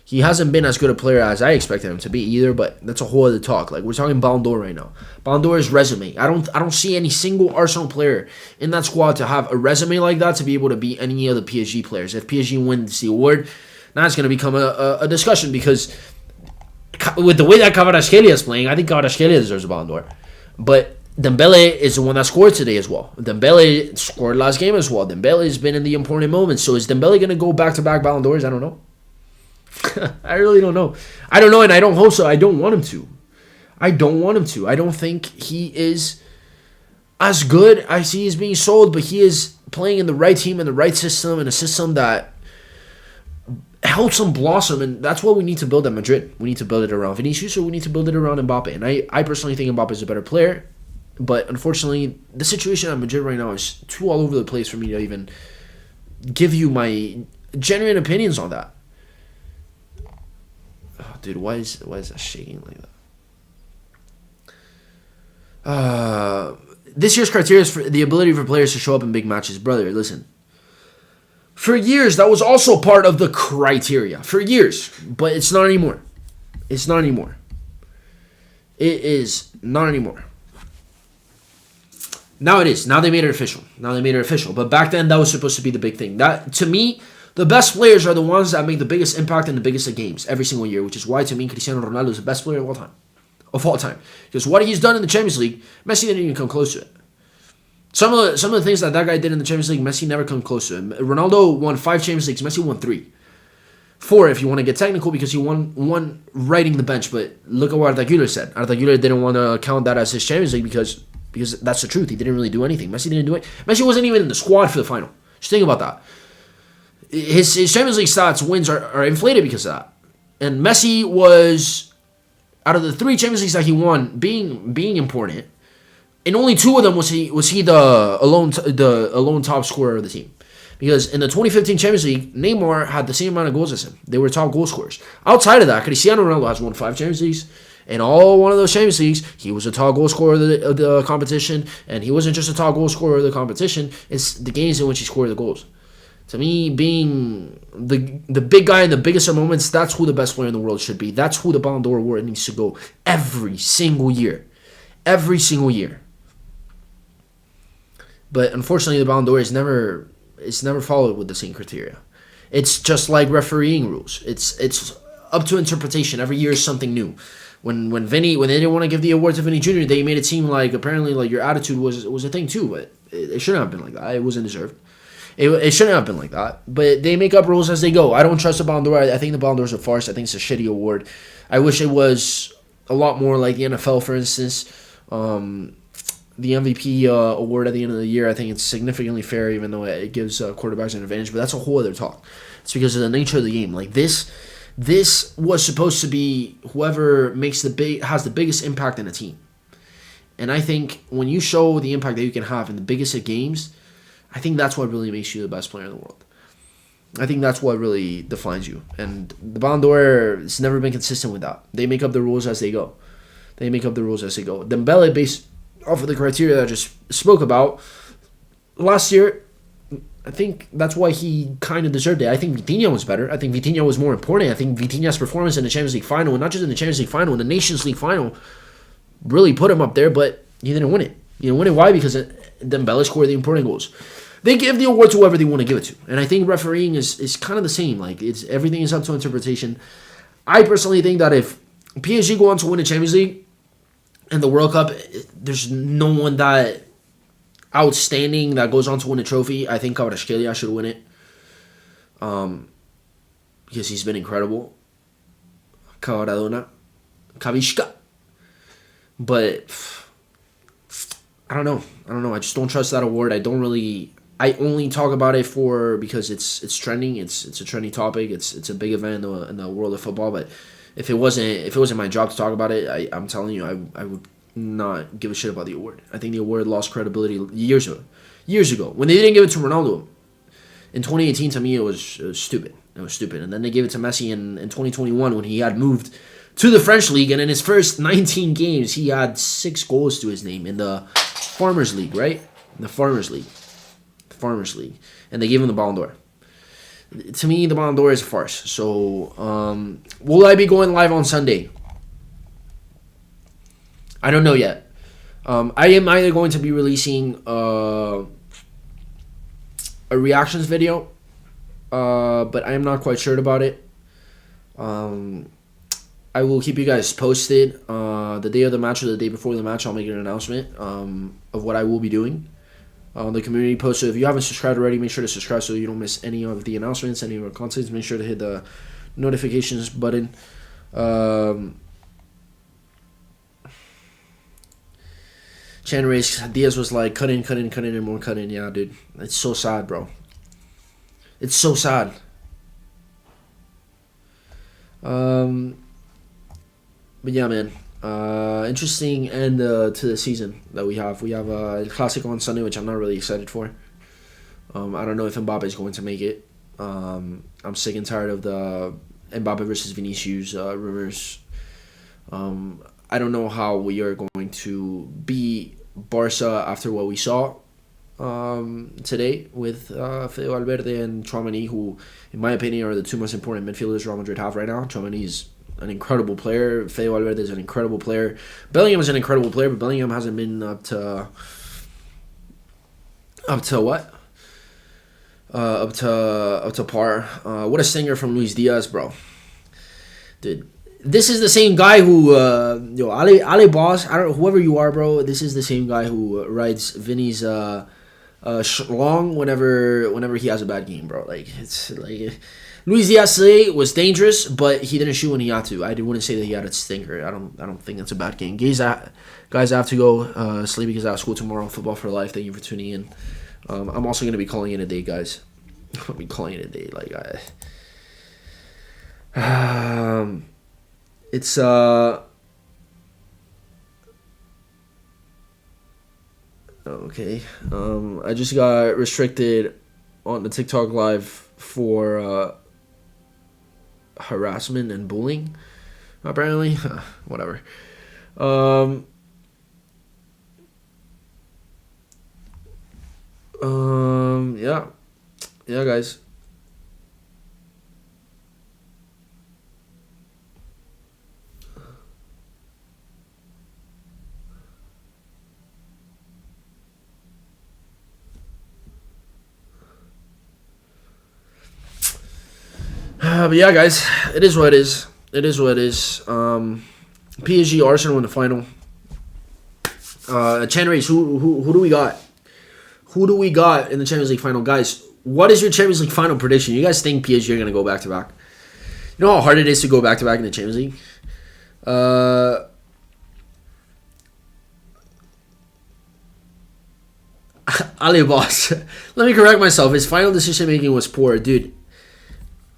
He hasn't been as good a player as I expected him to be either, but that's a whole other talk. Like, we're talking Ballon d'Or right now. Ballon d'Or is resume. I don't see any single Arsenal player in that squad to have a resume like that to be able to beat any of the PSG players. If PSG wins the award, now it's going to become a discussion, because with the way that Kvaratskhelia is playing, I think Kvaratskhelia deserves a Ballon d'Or. But Dembele is the one that scored today as well. Dembele scored last game as well. Dembele has been in the important moments. So is Dembele going to go back-to-back Ballon d'Ors? I don't know. I really don't know. I don't know, and I don't hope so. I don't want him to. I don't think he is as good as he is being sold, but he is playing in the right team, in the right system, in a system that helps him blossom, and that's what we need to build at Madrid. We need to build it around Vinicius, or we need to build it around Mbappe. And I personally think Mbappe is a better player, but unfortunately, the situation at Madrid right now is too all over the place for me to even give you my genuine opinions on that. Oh, dude, why is that shaking like that? This year's criteria is for the ability for players to show up in big matches. Brother, listen. For years, that was also part of the criteria. For years. But it's not anymore. It is not anymore. Now it is. Now they made it official. But back then, that was supposed to be the big thing. That, to me, the best players are the ones that make the biggest impact in the biggest of games every single year, which is why, to me, Cristiano Ronaldo is the best player of all time. Because what he's done in the Champions League, Messi didn't even come close to it. Some of the things that guy did in the Champions League, Messi never come close to it. Ronaldo won 5 Champions Leagues. Messi won 3. 4 if you want to get technical, because he won 1 riding the bench. But look at what Arda Güler said. Arda Güler didn't want to count that as his Champions League because that's the truth. He didn't really do anything. Messi didn't do it. Messi wasn't even in the squad for the final. Just think about that. His Champions League stats, wins are inflated because of that. And Messi was, out of the 3 Champions Leagues that he won, being important, in only 2 of them was he the alone top scorer of the team. Because in the 2015 Champions League, Neymar had the same amount of goals as him. They were top goal scorers. Outside of that, Cristiano Ronaldo has won 5 Champions Leagues. In all one of those Champions Leagues, he was a top goal scorer of the competition. And he wasn't just a top goal scorer of the competition. It's the games in which he scored the goals. To me, being the big guy in the biggest of moments, that's who the best player in the world should be. That's who the Ballon d'Or award needs to go every single year. Every single year. But unfortunately, the Ballon d'Or is never followed with the same criteria. It's just like refereeing rules. It's up to interpretation. Every year is something new. When they didn't want to give the award to Vinny Jr., they made it seem like apparently like your attitude was a thing too, but it shouldn't have been like that. It wasn't deserved. It shouldn't have been like that. But they make up rules as they go. I don't trust the Ballon d'Or. I think the Ballon d'Or is a farce. I think it's a shitty award. I wish it was a lot more like the NFL, for instance. The MVP award at the end of the year, I think it's significantly fair, even though it gives quarterbacks an advantage. But that's a whole other talk. It's because of the nature of the game. Like this was supposed to be whoever has the biggest impact in a team. And I think when you show the impact that you can have in the biggest of games, I think that's what really makes you the best player in the world. I think that's what really defines you. And the Ballon d'Or has never been consistent with that. They make up the rules as they go. Dembele, based off of the criteria that I just spoke about, last year, I think that's why he kind of deserved it. I think Vitinha was better. I think Vitinha was more important. I think Vitinha's performance in the Champions League final, and not just in the Champions League final, in the Nations League final, really put him up there, but he didn't win it. He didn't win it. Why? Because Dembele scored the important goals. They give the award to whoever they want to give it to. And I think refereeing is kind of the same. Like, everything is up to interpretation. I personally think that if PSG go on to win the Champions League and the World Cup, there's no one that outstanding that goes on to win the trophy. I think Kvaratskhelia should win it. Because he's been incredible. Kvaradona. Kavishka. But I don't know. I just don't trust that award. I only talk about it because it's trending. It's a trending topic. It's a big event in the world of football. But if it wasn't my job to talk about it, I'm telling you, I would not give a shit about the award. I think the award lost credibility years ago. Years ago, when they didn't give it to Ronaldo in 2018, to me it was stupid. It was stupid. And then they gave it to Messi in 2021 when he had moved to the French league, and in his first 19 games, he had 6 goals to his name in the Farmers League, right? In the Farmers League. And they gave him the Ballon d'Or. To me, the Ballon d'Or is a farce. So, will I be going live on Sunday? I don't know yet. I am either going to be releasing a reactions video, but I am not quite sure about it. I will keep you guys posted. The day of the match or the day before the match, I'll make an announcement of what I will be doing on the community post. So if you haven't subscribed already, make sure to subscribe so you don't miss any of the announcements, any of our contents. Make sure to hit the notifications button. Chan Race Diaz was like, cut in, and more cut in. Yeah, dude. It's so sad, bro. It's so sad. But yeah, man. Interesting end to the season that we have. We have a Classic on Sunday, which I'm not really excited for. I don't know if Mbappe is going to make it. I'm sick and tired of the Mbappe versus Vinicius rumors. I don't know how we are going to beat Barca after what we saw today with Fede Valverde and Tchouaméni, who, in my opinion, are the 2 most important midfielders Real Madrid have right now. Tchouaméni is an incredible player. Fede Valverde is an incredible player. Bellingham is an incredible player, but Bellingham hasn't been up to what? Up to par. What a stinger from Luis Diaz, bro. Dude, this is the same guy who Ali Boss. I don't know, whoever you are, bro. This is the same guy who rides Vinny's schlong whenever he has a bad game, bro. Like, it's like Luis Diaz today was dangerous, but he didn't shoot when he had to. I wouldn't say that he had a stinker. I don't think that's a bad game. Guys, I have to go sleep because I have school tomorrow. Football for life. Thank you for tuning in. I'm also gonna be calling it a day, guys. I'll be calling it a day. Like it's okay. I just got restricted on the TikTok live for harassment and bullying, apparently. Whatever. Yeah, guys. But yeah, guys, it is what it is. It is what it is. PSG Arsenal in the final. Chan Race, who do we got? Who do we got in the Champions League final, guys? What is your Champions League final prediction? You guys think PSG are gonna go back to back? You know how hard it is to go back to back in the Champions League. Ali Boss. Let me correct myself. His final decision making was poor, dude.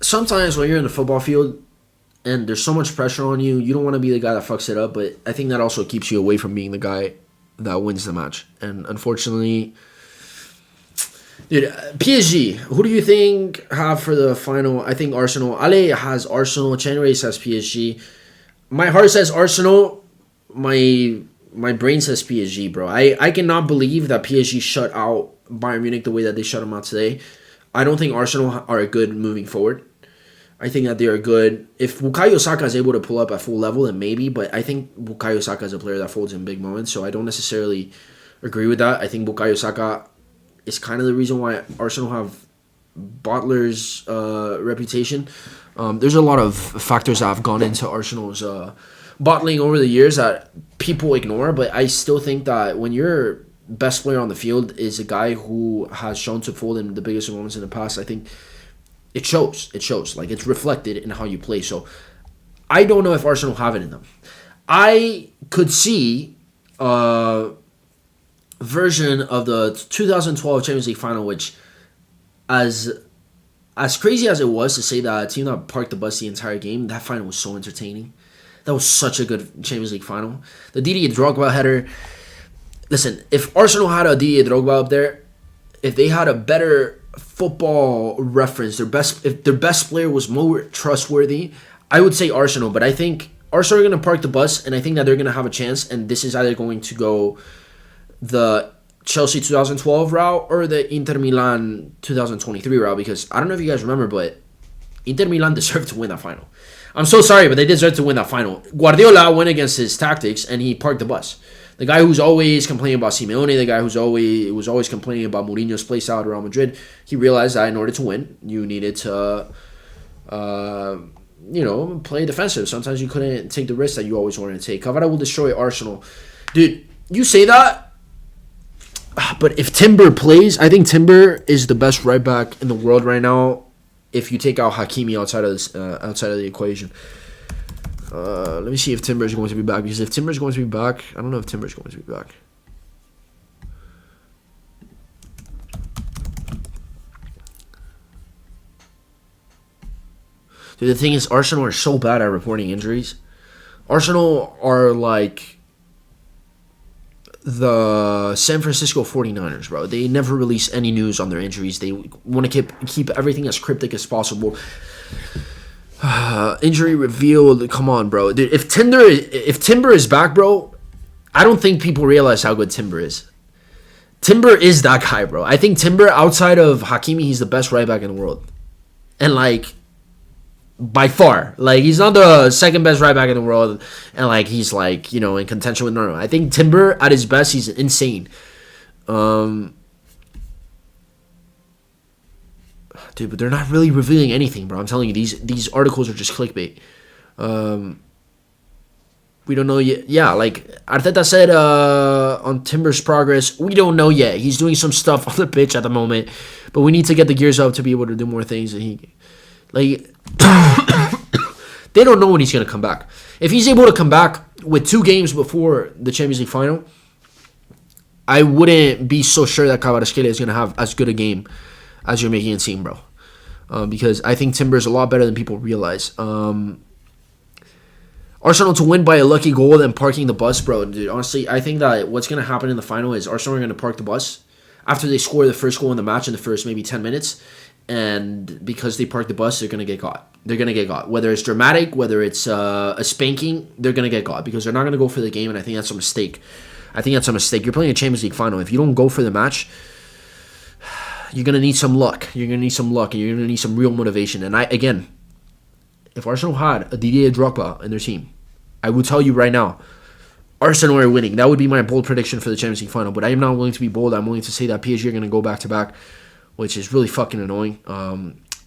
Sometimes when you're in the football field and there's so much pressure on you, you don't want to be the guy that fucks it up, but I think that also keeps you away from being the guy that wins the match. And unfortunately, dude, PSG, who do you think have for the final? I think Arsenal. Ale has Arsenal. Chenray says PSG. My heart says Arsenal. My brain says PSG, bro. I cannot believe that PSG shut out Bayern Munich the way that they shut them out today. I don't think Arsenal are good moving forward. I think that they are good. If Bukayo Saka is able to pull up at full level, then maybe. But I think Bukayo Saka is a player that folds in big moments, so I don't necessarily agree with that. I think Bukayo Saka is kind of the reason why Arsenal have Butler's reputation. There's a lot of factors that have gone into Arsenal's bottling over the years that people ignore, but I still think that when your best player on the field is a guy who has shown to fold in the biggest moments in the past, I think it shows. It shows. Like, it's reflected in how you play. So I don't know if Arsenal have it in them. I could see a version of the 2012 Champions League final, which, as as crazy as it was to say that a team that parked the bus the entire game, that final was so entertaining. That was such a good Champions League final. The Didier Drogba header. Listen, if Arsenal had a Didier Drogba up there, if they had a better football reference, if their best player was more trustworthy, I would say Arsenal. But I think Arsenal are going to park the bus, and I think that they're going to have a chance. And this is either going to go the Chelsea 2012 route or the Inter Milan 2023 route, because I don't know if you guys remember, but Inter Milan deserved to win that final. I'm so sorry, but they deserved to win that final. Guardiola went against his tactics, and he parked the bus. The guy who's always complaining about Simeone, the guy who's always complaining about Mourinho's play style at Real Madrid, he realized that in order to win, you needed to, play defensive. Sometimes you couldn't take the risk that you always wanted to take. Cavara will destroy Arsenal. Dude, you say that, but if Timber plays, I think Timber is the best right back in the world right now. If you take out Hakimi outside of the equation, let me see if Timber is going to be back. Because if Timber is going to be back, I don't know if Timber is going to be back. Dude, the thing is, Arsenal are so bad at reporting injuries. Arsenal are like the San Francisco 49ers, bro. They never release any news on their injuries. They want to keep everything as cryptic as possible. Injury revealed. Come on, bro. Dude, if Timber is back, bro, I don't think people realize how good Timber is. Timber is that guy, bro. I think Timber, outside of Hakimi, he's the best right back in the world. And, like, by far. Like, he's not the second best right back in the world, and like he's like, in contention with Norman. I think Timber at his best, he's insane. Dude, but they're not really revealing anything, bro. I'm telling you, these articles are just clickbait. We don't know yet. Yeah, like Arteta said on Timber's progress, we don't know yet. He's doing some stuff on the pitch at the moment, but we need to get the gears up to be able to do more things. And they don't know when he's going to come back. If he's able to come back with 2 games before the Champions League final, I wouldn't be so sure that Kvaratskhelia is going to have as good a game as you're making it seem, bro. Because I think Timber is a lot better than people realize. Arsenal to win by a lucky goal and parking the bus, bro. Dude, honestly, I think that what's going to happen in the final is Arsenal are going to park the bus after they score the first goal in the match in the first maybe 10 minutes. And because they parked the bus, they're going to get caught. They're going to get caught. Whether it's dramatic, whether it's a spanking, they're going to get caught because they're not going to go for the game, and I think that's a mistake. You're playing a Champions League final. If you don't go for the match, you're going to need some luck. And you're going to need some real motivation. And if Arsenal had a Didier Drogba in their team, I will tell you right now, Arsenal are winning. That would be my bold prediction for the Champions League final. But I am not willing to be bold. I'm willing to say that PSG are going to go back-to-back, which is really fucking annoying.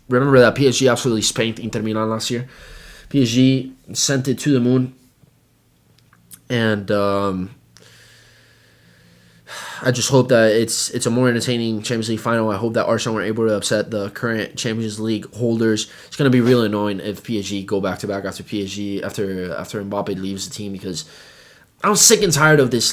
Remember that PSG absolutely spanked Inter Milan last year. PSG sent it to the moon. And I just hope that it's a more entertaining Champions League final. I hope that Arsenal were able to upset the current Champions League holders. It's going to be really annoying if PSG go back-to-back after Mbappe leaves the team, because I'm sick and tired of this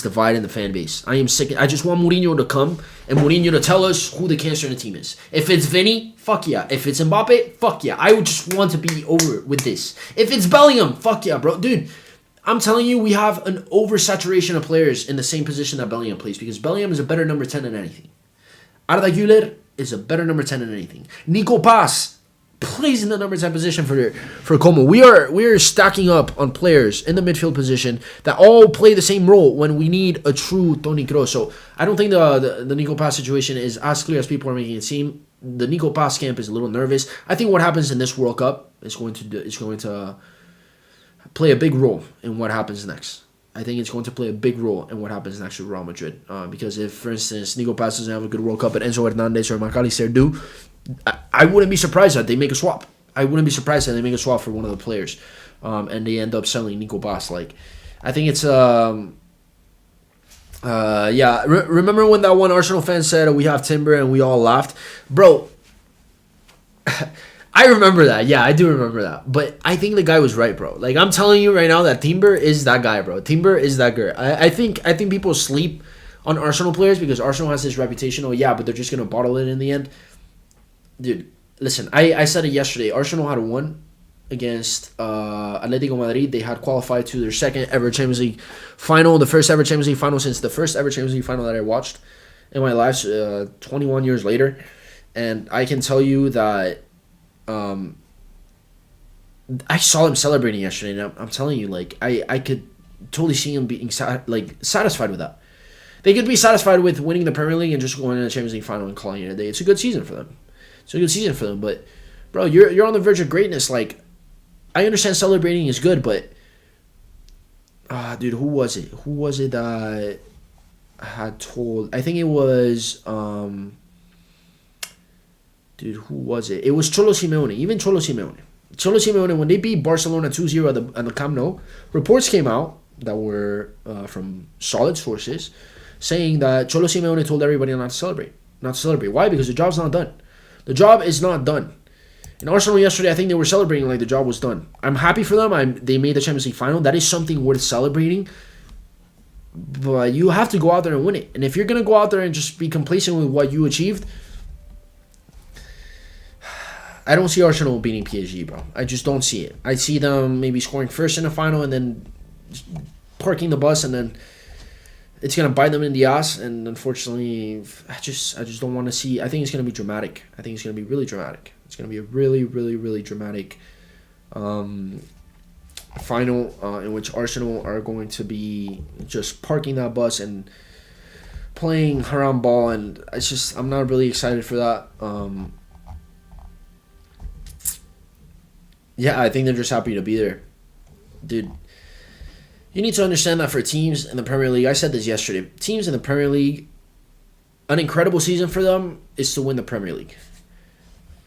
divide in the fan base. I am sick. I just want Mourinho to come and Mourinho to tell us who the cancer in the team is. If it's Vinny, fuck yeah. If it's Mbappe, fuck yeah. I would just want to be over with this. If it's Bellingham, fuck yeah, bro. Dude, I'm telling you, we have an oversaturation of players in the same position that Bellingham plays, because Bellingham is a better number 10 than anything. Arda Güler is a better number 10 than anything. Nico Paz plays in the number 10 position for Como. We are stacking up on players in the midfield position that all play the same role when we need a true Toni Kroos. So I don't think the Nico Paz situation is as clear as people are making it seem. The Nico Paz camp is a little nervous. I think what happens in this World Cup is going to play a big role in what happens next. I think it's going to play a big role in what happens next with Real Madrid. Because if, for instance, Nico Paz doesn't have a good World Cup and Enzo Hernandez or McAllister do, I wouldn't be surprised that they make a swap. I wouldn't be surprised that they make a swap for one of the players, and they end up selling Nico Paz. I think it's remember when that one Arsenal fan said we have Timber and we all laughed, bro? I remember that. Yeah, I do remember that. But I think the guy was right, bro. I'm telling you right now that Timber is that guy, bro. Timber is that guy. I think people sleep on Arsenal players because Arsenal has this reputation. Oh yeah, but they're just gonna bottle it in the end. dude, listen, I said it yesterday. Arsenal had won against Atletico Madrid. They had qualified to their second ever Champions League final, the first ever Champions League final since the first ever Champions League final that I watched in my life, 21 years later. And I can tell you that I saw them celebrating yesterday, and I'm telling you, like, I could totally see them being satisfied with that. They could be satisfied with winning the Premier League and just going to the Champions League final and calling it a day. It's a good season for them. But, bro, you're on the verge of greatness. Like, I understand celebrating is good, but, dude, who was it? Who was it that had told? I think it was, dude, who was it? It was Cholo Simeone. Even Cholo Simeone. Cholo Simeone, when they beat Barcelona 2-0 at the Camp Nou, reports came out that were from solid sources saying that Cholo Simeone told everybody not to celebrate. Not to celebrate. Why? Because the job's not done. The job is not done. In Arsenal yesterday, I think they were celebrating like the job was done. I'm happy for them. They made the Champions League final. That is something worth celebrating. But you have to go out there and win it. And if you're going to go out there and just be complacent with what you achieved, I don't see Arsenal beating PSG, bro. I just don't see it. I see them maybe scoring first in the final and then parking the bus, and then it's going to bite them in the ass. And unfortunately, I just don't want to see. I think it's going to be dramatic. I think it's going to be really dramatic. It's going to be a really, really, really dramatic final in which Arsenal are going to be just parking that bus and playing haram ball. And I'm not really excited for that. Yeah, I think they're just happy to be there. Dude, you need to understand that for teams in the Premier League, I said this yesterday, teams in the Premier League, an incredible season for them is to win the Premier League.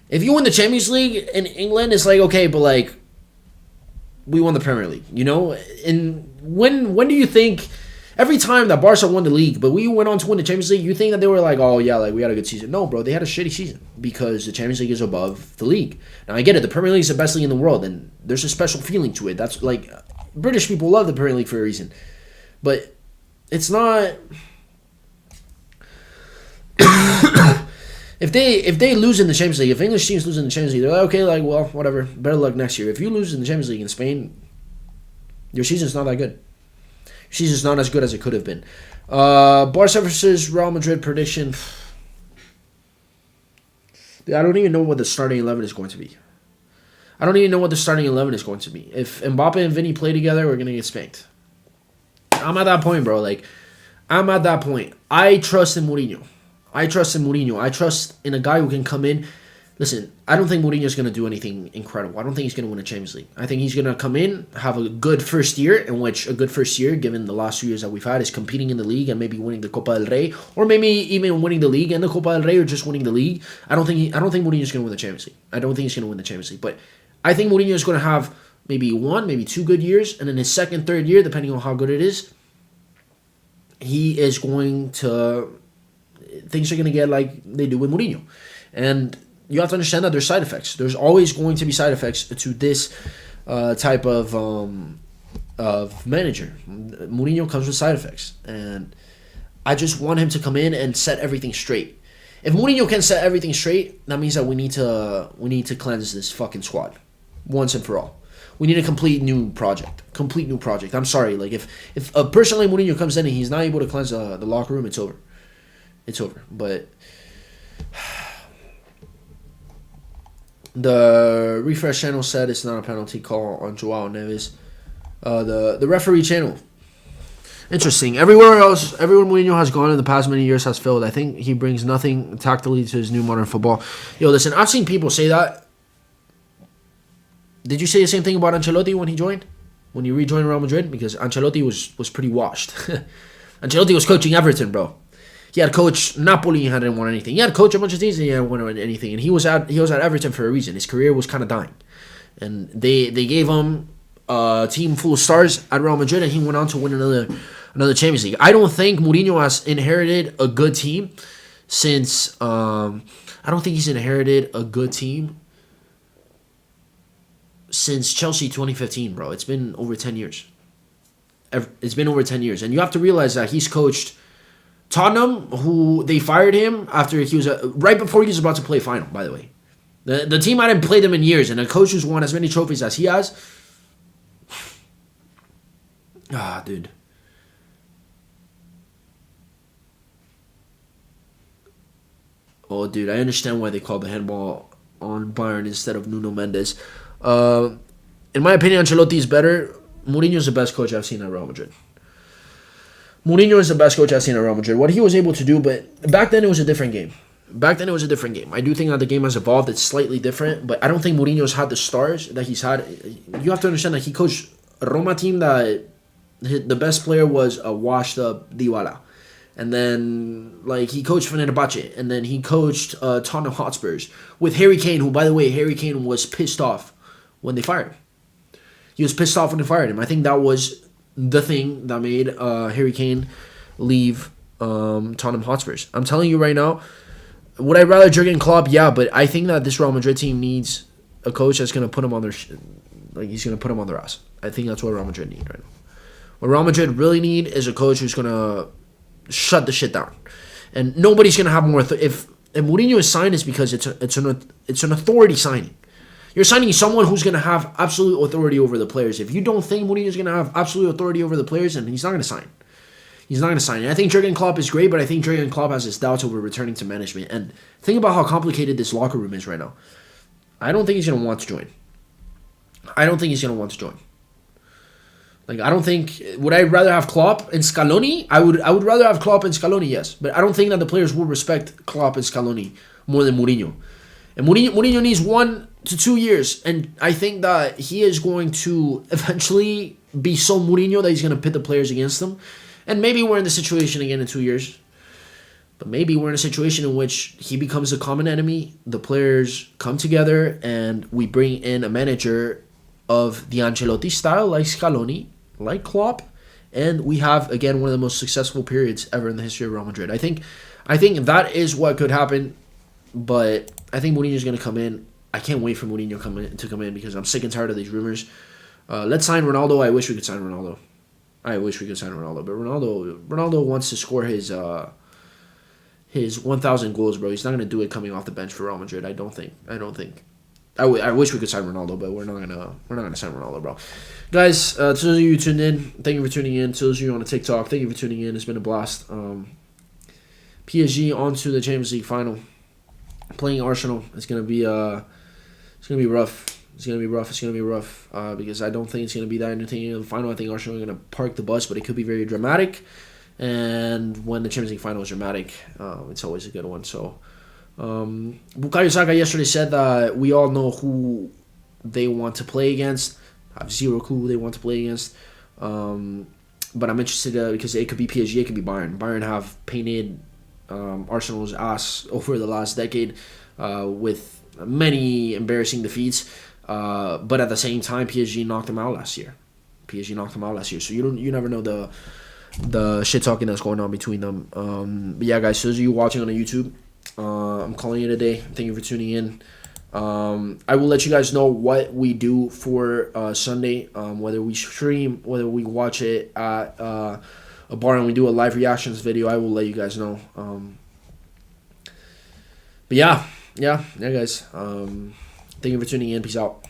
If you win the Champions League in England, it's like, okay, but like, we won the Premier League, you know? And when do you think, every time that Barca won the league, but we went on to win the Champions League, you think that they were like, oh yeah, like we had a good season. No, bro, they had a shitty season because the Champions League is above the league. Now, I get it. The Premier League is the best league in the world, and there's a special feeling to it. That's like, British people love the Premier League for a reason. But it's not... If they lose in the Champions League, if English teams lose in the Champions League, they're like, okay, like, well, whatever. Better luck next year. If you lose in the Champions League in Spain, your season's not that good. Season's not as good as it could have been. Barca versus Real Madrid prediction. I don't even know what the starting 11 is going to be. If Mbappe and Vinny play together, we're going to get spanked. I'm at that point, bro. Like, I'm at that point. I trust in Mourinho. I trust in a guy who can come in. Listen, I don't think Mourinho's going to do anything incredible. I don't think he's going to win a Champions League. I think he's going to come in, have a good first year, in which a good first year, given the last 2 years that we've had, is competing in the league and maybe winning the Copa del Rey, or maybe even winning the league and the Copa del Rey, or just winning the league. I don't think Mourinho's going to win the Champions League. But I think Mourinho is going to have maybe 1, maybe 2 good years, and in his second, third year, depending on how good it is, he is going to... Things are going to get like they do with Mourinho. And you have to understand that there's side effects. There's always going to be side effects to this type of manager. Mourinho comes with side effects. And I just want him to come in and set everything straight. If Mourinho can set everything straight, that means that we need to cleanse this fucking squad once and for all. We need a complete new project. I'm sorry. Like if a person like Mourinho comes in and he's not able to cleanse the locker room, it's over. But the refresh channel said it's not a penalty call on Joao Neves. The referee channel. Interesting. Everywhere Mourinho has gone in the past many years has failed. I think he brings nothing tactically to his new modern football. Yo, listen, I've seen people say that. Did you say the same thing about Ancelotti when he joined? When he rejoined Real Madrid? Because Ancelotti was pretty washed. Ancelotti was coaching Everton, bro. He had coached Napoli and hadn't won anything. He had coached a bunch of teams and he hadn't won anything. And he was at Everton for a reason. His career was kind of dying. And they gave him a team full of stars at Real Madrid, and he went on to win another Champions League. I don't think Mourinho has inherited a good team since... I don't think he's inherited a good team since Chelsea 2015, bro. It's been over 10 years. And you have to realize that he's coached Tottenham, who they fired him after he was right before he was about to play final, by the way. The team hadn't played them in years, and a coach who's won as many trophies as he has. Dude. Oh, dude, I understand why they called the handball on Bayern instead of Nuno Mendes. In my opinion, Ancelotti is better. Mourinho is the best coach I've seen at Real Madrid. Mourinho is the best coach I've seen at Real Madrid. What he was able to do, but back then it was a different game. I do think that the game has evolved. It's slightly different, but I don't think Mourinho's had the stars that he's had. You have to understand that he coached a Roma team that the best player was a washed-up Dybala. And then, he coached Fenerbahce. And then he coached Tottenham Hotspurs with Harry Kane, who, by the way, Harry Kane was pissed off when they fired him. He was pissed off when they fired him. I think that was the thing that made Harry Kane leave Tottenham Hotspurs. I'm telling you right now, would I rather Jurgen Klopp? Yeah, but I think that this Real Madrid team needs a coach that's going to put them on their he's going to put them on their ass. I think that's what Real Madrid need right now. What Real Madrid really need is a coach who's going to shut the shit down. And nobody's going to have more... If Mourinho is signed, it's because it's an authority signing. You're signing someone who's going to have absolute authority over the players. If you don't think Mourinho is going to have absolute authority over the players, then he's not going to sign. He's not going to sign. And I think Jurgen Klopp is great, but I think Jurgen Klopp has his doubts over returning to management. And think about how complicated this locker room is right now. I don't think he's going to want to join. I don't think... Would I rather have Klopp and Scaloni? I would rather have Klopp and Scaloni, yes. But I don't think that the players will respect Klopp and Scaloni more than Mourinho. And Mourinho needs 1 to 2 years. And I think that he is going to eventually be so Mourinho that he's going to pit the players against him. And maybe we're in the situation again in 2 years. But maybe we're in a situation in which he becomes a common enemy. The players come together and we bring in a manager of the Ancelotti style, like Scaloni, like Klopp, and we have again one of the most successful periods ever in the history of Real Madrid. I think that is what could happen, but I think Mourinho is going to come in. I can't wait for Mourinho to come in because I'm sick and tired of these rumors. Let's sign Ronaldo. I wish we could sign Ronaldo. But Ronaldo wants to score his 1,000 goals, bro. He's not going to do it coming off the bench for Real Madrid. I don't think. I wish we could sign Ronaldo, but we're not gonna sign Ronaldo, bro. Guys, to those of you who tuned in, thank you for tuning in. To those of you on the TikTok, thank you for tuning in. It's been a blast. PSG on to the Champions League final, playing Arsenal. It's gonna be rough. It's gonna be rough because I don't think it's gonna be that entertaining in the final. I think Arsenal are gonna park the bus, but it could be very dramatic. And when the Champions League final is dramatic, it's always a good one. So. Bukayo Saka yesterday said that we all know who they want to play against. I have zero clue who they want to play against. But I'm interested because it could be PSG, it could be Bayern. Bayern have painted Arsenal's ass over the last decade with many embarrassing defeats. But at the same time, PSG knocked them out last year. So you never know the shit talking that's going on between them. But yeah, guys, so those of you watching on the YouTube, I'm calling it a day. Thank you for tuning in. I will let you guys know what we do for Sunday, whether we stream, whether we watch it at a bar and we do a live reactions video. I will let you guys know. But yeah, guys. Thank you for tuning in. Peace out.